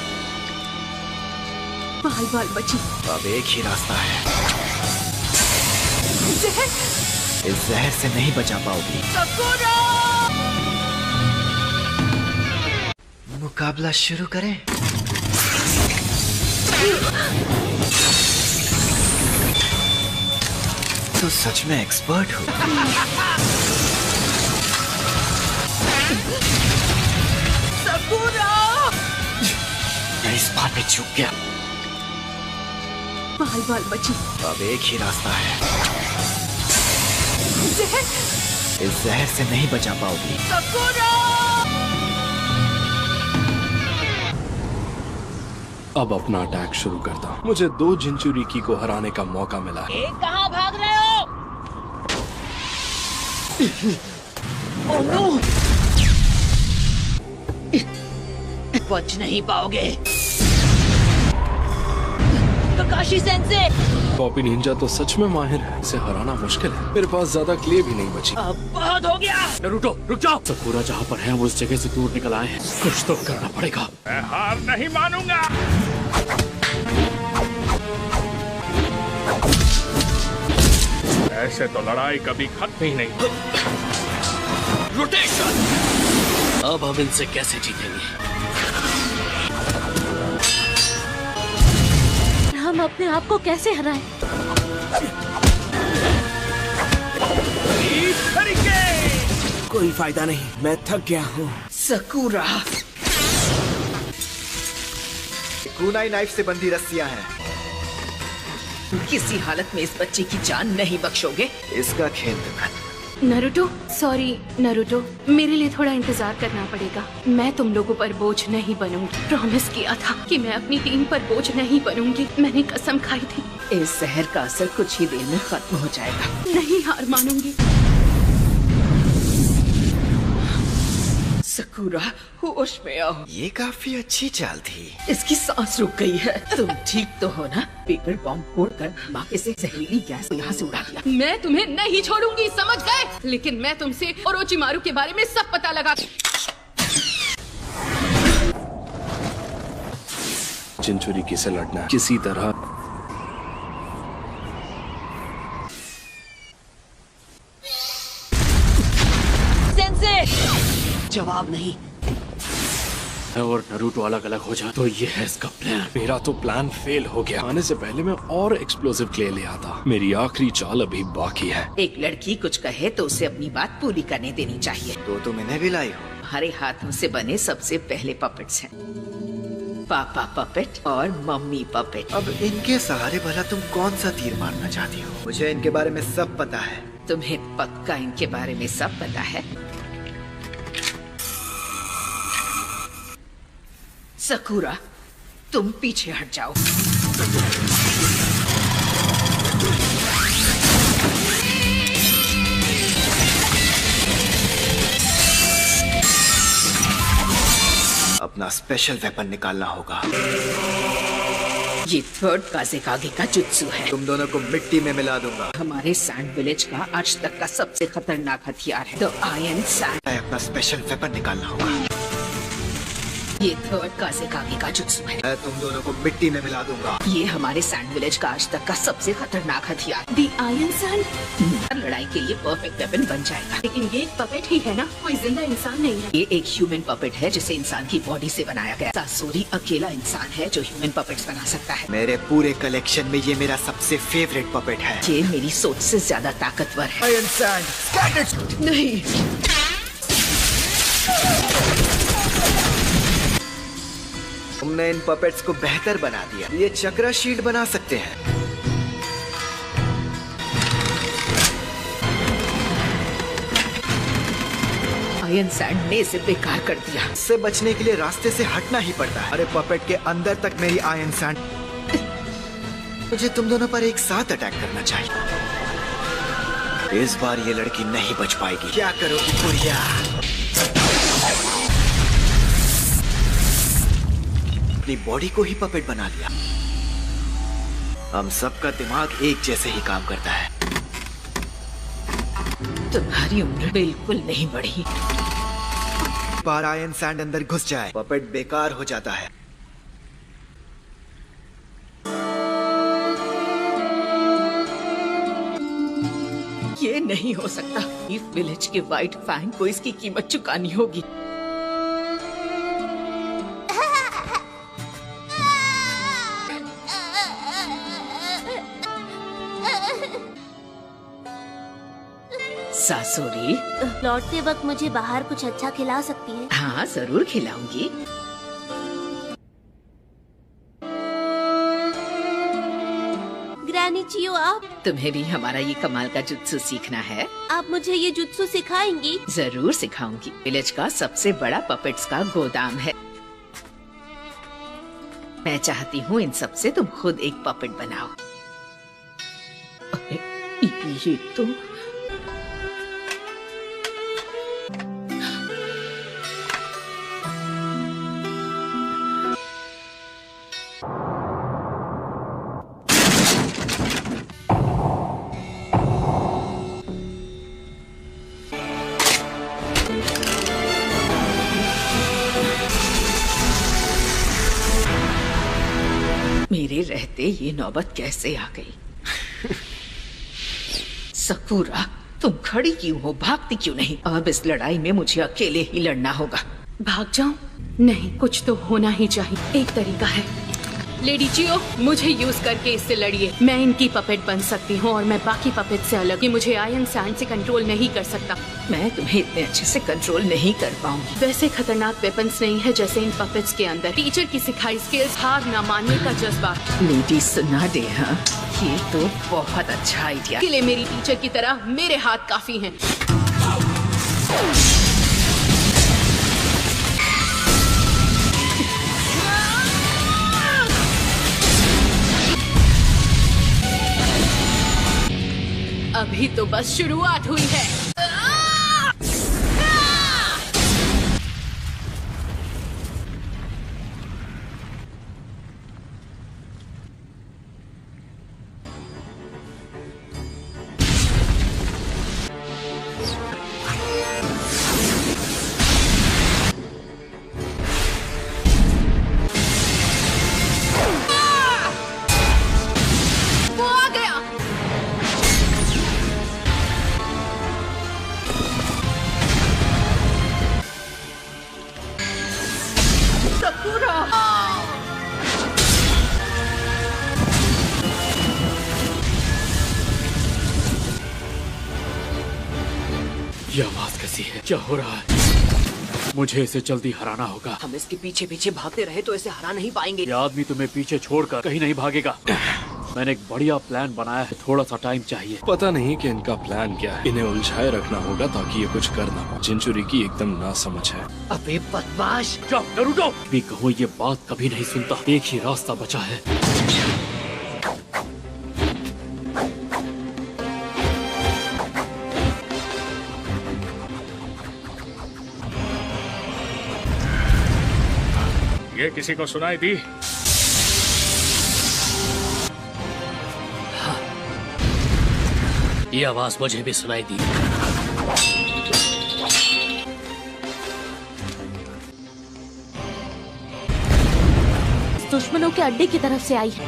बाल बाल बची। अब एक ही रास्ता है। इस जहर से नहीं बचा पाओगी। मुकाबला शुरू करें। तो सच में एक्सपर्ट हो। मैं इस बात पे चूक गया। बाल बाल बची। अब एक ही रास्ता है। इस जहर से नहीं बचा पाओगी। अब अपना अटैक शुरू करता हूँ। मुझे 2 जिनचुरिकी को हराने का मौका मिला है। कहाँ भाग रहे हो? Oh no! बच नहीं पाओगे। काकाशी सेंसे! कॉपी निंजा तो सच में माहिर है। इसे हराना मुश्किल है। मेरे पास ज्यादा क्ले भी नहीं बची। अब बहुत हो गया। नारुतो रुक जाओ। सकुरा जहाँ पर है हम उस जगह से दूर निकल आए हैं। कुछ तो करना पड़ेगा। मैं हार नहीं मानूंगा। ऐसे तो लड़ाई कभी खत्म ही नहीं। रोटेशन। अब हम इनसे कैसे जीतेंगे? हम अपने आप को कैसे हराएं? कोई फायदा नहीं, मैं थक गया हूँ। सकुरा, कुनाई नाइफ से बंधी रस्सियां हैं। किसी हालत में इस बच्चे की जान नहीं बख्शोगे। इसका खेल तो खत्म। नारुतो, सॉरी नारुतो, मेरे लिए थोड़ा इंतजार करना पड़ेगा। मैं तुम लोगों पर बोझ नहीं बनूंगी। प्रॉमिस किया था कि मैं अपनी टीम पर बोझ नहीं बनूंगी। मैंने कसम खाई थी। इस जहर का असर कुछ ही देर में खत्म हो जाएगा। नहीं हार मानूंगी। सकुरा, होश में आओ। ये काफी अच्छी चाल थी। इसकी सांस रुक गई है। तुम ठीक तो हो ना? पेपर बॉम्ब फोड़कर बाकी से जहरीली गैस को यहाँ से उड़ा दिया। मैं तुम्हें नहीं छोड़ूंगी, समझ गए? लेकिन मैं तुमसे ओरोचिमारू के बारे में सब पता लगा। जिनचुरिकी से लड़ना किसी तरह। जवाब नहीं। और नारुतो अलग अलग हो जाए तो ये है इसका प्लान। मेरा तो प्लान फेल हो गया। आने से पहले मैं और एक्सप्लोसिव क्ले ले आता। मेरी आखिरी चाल अभी बाकी है। एक लड़की कुछ कहे तो उसे अपनी बात पूरी करने देनी चाहिए। तो तुम इन्हें भी लाई हो? हमारे हाथों से बने सबसे पहले पपेट्स हैं। पापा पपेट और मम्मी पपेट। अब इनके सहारे भला तुम कौन सा तीर मारना चाहती हो? मुझे इनके बारे में सब पता है। तुम्हें पक्का इनके बारे में सब पता है? सकुरा, तुम पीछे हट जाओ। अपना स्पेशल वेपन निकालना होगा। ये थर्ड काज़ेकागे का जुत्सु है। तुम दोनों को मिट्टी में मिला दूंगा। हमारे सैंड विलेज का आज तक का सबसे खतरनाक हथियार है द आयरन सैंड। अपना स्पेशल वेपन निकालना होगा। ये थर्ड काज़ेकागे का जुत्सु है। मैं तुम दोनों को मिट्टी में मिला दूंगा। ये हमारे सैंड विलेज का आज तक का सबसे खतरनाक हथियार द आयरन सैंड। लड़ाई के लिए परफेक्ट वेपन बन जाएगा। लेकिन ये एक पपेट ही है ना, कोई जिंदा इंसान नहीं है। ये एक ह्यूमन पपेट है जिसे इंसान की बॉडी से बनाया गया। सासोरी अकेला इंसान है जो ह्यूमन पपेट्स बना सकता है। मेरे पूरे कलेक्शन में ये मेरा सबसे फेवरेट पपेट है। ये मेरी सोच से ज्यादा ताकतवर है। आयरन सैंड नहीं, तुमने इन पपेट्स को बेहतर बना दिया। ये चक्रा शील्ड बना सकते हैं। आयरन सैंड ने इसे बेकार कर दिया। इससे बचने के लिए रास्ते से हटना ही पड़ता है। अरे पपेट के अंदर तक मेरी आयरन सैंड। मुझे तुम दोनों पर एक साथ अटैक करना चाहिए। इस बार ये लड़की नहीं बच पाएगी। क्या करोगी पुरिया? अपनी बॉडी को ही पपेट बना लिया। हम सबका दिमाग एक जैसे ही काम करता है। तुम्हारी उम्र बिल्कुल नहीं बढ़ी। बार आयरन सैंड अंदर घुस जाए, पपेट बेकार हो जाता है। ये नहीं हो सकता। इस विलेज के व्हाइट फैंग को इसकी कीमत चुकानी होगी। सासोरी, लौटते वक्त मुझे बाहर कुछ अच्छा खिला सकती है? हाँ जरूर खिलाऊंगी। ग्रैनी चियो, आप? तुम्हें भी हमारा ये कमाल का जुत्सु सीखना है? आप मुझे ये जुत्सु सिखाएंगी? जरूर सिखाऊंगी। विलेज का सबसे बड़ा पपेट्स का गोदाम है। मैं चाहती हूँ इन सब से तुम खुद एक पपेट बनाओ। अरे ये तो मेरे रहते ये नौबत कैसे आ गई? सकुरा, तुम खड़ी क्यों हो? भागती क्यों नहीं? अब इस लड़ाई में मुझे अकेले ही लड़ना होगा। भाग जाऊं? नहीं, कुछ तो होना ही चाहिए। एक तरीका है। लेडी चियो, मुझे यूज करके इससे लड़िए। मैं इनकी पपेट बन सकती हूँ और मैं बाकी पपेट से अलग। ये मुझे आयरन सैंड से कंट्रोल नहीं कर सकता। मैं तुम्हें इतने अच्छे से कंट्रोल नहीं कर पाऊंगी। वैसे खतरनाक वेपन्स नहीं है जैसे इन पपेट्स के अंदर। टीचर की सिखाई स्किल्स, हार न मानने का जज्बा। लेडी सुना दे, हाँ ये तो बहुत अच्छा आइडिया। के लिए मेरी टीचर की तरह मेरे हाथ काफी हैं। अभी तो बस शुरुआत हुई है। ये आवाज कैसी है? क्या हो रहा है? मुझे इसे जल्दी हराना होगा। हम इसके पीछे पीछे भागते रहे तो इसे हरा नहीं पाएंगे। ये आदमी तुम्हें पीछे छोड़कर कहीं नहीं भागेगा। मैंने एक बढ़िया प्लान बनाया है, थोड़ा सा टाइम चाहिए। पता नहीं कि इनका प्लान क्या है। इन्हें उलझाए रखना होगा ताकि ये कुछ कर ना पाए। जिंचुरी की एकदम नासमझ है। अबे बदमाश! क्या नरूटो? भी कहूँ ये बात कभी नहीं सुनता। एक ही रास्ता बचा है। ये किसी को सुनाई दी? हाँ। ये आवाज मुझे भी सुनाई दी। दुश्मनों के अड्डे की तरफ से आई है।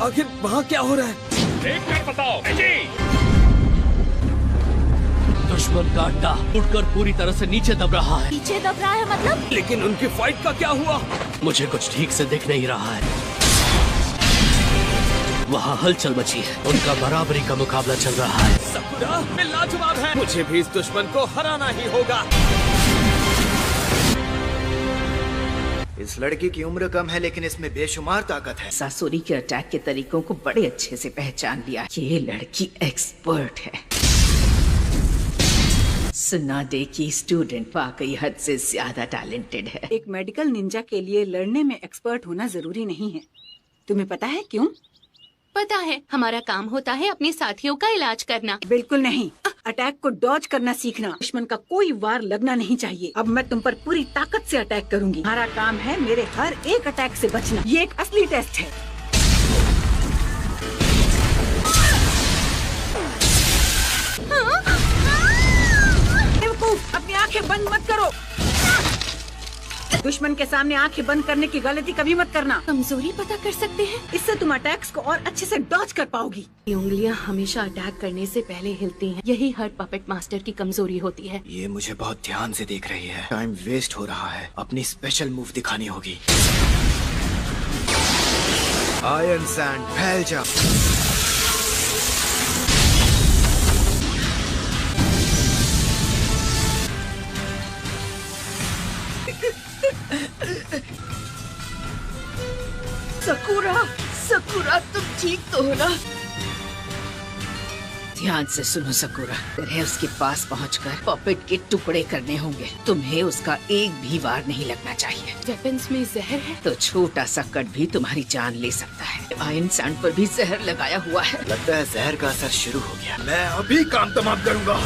आखिर वहाँ क्या हो रहा है? देख कर बताओ जी। दुश्मन का अड्डा उड़कर पूरी तरह से नीचे दब रहा है। पीछे दब रहा है मतलब? लेकिन उनकी फाइट का क्या हुआ? मुझे कुछ ठीक से दिख नहीं रहा है। वहाँ हलचल मची है। उनका बराबरी का मुकाबला चल रहा है। सकुरा में लाजवाब है। मुझे भी इस दुश्मन को हराना ही होगा। इस लड़की की उम्र कम है लेकिन इसमें बेशुमार ताकत है। सासुरी के अटैक के तरीकों को बड़े अच्छे से पहचान लिया। ये लड़की एक्सपर्ट है। सुना दे कि स्टूडेंट वाकई हद से ज्यादा टैलेंटेड है। एक मेडिकल निंजा के लिए लड़ने में एक्सपर्ट होना जरूरी नहीं है। तुम्हें पता है क्यों? पता है, हमारा काम होता है अपने साथियों का इलाज करना। बिल्कुल नहीं, अटैक को डॉज करना सीखना। दुश्मन का कोई वार लगना नहीं चाहिए। अब मैं तुम पर पूरी ताकत से अटैक करूंगी। हमारा काम है मेरे हर एक अटैक से बचना। ये एक असली टेस्ट है। अपनी आंखें बंद मत करो। दुश्मन के सामने आंखें बंद करने की गलती कभी मत करना। कमजोरी पता कर सकते हैं, इससे तुम अटैक्स को और अच्छे से डॉज कर पाओगी। ये उंगलियां हमेशा अटैक करने से पहले हिलती हैं। यही हर पपेट मास्टर की कमजोरी होती है। ये मुझे बहुत ध्यान से देख रही है। टाइम वेस्ट हो रहा है। अपनी स्पेशल मूव दिखानी होगी। आयरन सैंड फैल जा। सकुरा, सकुरा तुम ठीक तो हो ना? ध्यान से सुनो सकुरा, तुम्हें उसके पास पहुंचकर पपेट के टुकड़े करने होंगे। तुम्हें उसका एक भी वार नहीं लगना चाहिए। वेपन्स में जहर है तो छोटा सा कट भी तुम्हारी जान ले सकता है। आयरन सैंड पर भी जहर लगाया हुआ है। लगता है जहर का असर शुरू हो गया। मैं अभी काम तमाम करूंगा।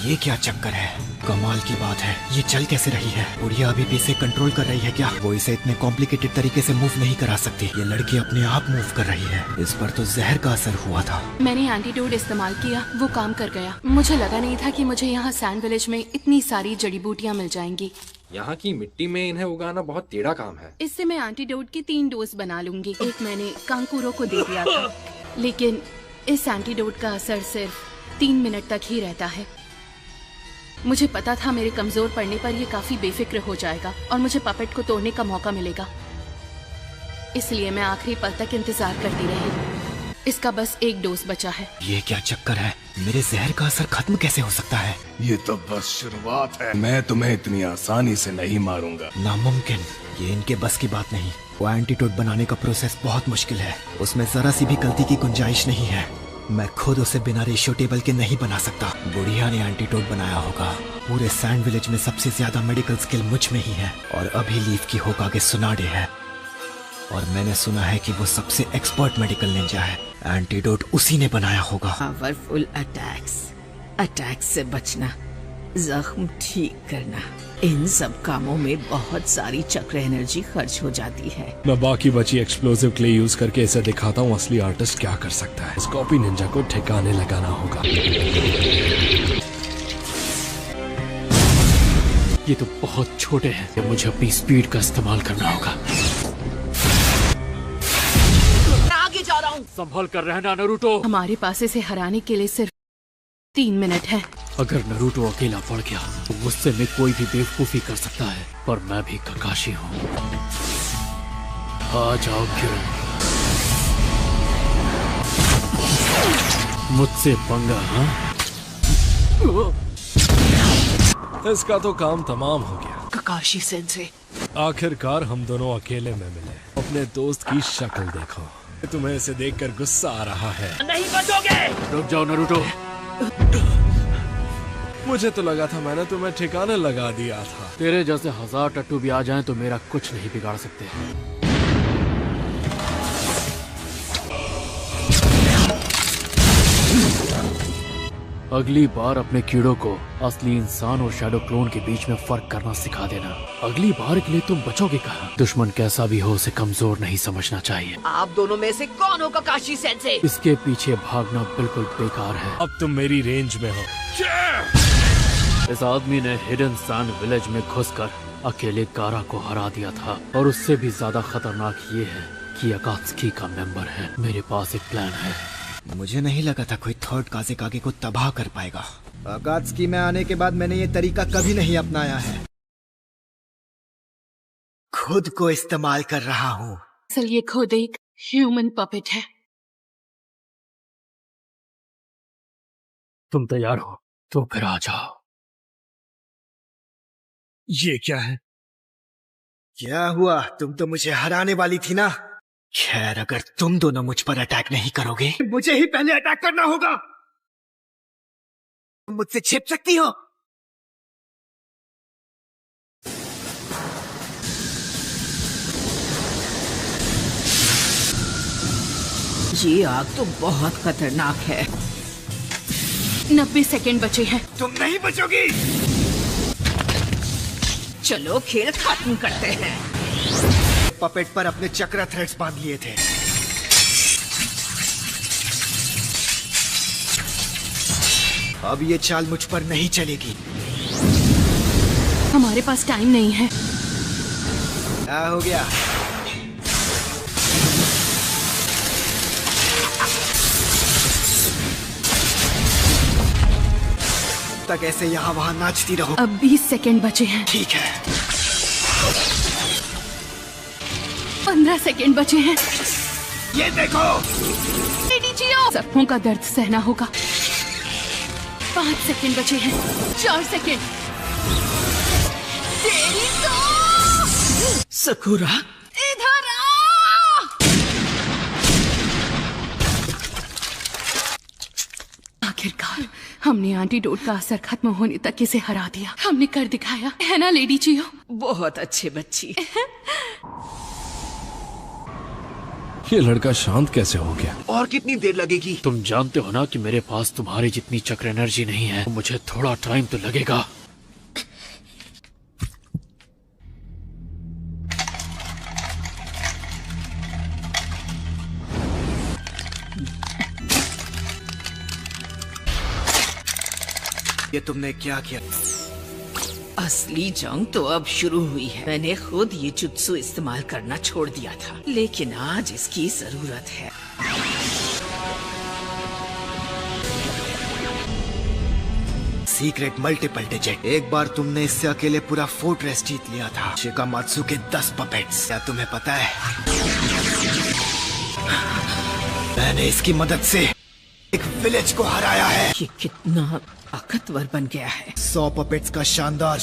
ये क्या चक्कर है? कमाल की बात है, ये चल कैसे रही है? बुढ़िया अभी भी इसे कंट्रोल कर रही है क्या? वो इसे इतने कॉम्प्लिकेटेड तरीके से मूव नहीं करा सकती। ये लड़की अपने आप मूव कर रही है। इस पर तो जहर का असर हुआ था। मैंने एंटीडोट इस्तेमाल किया, वो काम कर गया। मुझे लगा नहीं था कि मुझे यहाँ सैंड विलेज में इतनी सारी जड़ी बूटियाँ मिल जाएंगी। यहाँ की मिट्टी में इन्हें उगाना बहुत टेढ़ा काम है। इससे मैं एंटीडोट की 3 डोज बना लूंगी। एक मैंने कांकुरों को दे दिया था, लेकिन इस एंटीडोट का असर सिर्फ 3 मिनट तक ही रहता है। मुझे पता था मेरे कमजोर पड़ने पर ये काफी बेफिक्र हो जाएगा और मुझे पपेट को तोड़ने का मौका मिलेगा। इसलिए मैं आखिरी पल तक इंतजार करती रही। इसका बस 1 डोज बचा है। ये क्या चक्कर है? मेरे जहर का असर खत्म कैसे हो सकता है? ये तो बस शुरुआत है। मैं तुम्हें इतनी आसानी से नहीं मारूंगा। नामुमकिन, ये इनके बस की बात नहीं। वो एंटीडोट बनाने का प्रोसेस बहुत मुश्किल है। उसमें जरा सी भी गलती की गुंजाइश नहीं है। मैं खुद उसे बिना रेशियो टेबल के नहीं बना सकता। बुढ़िया ने एंटीडोट बनाया होगा। पूरे सैंड विलेज में सबसे ज्यादा मेडिकल स्किल मुझ में ही है और अभी लीफ की होकागे सुनाडे है। और मैंने सुना है कि वो सबसे एक्सपर्ट मेडिकल निंजा है। एंटीडोट उसी ने बनाया होगा। पावरफुल अटैक्स से बचना, जख्म ठीक करना, इन सब कामों में बहुत सारी चक्र एनर्जी खर्च हो जाती है। मैं बाकी बची एक्सप्लोसिव क्ले यूज करके इसे दिखाता हूँ असली आर्टिस्ट क्या कर सकता है। इस कॉपी निंजा को ठिकाने लगाना होगा। ये तो बहुत छोटे हैं, मुझे अपनी स्पीड का इस्तेमाल करना होगा। आगे जा रहा हूँ। संभल कर रहना नरूटो। हमारे पास इसे हराने के लिए सिर्फ 3 मिनट है। अगर नरूटो अकेला पड़ गया तो गुस्से में कोई भी बेवकूफी कर सकता है, पर मैं भी ककाशी हूँ। आ जाओ किरण, मुझसे पंगा। हाँ, इसका तो काम तमाम हो गया। ककाशी सेंसे, आखिरकार हम दोनों अकेले में मिले। अपने दोस्त की शक्ल देखो। तुम्हें इसे देखकर गुस्सा आ रहा है। नहीं बचोगे। रुक जाओ नारुतो। मुझे तो लगा था मैंने तुम्हें ठिकाने लगा दिया था। तेरे जैसे 1000 टट्टू भी आ जाएं तो मेरा कुछ नहीं बिगाड़ सकते। अगली बार अपने कीड़ों को असली इंसान और शैडो क्लोन के बीच में फर्क करना सिखा देना। अगली बार के लिए तुम बचोगे कहाँ? दुश्मन कैसा भी हो उसे कमजोर नहीं समझना चाहिए। आप दोनों में से कौन हो काकाशी सेंसे? इसके पीछे भागना बिल्कुल बेकार है। अब तुम मेरी रेंज में हो। इस आदमी ने हिडन सैंड विलेज में घुसकर अकेले कारा को हरा दिया था और उससे भी ज्यादा खतरनाक ये है कि अकात्सुकी का मेंबर है। मेरे पास एक प्लान है। मुझे नहीं लगा था कोई थर्ड काज़ेकागे को तबाह कर पाएगा। अकात्सुकी में आने के बाद मैंने ये तरीका कभी नहीं अपनाया है। खुद को इस्तेमाल कर रहा हूँ। असल ये खुद एक ह्यूमन पपेट है। तुम तैयार हो तो फिर आ जाओ। ये क्या है? क्या हुआ? तुम तो मुझे हराने वाली थी ना। खैर, अगर तुम दोनों मुझ पर अटैक नहीं करोगे, मुझे ही पहले अटैक करना होगा। तुम मुझसे छिप सकती हो। ये आग तो बहुत खतरनाक है। 90 सेकंड बचे हैं। तुम नहीं बचोगी। चलो खेल खत्म करते हैं। पपेट पर अपने चक्र थ्रेड्स बांध लिए थे। अब ये चाल मुझ पर नहीं चलेगी। हमारे पास टाइम नहीं है। क्या हो गया? तक ऐसे यहाँ वहाँ नाचती रहो। अब 20 सेकंड बचे हैं। ठीक है। 15 सेकंड बचे हैं। ये देखो। सबकों का दर्द सहना होगा। 5 सेकंड बचे हैं। 4 सेकंड। तेरी तो सकुरा इधर आ। आखिरकार हमने एंटीडोट का असर खत्म होने तक इसे हरा दिया। हमने कर दिखाया, है ना लेडी चियो? बहुत अच्छे बच्ची। ये लड़का शांत कैसे हो गया? और कितनी देर लगेगी? तुम जानते हो ना कि मेरे पास तुम्हारी जितनी चक्र एनर्जी नहीं है। मुझे थोड़ा टाइम तो लगेगा। ये तुमने क्या किया? असली जंग तो अब शुरू हुई है। मैंने खुद ये जुत्सु इस्तेमाल करना छोड़ दिया था, लेकिन आज इसकी जरूरत है। Secret multiple digit. एक बार तुमने इससे अकेले पूरा फोर्ट्रेस जीत लिया था। शिकामात्सु के 10 पपेट्स। क्या तुम्हें पता है, मैंने इसकी मदद से एक विलेज को हराया है। ये कितना ताकतवर बन गया है। 100 पपेट्स का शानदार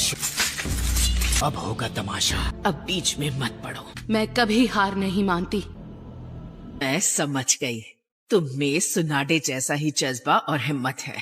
अब होगा तमाशा। अब बीच में मत पड़ो। मैं कभी हार नहीं मानती। मैं समझ गई, तुम में सुनाडे जैसा ही जज्बा और हिम्मत है।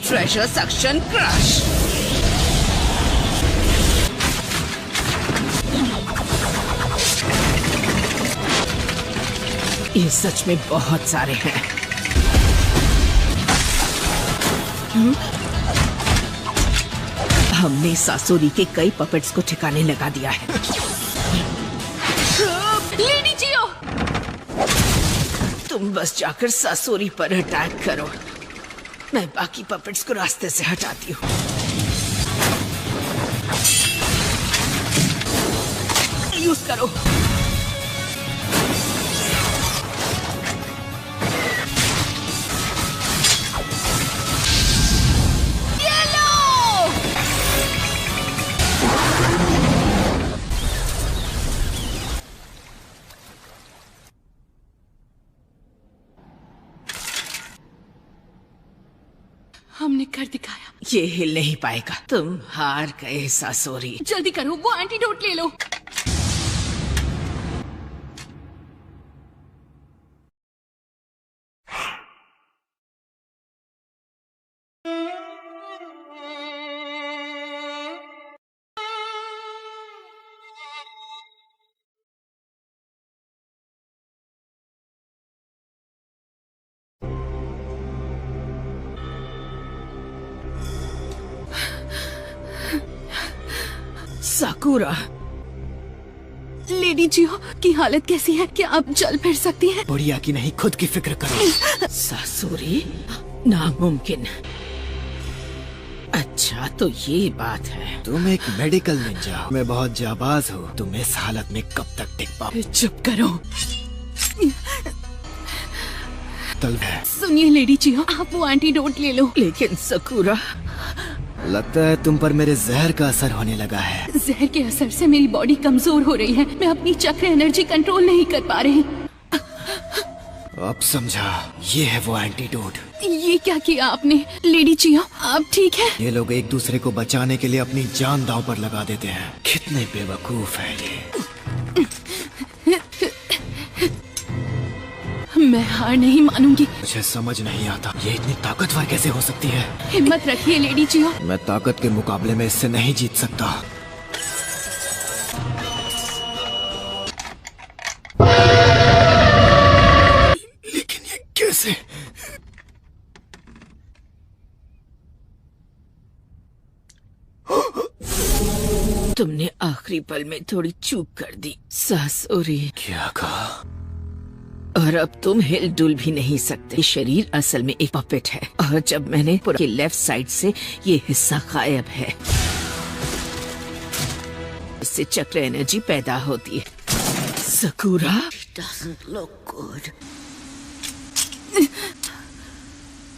Treasure suction crush. ये सच में बहुत सारे हैं। हमने सासोरी के कई पपेट्स को ठिकाने लगा दिया है। लेडी जियो, तुम बस जाकर सासोरी पर अटैक करो। मैं बाकी पपेट्स को रास्ते से हटाती हूँ। यूज करो। हमने कर दिखाया। ये हिल नहीं पाएगा। तुम हार गए सासोरी। जल्दी करो, वो एंटीडोट ले लो। साकुरा, लेडी जियो की हालत कैसी है? क्या आप चल फिर सकती हैं? बुढ़िया की नहीं, खुद की फिक्र करो। सासुरी, नामुमकिन। अच्छा तो ये बात है। तुम एक मेडिकल निंजा हो, मैं बहुत जाबाज हूँ। तुम इस हालत में कब तक टिक पाओ? चुप करो। तलवार। सुनिए लेडी जियो, आप वो एंटीडोट ले लो। लेकिन साकुरा, लगता है तुम पर मेरे जहर का असर होने लगा है। जहर के असर से मेरी बॉडी कमजोर हो रही है। मैं अपनी चक्र एनर्जी कंट्रोल नहीं कर पा रही। अब समझा, ये है वो एंटीडोट। ये क्या किया आपने? लेडी जियो, आप ठीक है? ये लोग एक दूसरे को बचाने के लिए अपनी जान दांव पर लगा देते हैं। कितने बेवकूफ है ये। मैं हार नहीं मानूंगी। मुझे समझ नहीं आता, ये इतनी ताकतवर कैसे हो सकती है। हिम्मत रखिए लेडी जियो। मैं ताकत के मुकाबले में इससे नहीं जीत सकता। लेकिन ये कैसे? तुमने आखिरी पल में थोड़ी चूक कर दी सासुरी। क्या कहा? और अब तुम हिल डुल भी नहीं सकते। शरीर असल में एक पपेट है, और जब मैंने पूरे लेफ्ट साइड से ये हिस्सा गायब है, इससे चक्र एनर्जी पैदा होती है। साकुरा, it doesn't look good.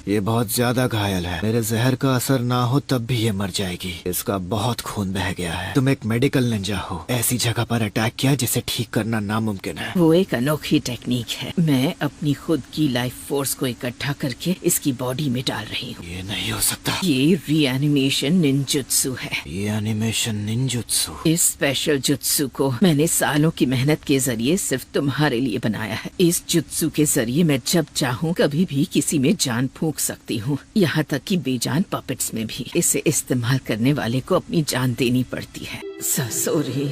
ये बहुत ज्यादा घायल है। मेरे जहर का असर ना हो तब भी ये मर जाएगी। इसका बहुत खून बह गया है। तुम एक मेडिकल निंजा हो, ऐसी जगह पर अटैक किया जिसे ठीक करना नामुमकिन है। वो एक अनोखी टेक्निक है। मैं अपनी खुद की लाइफ फोर्स को इकट्ठा करके इसकी बॉडी में डाल रही हूँ। ये नहीं हो सकता। ये रीएनिमेशन निंजुत्सु है। Reanimation ninjutsu? इस स्पेशल जुत्सु को मैंने सालों की मेहनत के जरिए सिर्फ तुम्हारे लिए बनाया है। इस जुत्सु के जरिए मैं जब चाहूँ कभी भी किसी में जान फूंक सकती हूँ, यहाँ तक कि बेजान पपेट्स में भी। इसे इस्तेमाल करने वाले को अपनी जान देनी पड़ती है। सासोरी,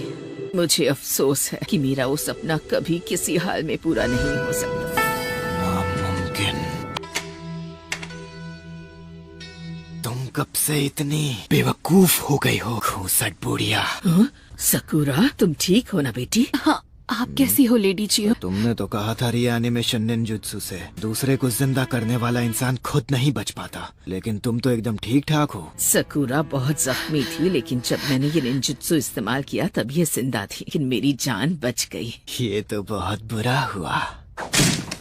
मुझे अफसोस है कि मेरा वो सपना कभी किसी हाल में पूरा नहीं हो सकता। नामुमकिन। तुम कब से इतनी बेवकूफ हो गई हो, खूंसट बुढ़िया। साकुरा, तुम ठीक हो ना बेटी? हाँ, आप कैसी हो लेडी जियो? तुमने तो कहा था रीएनिमेशन निंजुत्सु से दूसरे को जिंदा करने वाला इंसान खुद नहीं बच पाता, लेकिन तुम तो एकदम ठीक ठाक हो। साकुरा बहुत जख्मी थी, लेकिन जब मैंने ये निंजुत्सु इस्तेमाल किया तब ये जिंदा थी, लेकिन मेरी जान बच गई। ये तो बहुत बुरा हुआ।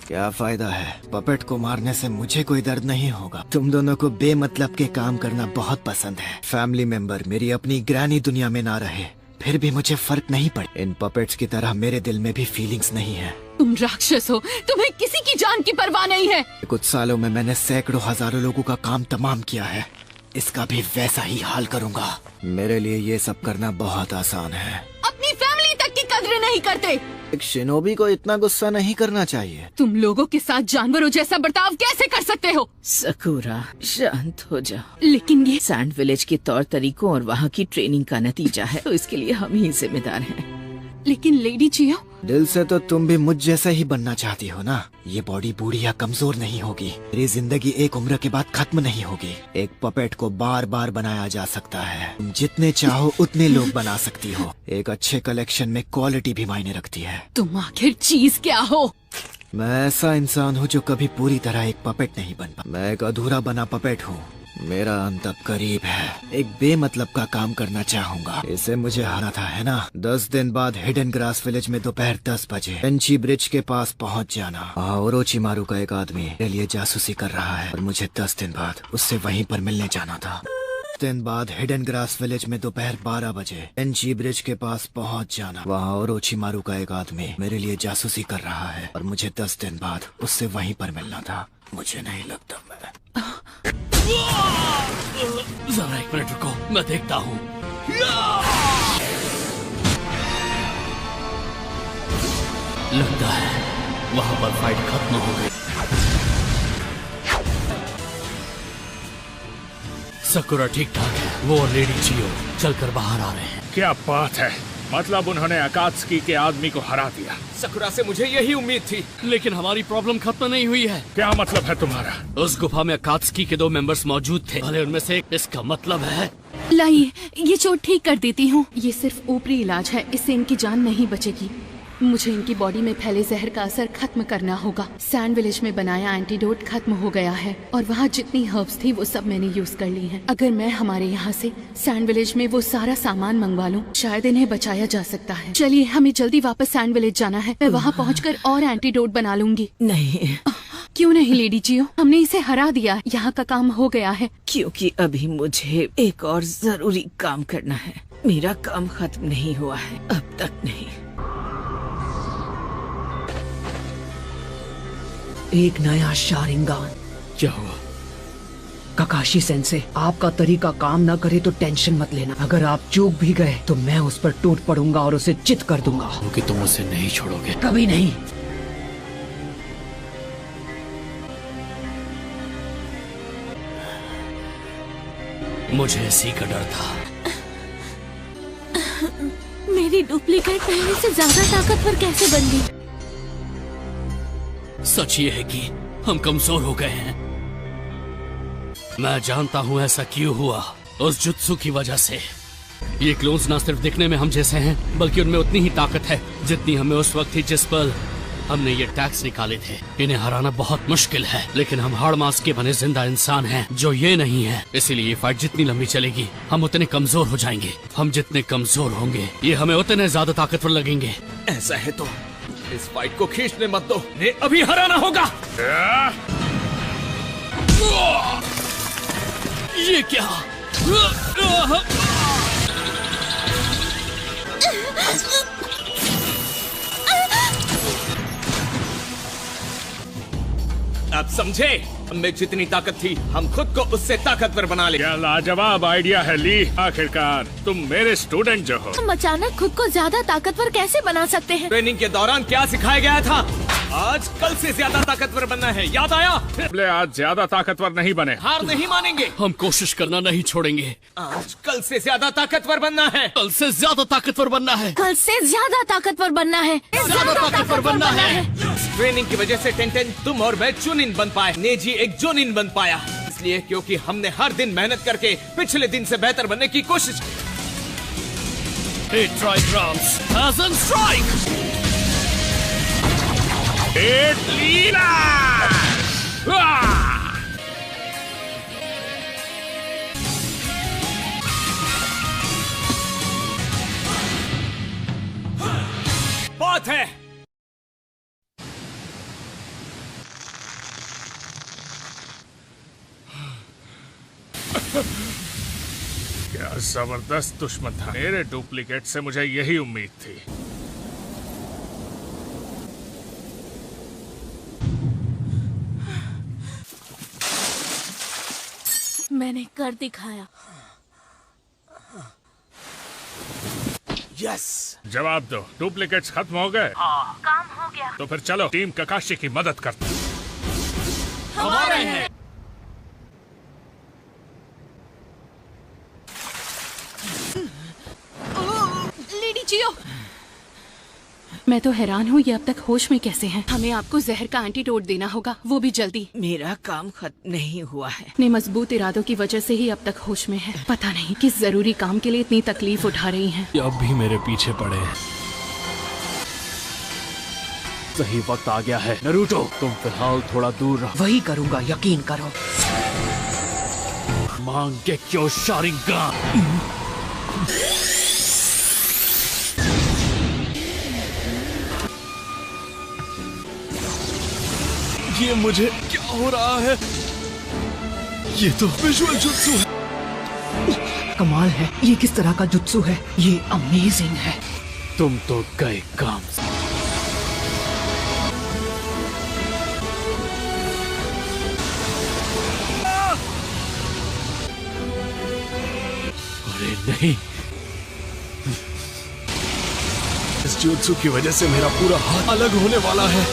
क्या फायदा है, पपेट को मारने से मुझे कोई दर्द नहीं होगा। तुम दोनों को बेमतलब के काम करना बहुत पसंद है। फैमिली मेंबर मेरी अपनी ग्रैनी दुनिया में ना रहे फिर भी मुझे फर्क नहीं पड़ता। इन पपेट्स की तरह मेरे दिल में भी फीलिंग्स नहीं है। तुम राक्षस हो, तुम्हें किसी की जान की परवाह नहीं है। कुछ सालों में मैंने सैकड़ों हजारों लोगों का काम तमाम किया है, इसका भी वैसा ही हाल करूंगा। मेरे लिए ये सब करना बहुत आसान है। अपनी फैमिली तक की कद्र नहीं करते। एक शिनोबी को इतना गुस्सा नहीं करना चाहिए। तुम लोगों के साथ जानवरों जैसा बर्ताव कैसे कर सकते हो? साकुरा, शांत हो जाओ। लेकिन ये सैंड विलेज के तौर तरीकों और वहाँ की ट्रेनिंग का नतीजा है, तो इसके लिए हम ही जिम्मेदार हैं। लेकिन लेडी जियो, दिल से तो तुम भी मुझ जैसा ही बनना चाहती हो ना। ये बॉडी बूढ़ी या कमजोर नहीं होगी। मेरी जिंदगी एक उम्र के बाद खत्म नहीं होगी। एक पपेट को बार बार बनाया जा सकता है। तुम जितने चाहो उतने लोग बना सकती हो। एक अच्छे कलेक्शन में क्वालिटी भी मायने रखती है। तुम आखिर चीज क्या हो? मैं ऐसा इंसान हूँ जो कभी पूरी तरह एक पपेट नहीं बन पाया। मैं एक अधूरा बना पपेट हूँ। मेरा अंत अब करीब है। एक बेमतलब का काम करना चाहूंगा। इसे मुझे हारा था, है ना? 10 दिन बाद हिडन ग्रास विलेज में दोपहर 10 बजे पेंची ब्रिज के पास पहुंच जाना। वहाँ ओरोचिमारू का एक आदमी मेरे लिए जासूसी कर रहा है और मुझे 10 दिन बाद उससे वहीं पर मिलने जाना था। 10 दिन बाद हिडन ग्रास विलेज में दोपहर 12 बजे पेंची ब्रिज के पास पहुंच जाना। वहाँ ओरोचिमारू का एक आदमी मेरे लिए जासूसी कर रहा है और मुझे 10 दिन बाद उससे वहीं पर मिलना था। मुझे नहीं लगता मैं जरा एक मिनट रुको, मैं देखता हूँ। लगता है वहां पर फाइट खत्म हो गई। सकुरा ठीक ठाक है, वो और लेडी चियो चलकर बाहर आ रहे हैं। क्या बात है, मतलब उन्होंने अकात्सुकी के आदमी को हरा दिया। सकुरा से मुझे यही उम्मीद थी। लेकिन हमारी प्रॉब्लम खत्म नहीं हुई है। क्या मतलब है तुम्हारा? उस गुफा में अकात्सुकी के 2 मेंबर्स मौजूद थे, भले उनमें से एक। इसका मतलब है लाइए, ये चोट ठीक कर देती हूँ। ये सिर्फ ऊपरी इलाज है, इससे इनकी जान नहीं बचेगी। मुझे इनकी बॉडी में फैले जहर का असर खत्म करना होगा। सैंड विलेज में बनाया एंटीडोट खत्म हो गया है और वहाँ जितनी हर्ब्स थी वो सब मैंने यूज कर ली हैं। अगर मैं हमारे यहाँ से सैंड विलेज में वो सारा सामान मंगवा लूँ, शायद इन्हें बचाया जा सकता है। चलिए, हमें जल्दी वापस सैंड विलेज जाना है। मैं वहाँ पहुँचकर और एंटीडोट बना लूंगी। नहीं, क्यों नहीं लेडी जियो, हमने इसे हरा दिया। यहाँ का काम हो गया है। क्योंकि अभी मुझे एक और जरूरी काम करना है। मेरा काम खत्म नहीं हुआ है, अब तक नहीं। एक नया शारिंगान। क्या हुआ? ककाशी सेंसे, आपका तरीका काम ना करे तो टेंशन मत लेना। अगर आप चूक भी गए तो मैं उस पर टूट पड़ूंगा और उसे चित कर दूंगा। क्योंकि तुम उसे नहीं छोड़ोगे। कभी नहीं। मुझे इसी का डर था। मेरी डुप्लीकेट पहले से ज्यादा ताकतवर कैसे बन गई? सच ये है कि हम कमजोर हो गए हैं। मैं जानता हूँ ऐसा क्यों हुआ, उस जुत्सु की वजह से। ये क्लोन्स ना सिर्फ दिखने में हम जैसे हैं, बल्कि उनमें उतनी ही ताकत है जितनी हमें उस वक्त थी जिस पल हमने ये टैक्स निकाले थे। इन्हें हराना बहुत मुश्किल है, लेकिन हम हाड़ मांस के बने जिंदा इंसान हैं जो ये नहीं है। इसीलिए ये फाइट जितनी लंबी चलेगी, हम उतने कमजोर हो जाएंगे। हम जितने कमजोर होंगे, ये हमें उतने ज्यादा ताकतवर लगेंगे। ऐसा है तो इस फाइट को खींचने मत दो, ने अभी हराना होगा। ये क्या? आप समझे? हमें जितनी ताकत थी, हम खुद को उससे ताकतवर बना ले। क्या लाजवाब आइडिया है ली। आखिरकार तुम मेरे स्टूडेंट जो हो। हम अचानक खुद को ज्यादा ताकतवर कैसे बना सकते हैं? ट्रेनिंग के दौरान क्या सिखाया गया था? आज कल से ज्यादा ताकतवर बनना है, याद आया? आज ज्यादा ताकतवर नहीं बने। हार नहीं मानेंगे। हम कोशिश करना नहीं छोड़ेंगे। आज कल से ज्यादा ताकतवर बनना है। कल से ज्यादा ताकतवर बनना है। कल से ज्यादा ताकतवर बनना है। ज्यादा ताकतवर बनना है। ट्रेनिंग की वजह से टेंटेन, तुम और मैं चुनिन बन पाए। नेजी एक जोनिन बन पाया, इसलिए क्योंकि हमने हर दिन मेहनत करके पिछले दिन से बेहतर बनने की कोशिश की। बहुत है। क्या जबरदस्त दुश्मन था। मेरे डुप्लीकेट से मुझे यही उम्मीद थी। मैंने कर दिखाया। यस। जवाब दो, डुप्लीकेट्स खत्म हो गए? हाँ, काम हो गया। तो फिर चलो टीम ककाशी की मदद करते हैं। हमारे हैं। लेडी जियो, मैं तो हैरान हूँ ये अब तक होश में कैसे हैं। हमें आपको जहर का एंटीडोट देना होगा, वो भी जल्दी। मेरा काम खत्म नहीं हुआ है। अपने मजबूत इरादों की वजह से ही अब तक होश में है। पता नहीं किस जरूरी काम के लिए इतनी तकलीफ उठा रही हैं। ये अब भी मेरे पीछे पड़े हैं। सही वक्त आ गया है। नरूटो, तुम फिलहाल थोड़ा दूर रहो। वही करूँगा, यकीन करो। मांग के क्यों शारिंगान। ये मुझे क्या हो रहा है? ये तो विजुअल जुत्सु है। कमाल है, ये किस तरह का जुत्सु है? ये अमेजिंग है। तुम तो गए काम से। नहीं, इस जुत्सु की वजह से मेरा पूरा हाथ अलग होने वाला है।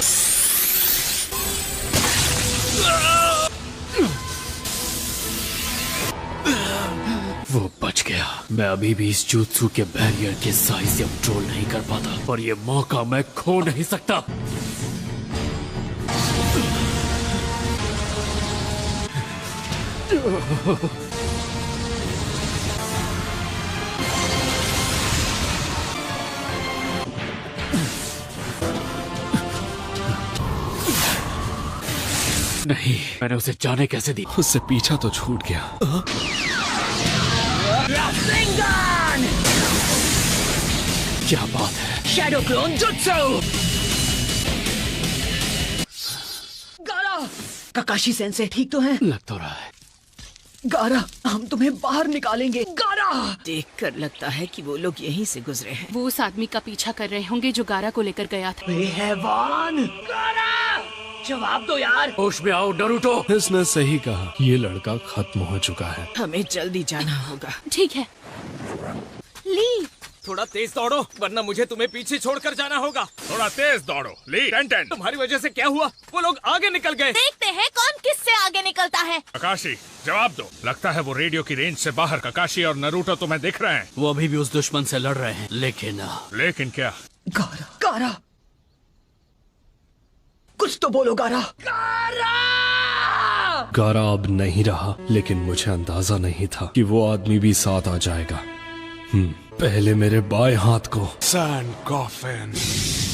वो बच गया। मैं अभी भी इस जुत्सु के बैरियर के साइज से कंट्रोल नहीं कर पाता, पर ये मौका मैं खो नहीं सकता। नहीं, मैंने उसे जाने कैसे दी? उससे पीछा तो छूट गया। क्या बात है? Shadow clone jutsu. गारा, काकाशी सेंसे ठीक तो हैं? लग तो रहा है। गारा, हम तुम्हें बाहर निकालेंगे। गारा, देखकर लगता है कि वो लोग यहीं से गुजरे हैं। वो उस आदमी का पीछा कर रहे होंगे जो गारा को लेकर गया था। हैवान, गारा, जवाब दो यार। होश में आओ नरूटो। इसने सही कहा, ये लड़का खत्म हो चुका है। हमें जल्दी जाना होगा। ठीक है। ली, थोड़ा तेज दौड़ो वरना मुझे तुम्हें पीछे छोड़कर जाना होगा। थोड़ा तेज दौड़ो। ली, टेंटेन। तुम्हारी वजह से क्या हुआ? वो लोग आगे निकल गए। देखते हैं कौन किससे आगे निकलता है। ककाशी, जवाब दो। लगता है वो रेडियो की रेंज से बाहर। ककाशी और नरूटो तुम्हें दिख रहे हैं। वो अभी भी उस दुश्मन से लड़ रहे हैं, लेकिन क्या? गारा, गारा, कुछ तो बोलो गारा। गारा अब नहीं रहा, लेकिन मुझे अंदाजा नहीं था कि वो आदमी भी साथ आ जाएगा। पहले मेरे बाएं हाथ को सैंड कॉफिन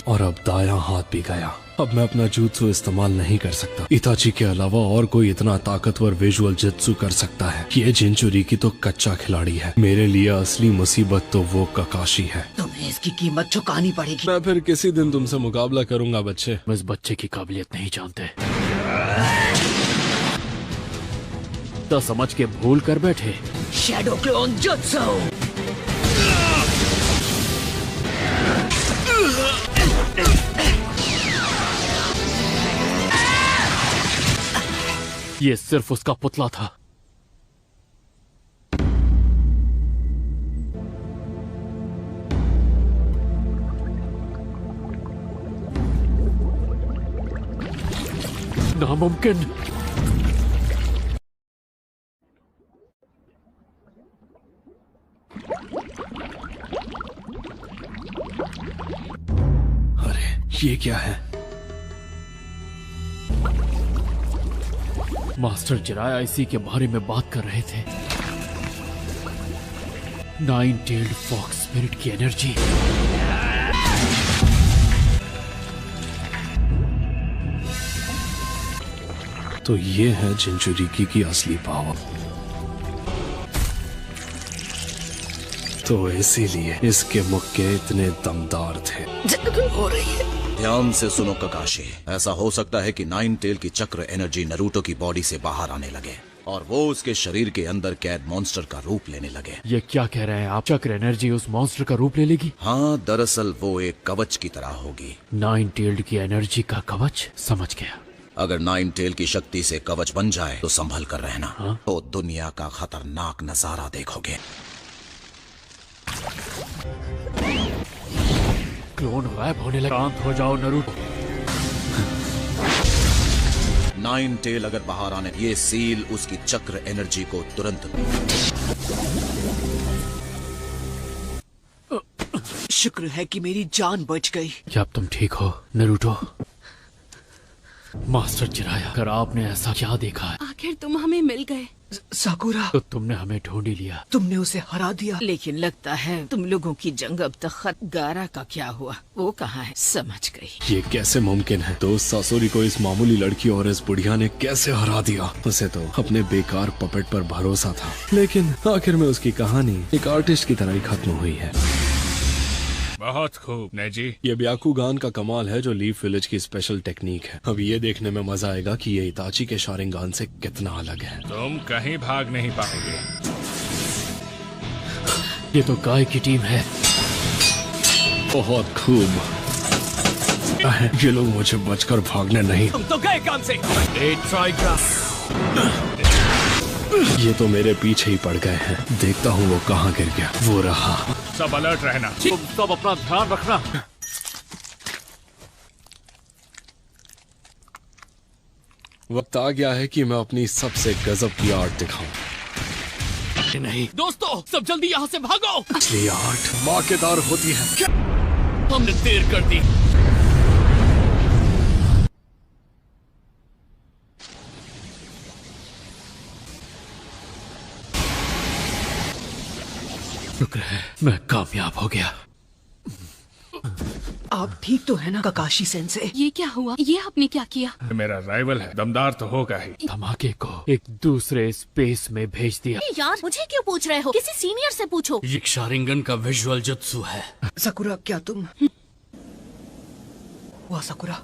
और अब दायां हाथ भी गया। अब मैं अपना जुत्सु इस्तेमाल नहीं कर सकता। इताची के अलावा और कोई इतना ताकतवर विजुअल जुत्सु कर सकता है। ये जिनचुरिकी तो कच्चा खिलाड़ी है। मेरे लिए असली मुसीबत तो वो ककाशी है। तुम्हें इसकी कीमत चुकानी पड़ेगी। मैं फिर किसी दिन तुमसे मुकाबला करूंगा बच्चे। मैं इस बच्चे की काबिलियत नहीं जानते, तो समझ के भूल कर बैठे। Shadow clone jutsu. ये सिर्फ उसका पुतला था। नामुमकिन। अरे ये क्या है? मास्टर जिराया इसी के बारे में बात कर रहे थे। 9-tailed फॉक्स स्पिरिट की एनर्जी। तो ये है जिनचुरिकी की असली पावर। तो इसीलिए इसके मुक्के इतने दमदार थे। हो रही है। ध्यान से सुनो ककाशी, ऐसा हो सकता है कि 9-tail की चक्र एनर्जी नरूटो की बॉडी से बाहर आने लगे और वो उसके शरीर के अंदर कैद मॉन्स्टर का रूप लेने लगे। ये क्या कह रहे हैं आप? चक्र एनर्जी उस मॉन्स्टर का रूप ले लेगी? हाँ, दरअसल वो एक कवच की तरह होगी। 9-tailed की एनर्जी का कवच? समझ गया। अगर 9-tail की शक्ति से कवच बन जाए तो संभल कर रहना। तो दुनिया का खतरनाक नजारा देखोगे। क्लोन गायब होने लगा। शांत हो जाओ नरूटो। 9-tail अगर बाहर आने, ये सील उसकी चक्र एनर्जी को तुरंत। शुक्र है कि मेरी जान बच गई। क्या अब तुम ठीक हो नरूटो? मास्टर जिराया, अगर आपने ऐसा क्या देखा है? आखिर तुम हमें मिल गए। साकुरा, तो तुमने हमें ढूंढ ही लिया। तुमने उसे हरा दिया। लेकिन लगता है तुम लोगों की जंग अब तक खत्म। गारा का क्या हुआ? वो कहाँ है? समझ गई। ये कैसे मुमकिन है? दोस्त सासोरी को इस मामूली लड़की और इस बुढ़िया ने कैसे हरा दिया? उसे तो अपने बेकार पपेट पर भरोसा था, लेकिन आखिर में उसकी कहानी एक आर्टिस्ट की तरह ही खत्म हुई है। बहुत खूब नेजी। ये ब्याकुगान का कमाल है जो लीफ विलेज की स्पेशल टेक्निक है। अब ये देखने में मजा आएगा कि ये इताची के शारिंगान से कितना अलग है। तुम कहीं भाग नहीं पाओगे। ये तो गाय की टीम है। बहुत खूब। ये लोग मुझे बचकर भागने नहीं। तुम तो गए काम से। ये तो मेरे पीछे ही पड़ गए हैं। देखता हूँ वो कहाँ गिर गया। वो रहा। सब अलर्ट रहना। तुम सब अपना ध्यान रखना। वक्त आ गया है कि मैं अपनी सबसे गजब की आर्ट दिखाऊं। नहीं दोस्तों, सब जल्दी यहाँ से भागो। असली आर्ट धमाकेदार होती है। क्या? हमने देर कर दी। शुक्र है मैं कामयाब हो गया। आप ठीक तो है ना ककाशी सेंसे? ये क्या हुआ? ये आपने क्या किया? मेरा राइवल है, दमदार तो होगा ही। धमाके को एक दूसरे स्पेस में भेज दिया। यार मुझे क्यों पूछ रहे हो? किसी सीनियर से पूछो। ये शारिंगन का विजुअल जुत्सु है। साकुरा क्या तुम? वाह साकुरा,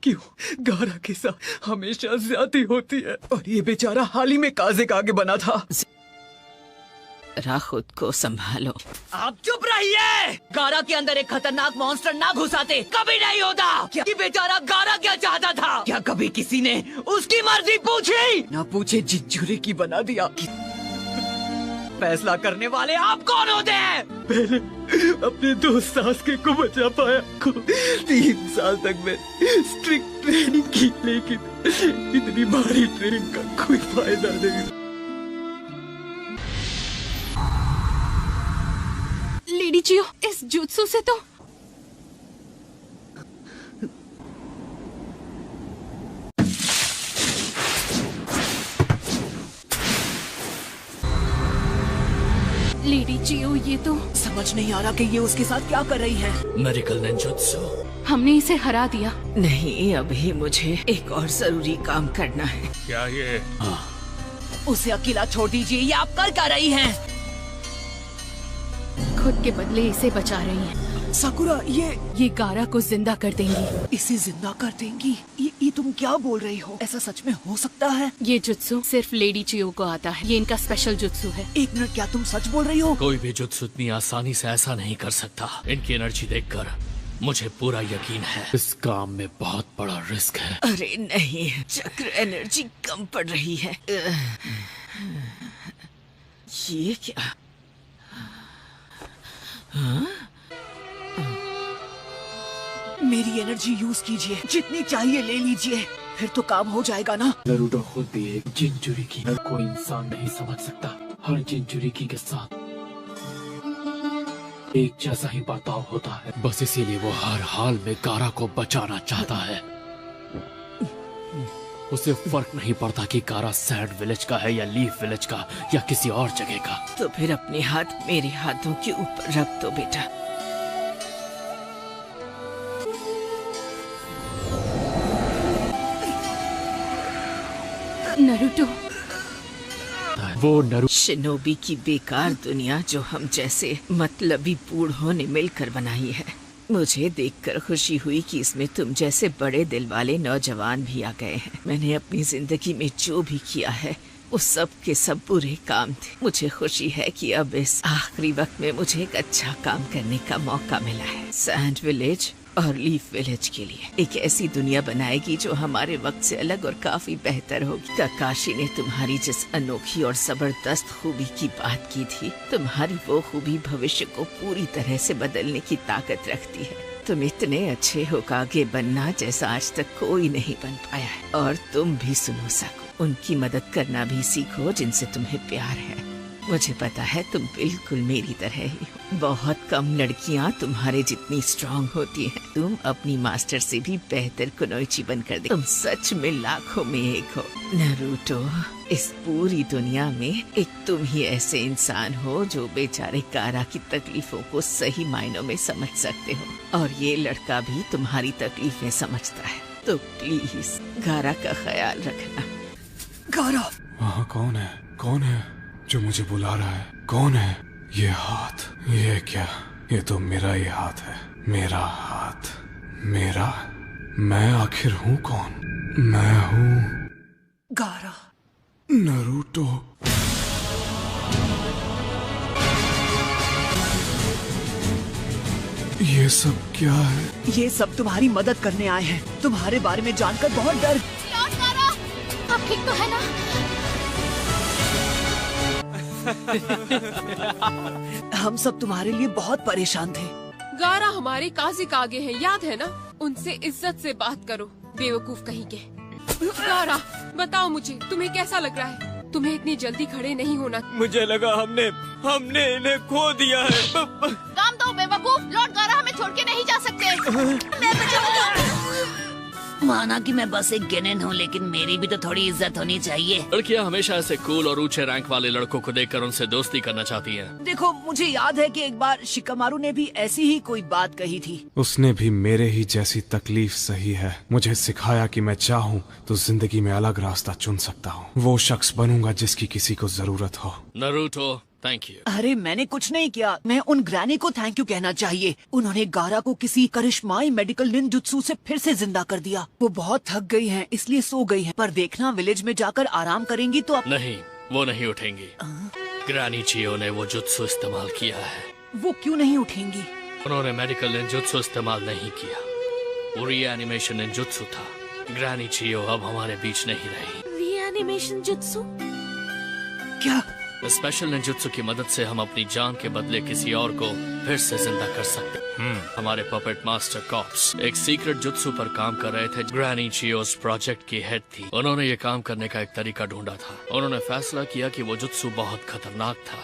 क्यों गारा के साथ हमेशा ज्यादती होती है और ये बेचारा हाल ही में काजे का आगे बना था। खुद को संभालो। आप चुप रहिए। गारा के अंदर एक खतरनाक मॉन्स्टर ना घुसाते कभी नहीं होता। क्या ये बेचारा गारा क्या चाहता था? क्या कभी किसी ने उसकी मर्जी पूछी? ना पूछे जिज्जूरी की बना दिया। फैसला करने वाले आप कौन होते हैं? पहले अपने दोस्त सास्के को बचा पाया। 3 साल तक मैं स्ट्रिक्ट ट्रेनिंग की, लेकिन इतनी भारी ट्रेनिंग का कोई फायदा नहीं। लेडी चियो, इस जुत्सु से तो लेडी चियो, ये तो समझ नहीं आ रहा कि ये उसके साथ क्या कर रही है। Medical ninjutsu. हमने इसे हरा दिया। नहीं, अभी मुझे एक और जरूरी काम करना है। क्या ये? उसे अकेला छोड़ दीजिए। ये आप कर क्या रही हैं? खुद के बदले इसे बचा रही हैं। साकुरा, ये गारा को जिंदा कर देंगी। इसे जिंदा कर देंगी? ये तुम क्या बोल रही हो? ऐसा सच में हो सकता है? ये जुत्सु सिर्फ लेडी चियो को आता है। ये इनका स्पेशल जुत्सु है। 1 मिनट, क्या तुम सच बोल रही हो? कोई भी जुत्सु इतनी आसानी से ऐसा नहीं कर सकता। इनकी एनर्जी देखकर मुझे पूरा यकीन है इस काम में बहुत बड़ा रिस्क है। अरे नहीं, चक्र एनर्जी कम पड़ रही है। ये क्या? हाँ? मेरी एनर्जी यूज कीजिए, जितनी चाहिए ले लीजिए, फिर तो काम हो जाएगा ना। नारुतो खुद भी एक जिंजुरिकी। हर कोई इंसान नहीं समझ सकता। हर जिंजुरिकी के साथ एक जैसा ही बर्ताव होता है। बस इसीलिए वो हर हाल में गारा को बचाना चाहता है। उसे फर्क नहीं पड़ता कि गारा सैंड विलेज का है या लीफ विलेज का या किसी और जगह का। तो फिर अपने हाथ मेरे हाथों के ऊपर रख दो बेटा। नारुतो, वो शिनोबी की बेकार दुनिया जो हम जैसे मतलबी बूढ़ों ने मिलकर बनाई है। मुझे देखकर खुशी हुई कि इसमें तुम जैसे बड़े दिल वाले नौजवान भी आ गए हैं। मैंने अपनी जिंदगी में जो भी किया है वो सब के सब बुरे काम थे। मुझे खुशी है कि अब इस आखिरी वक्त में मुझे एक अच्छा काम करने का मौका मिला है। सैंड विलेज और लीफ विलेज के लिए एक ऐसी दुनिया बनाएगी जो हमारे वक्त से अलग और काफी बेहतर होगी। काकाशी ने तुम्हारी जिस अनोखी और जबरदस्त खूबी की बात की थी, तुम्हारी वो खूबी भविष्य को पूरी तरह से बदलने की ताकत रखती है। तुम इतने अच्छे हो कागे बनना जैसा आज तक कोई नहीं बन पाया है। और तुम भी सुनो सको, उनकी मदद करना भी सीखो जिनसे तुम्हें प्यार है। मुझे पता है तुम बिल्कुल मेरी तरह ही हो। बहुत कम लड़कियां तुम्हारे जितनी स्ट्रांग होती हैं। तुम अपनी मास्टर से भी बेहतर कुनोइची बनकर दे। तुम सच में लाखों में एक हो। नारुतो, इस पूरी दुनिया में एक तुम ही ऐसे इंसान हो जो बेचारे गारा की तकलीफों को सही मायनों में समझ सकते हो। और ये लड़का भी तुम्हारी तकलीफें समझता है। तो प्लीज गारा का ख्याल रखना। गारा, वहाँ कौन है? कौन है जो मुझे बुला रहा है? कौन है? ये हाथ, ये क्या? ये तो मेरा ही हाथ है। मेरा हाथ, मेरा? मैं आखिर हूँ कौन? मैं हूँ गारा। नारुतो। ये सब क्या है? ये सब तुम्हारी मदद करने आए हैं। तुम्हारे बारे में जानकर बहुत डर। आप ठीक तो है ना? हम सब तुम्हारे लिए बहुत परेशान थे। गारा हमारे काजी का आगे है, याद है ना? उनसे इज्जत से बात करो, बेवकूफ कहीं के। गारा, बताओ मुझे, तुम्हें कैसा लग रहा है? तुम्हें इतनी जल्दी खड़े नहीं होना। मुझे लगा हमने इन्हें खो दिया है। काम दो बेवकूफ, लॉर्ड गारा हमें छोड़ के नहीं जा सकते। माना कि मैं बस एक गेनेन हूँ, लेकिन मेरी भी तो थोड़ी इज्जत होनी चाहिए। लड़कियाँ हमेशा ऐसे कूल और ऊंचे रैंक वाले लड़कों को देखकर उनसे दोस्ती करना चाहती हैं। देखो, मुझे याद है कि एक बार शिकामारू ने भी ऐसी ही कोई बात कही थी। उसने भी मेरे ही जैसी तकलीफ सही है। मुझे सिखाया कि मैं चाहूँ तो जिंदगी में अलग रास्ता चुन सकता हूँ। वो शख्स बनूंगा जिसकी किसी को जरूरत हो। Naruto, thank you. अरे मैंने कुछ नहीं किया। मैं उन ग्रैनी को थैंक यू कहना चाहिए। उन्होंने गारा को किसी करिश्माई मेडिकल निंजुत्सु से फिर से जिंदा कर दिया। वो बहुत थक गई हैं, इसलिए सो गई हैं। पर देखना, विलेज में जाकर आराम करेंगी तो नहीं, वो नहीं उठेंगी। ग्रैनी चियो ने वो जुत्सु इस्तेमाल किया है। वो क्यों नहीं उठेंगी? उन्होंने मेडिकल निंजुत्सु इस्तेमाल नहीं किया। वो रीएनिमेशन निंजुत्सु था। ग्रैनी चियो अब हमारे बीच नहीं रही। Reanimation jutsu? क्या? स्पेशल निंजुत्सु की मदद से हम अपनी जान के बदले किसी और को फिर से जिंदा कर सकते हैं। हमारे पपेट मास्टर कॉप्स एक सीक्रेट जुत्सु पर काम कर रहे थे। ग्रैनी चियोस प्रोजेक्ट की हेड थी। उन्होंने ये काम करने का एक तरीका ढूंढा था। उन्होंने फैसला किया कि वो जुत्सु बहुत खतरनाक था।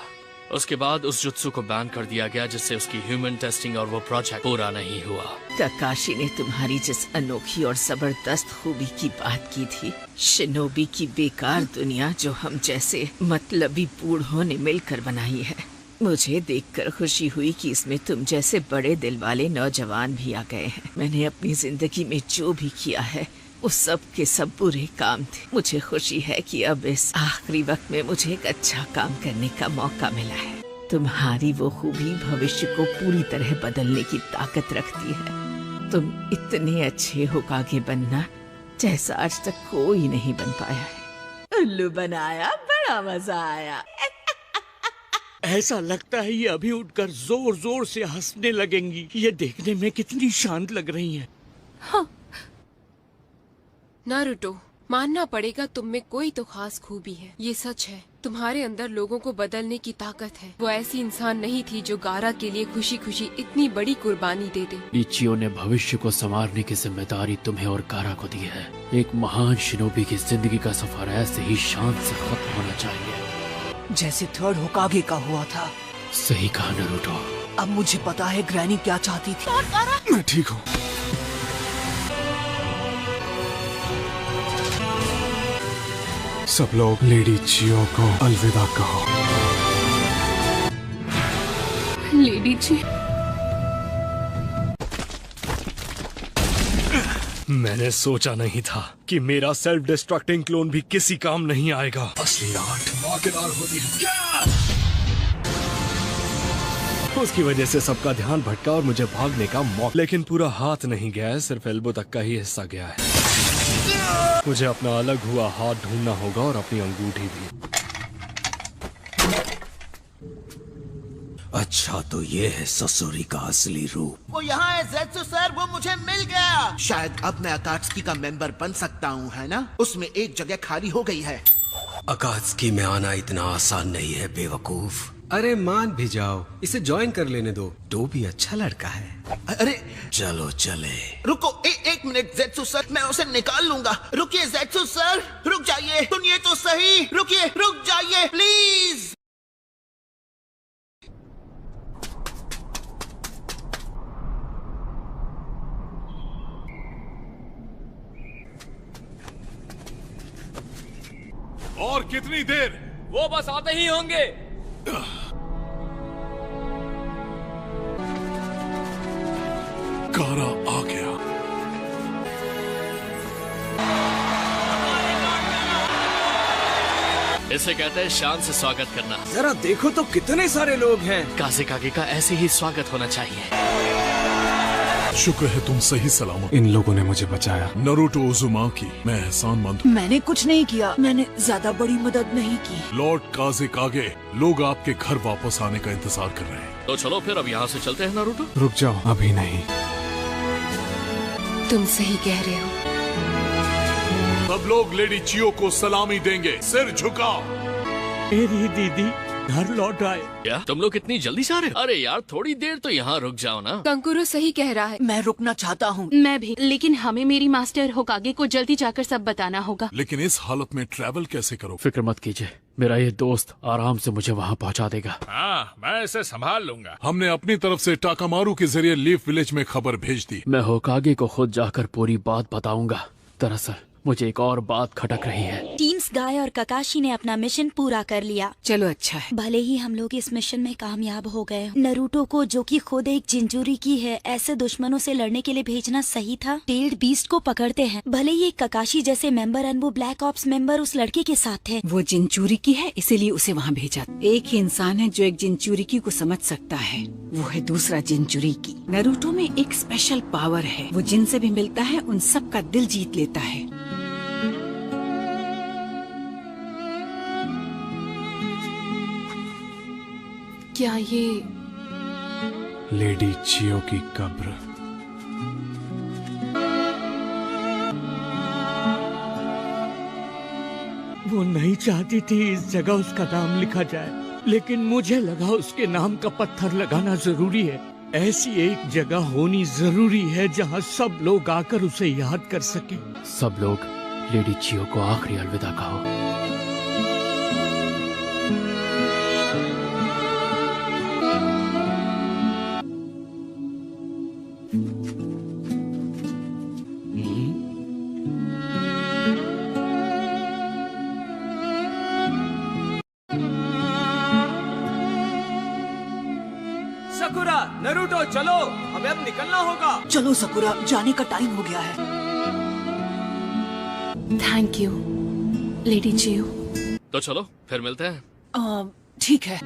उसके बाद उस जुत्सु को बैन कर दिया गया, जिससे उसकी ह्यूमन टेस्टिंग और वो प्रोजेक्ट पूरा नहीं हुआ। काकाशी ने तुम्हारी जिस अनोखी और जबरदस्त खूबी की बात की थी, शिनोबी की बेकार दुनिया जो हम जैसे मतलबी बूढ़ों ने मिलकर बनाई है, मुझे देखकर खुशी हुई कि इसमें तुम जैसे बड़े दिल वाले नौजवान भी आ गए हैं। मैंने अपनी जिंदगी में जो भी किया है वो सब के सब बुरे काम थे। मुझे खुशी है कि अब इस आखिरी वक्त में मुझे एक अच्छा काम करने का मौका मिला है। तुम्हारी वो खूबी भविष्य को पूरी तरह बदलने की ताकत रखती है। तुम इतने अच्छे होकागे बनना जैसा आज तक कोई नहीं बन पाया है। उल्लू बनाया, बड़ा मजा आया। ऐसा लगता है ये अभी उठकर जोर जोर से हंसने लगेंगी। ये देखने में कितनी शांत लग रही हैं। हाँ। नारुतो, मानना पड़ेगा तुम में कोई तो खास खूबी है। ये सच है, तुम्हारे अंदर लोगों को बदलने की ताकत है। वो ऐसी इंसान नहीं थी जो गारा के लिए खुशी खुशी इतनी बड़ी कुर्बानी दे दे। इचियो ने भविष्य को संवारने की जिम्मेदारी तुम्हें और गारा को दी है। एक महान शिनोबी की जिंदगी का सफर ऐसे ही शांत से खत्म होना चाहिए, जैसे थर्ड होकागे का हुआ था। सही कहा नारुतो। अब मुझे पता है ग्रैनी क्या चाहती थी। मैं ठीक हूँ। सब लोग लेडी चियो को अलविदा कहो। लेडी जी, मैंने सोचा नहीं था कि मेरा सेल्फ डिस्ट्रक्टिंग क्लोन भी किसी काम नहीं आएगा। असली आर्ट धमाकेदार होती है। उसकी वजह से सबका ध्यान भटका और मुझे भागने का मौका, लेकिन पूरा हाथ नहीं गया है, सिर्फ एल्बो तक का ही हिस्सा गया है। मुझे अपना अलग हुआ हाथ ढूंढना होगा और अपनी अंगूठी भी। अच्छा, तो ये है ससुरी का असली रूप। वो यहाँ है ज़ेत्सु सर, वो मुझे मिल गया। शायद अब मैं अकात्सुकी का मेंबर बन सकता हूँ, है ना? उसमें एक जगह खाली हो गई है। अकात्सुकी में आना इतना आसान नहीं है बेवकूफ। अरे मान भी जाओ, इसे ज्वाइन कर लेने दो। तो भी अच्छा लड़का है। अरे चलो चले। रुको, एक मिनट ज़ेत्सु सर, मैं उसे निकाल लूंगा। रुकिए ज़ेत्सु सर, रुक जाइए। सुनिए तो सही, रुकिए, रुक जाइए प्लीज। और कितनी देर? वो बस आते ही होंगे। गारा आ गया। इसे कहते हैं शान से स्वागत करना। जरा देखो तो कितने सारे लोग हैं। काज़ेकागे का ऐसे ही स्वागत होना चाहिए। शुक्र है तुम सही सलामत। इन लोगों ने मुझे बचाया। नरूटो उजुमाकी, मैं एहसानमंद हूँ। मैंने कुछ नहीं किया, मैंने ज्यादा बड़ी मदद नहीं की। लॉर्ड काज़ेकागे, लोग आपके घर वापस आने का इंतजार कर रहे हैं। तो चलो फिर अब यहाँ से चलते हैं नारुतो। रुक जाओ, अभी नहीं। तुम सही कह रहे हो। सब लोग लेडी चियो को सलामी देंगे, सिर झुकाओ। मेरी दीदी घर लौट आए। क्या तुम लोग इतनी जल्दी से आ रहे हो? अरे यार थोड़ी देर तो यहाँ रुक जाओ ना। कंकुरो सही कह रहा है। मैं रुकना चाहता हूँ। मैं भी, लेकिन हमें मेरी मास्टर होकागे को जल्दी जाकर सब बताना होगा। लेकिन इस हालत में ट्रैवल कैसे करो? फिक्र मत कीजिए, मेरा ये दोस्त आराम से मुझे वहाँ पहुँचा देगा। हाँ, मैं इसे संभाल लूंगा। हमने अपनी तरफ से टाकामारू के जरिए लीफ विलेज में खबर भेज दी। मैं होकागे को खुद जाकर पूरी बात बताऊंगा। दरअसल मुझे एक और बात खटक रही है। टीम्स गाय और ककाशी ने अपना मिशन पूरा कर लिया। चलो अच्छा है। भले ही हम लोग इस मिशन में कामयाब हो गए, नरूटो को जो कि खुद एक जिंजूरी की है, ऐसे दुश्मनों से लड़ने के लिए भेजना सही था। टेल्ड बीस्ट को पकड़ते हैं। भले ही एक ककाशी जैसे मेंबर और वो ब्लैक ऑप्स मेंबर उस लड़के के साथ थे। वो जिंचूरी की है, इसीलिए उसे वहाँ भेजा। एक ही इंसान है जो एक जिंचूरी की को समझ सकता है, वो है दूसरा जिंचूरी की। नरूटो में एक स्पेशल पावर है, वो जिनसे भी मिलता है उन सब का दिल जीत लेता है। क्या ये लेडी चियो की कब्र? वो नहीं चाहती थी इस जगह उसका नाम लिखा जाए, लेकिन मुझे लगा उसके नाम का पत्थर लगाना जरूरी है। ऐसी एक जगह होनी जरूरी है जहाँ सब लोग आकर उसे याद कर सके। सब लोग लेडी चियो को आखिरी अलविदा कहो। सकुरा, नरूटो चलो, हमें अब निकलना होगा। चलो सकुरा, जाने का टाइम हो गया है। Thank you lady Chiyo. तो चलो फिर मिलते हैं। ठीक है।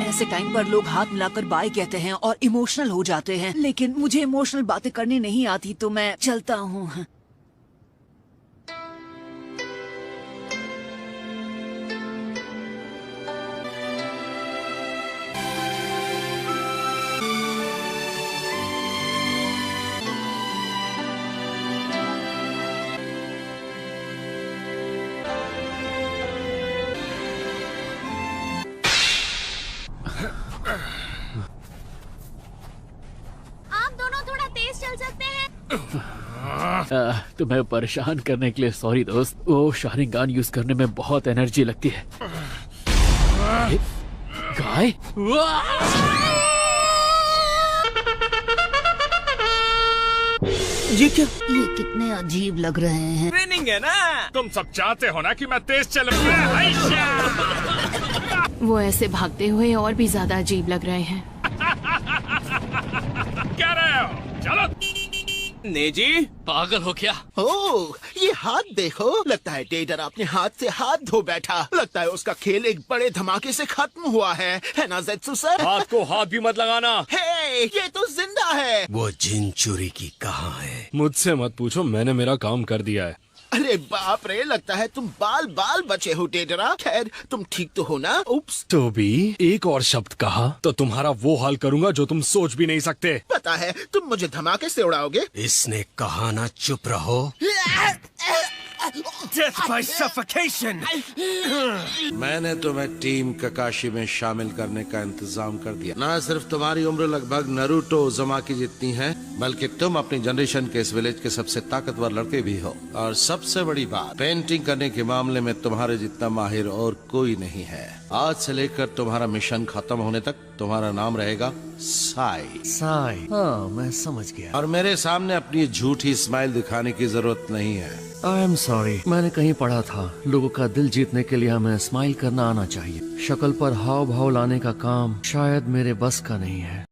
ऐसे टाइम पर लोग हाथ मिलाकर बाय कहते हैं और इमोशनल हो जाते हैं, लेकिन मुझे इमोशनल बातें करनी नहीं आती, तो मैं चलता हूँ। तुम्हें परेशान करने के लिए सॉरी दोस्त। वो शारिंगान यूज करने में बहुत एनर्जी लगती है। गाय? ये क्या? ये कितने अजीब लग रहे हैं। ट्रेनिंग है ना। तुम सब चाहते हो ना कि मैं तेज चलूं। वो ऐसे भागते हुए और भी ज्यादा अजीब लग रहे हैं। क्या रहे हो? चलो। नेजी, पागल हो क्या? ओह, ये हाथ देखो। लगता है टेडर अपने हाथ से हाथ धो बैठा। लगता है उसका खेल एक बड़े धमाके से खत्म हुआ है ना ज़ेत्सु सर? हाथ को हाथ भी मत लगाना। हे, ये तो जिंदा है। वो जिंचुरी की कहाँ है? मुझसे मत पूछो, मैंने मेरा काम कर दिया है। अरे बाप रे, लगता है तुम बाल बाल बचे हो टेडरा। खैर, तुम ठीक तो हो ना? उप्स। तो भी एक और शब्द कहा तो तुम्हारा वो हाल करूंगा जो तुम सोच भी नहीं सकते। पता है, तुम मुझे धमाके से उड़ाओगे। इसने कहा ना चुप रहो। Death by suffocation। मैंने तुम्हें टीम ककाशी में शामिल करने का इंतजाम कर दिया। ना सिर्फ तुम्हारी उम्र लगभग नरूटो उजुमाकी जितनी है, बल्कि तुम अपनी जनरेशन के इस विलेज के सबसे ताकतवर लड़के भी हो। और सबसे बड़ी बात, पेंटिंग करने के मामले में तुम्हारे जितना माहिर और कोई नहीं है। आज से लेकर तुम्हारा मिशन खत्म होने तक तुम्हारा नाम रहेगा साई। साई, हाँ मैं समझ गया। और मेरे सामने अपनी झूठी स्माइल दिखाने की जरूरत नहीं है। आई एम सॉरी, मैंने कहीं पढ़ा था लोगों का दिल जीतने के लिए हमें स्माइल करना आना चाहिए। शक्ल पर हाव भाव लाने का काम शायद मेरे बस का नहीं है।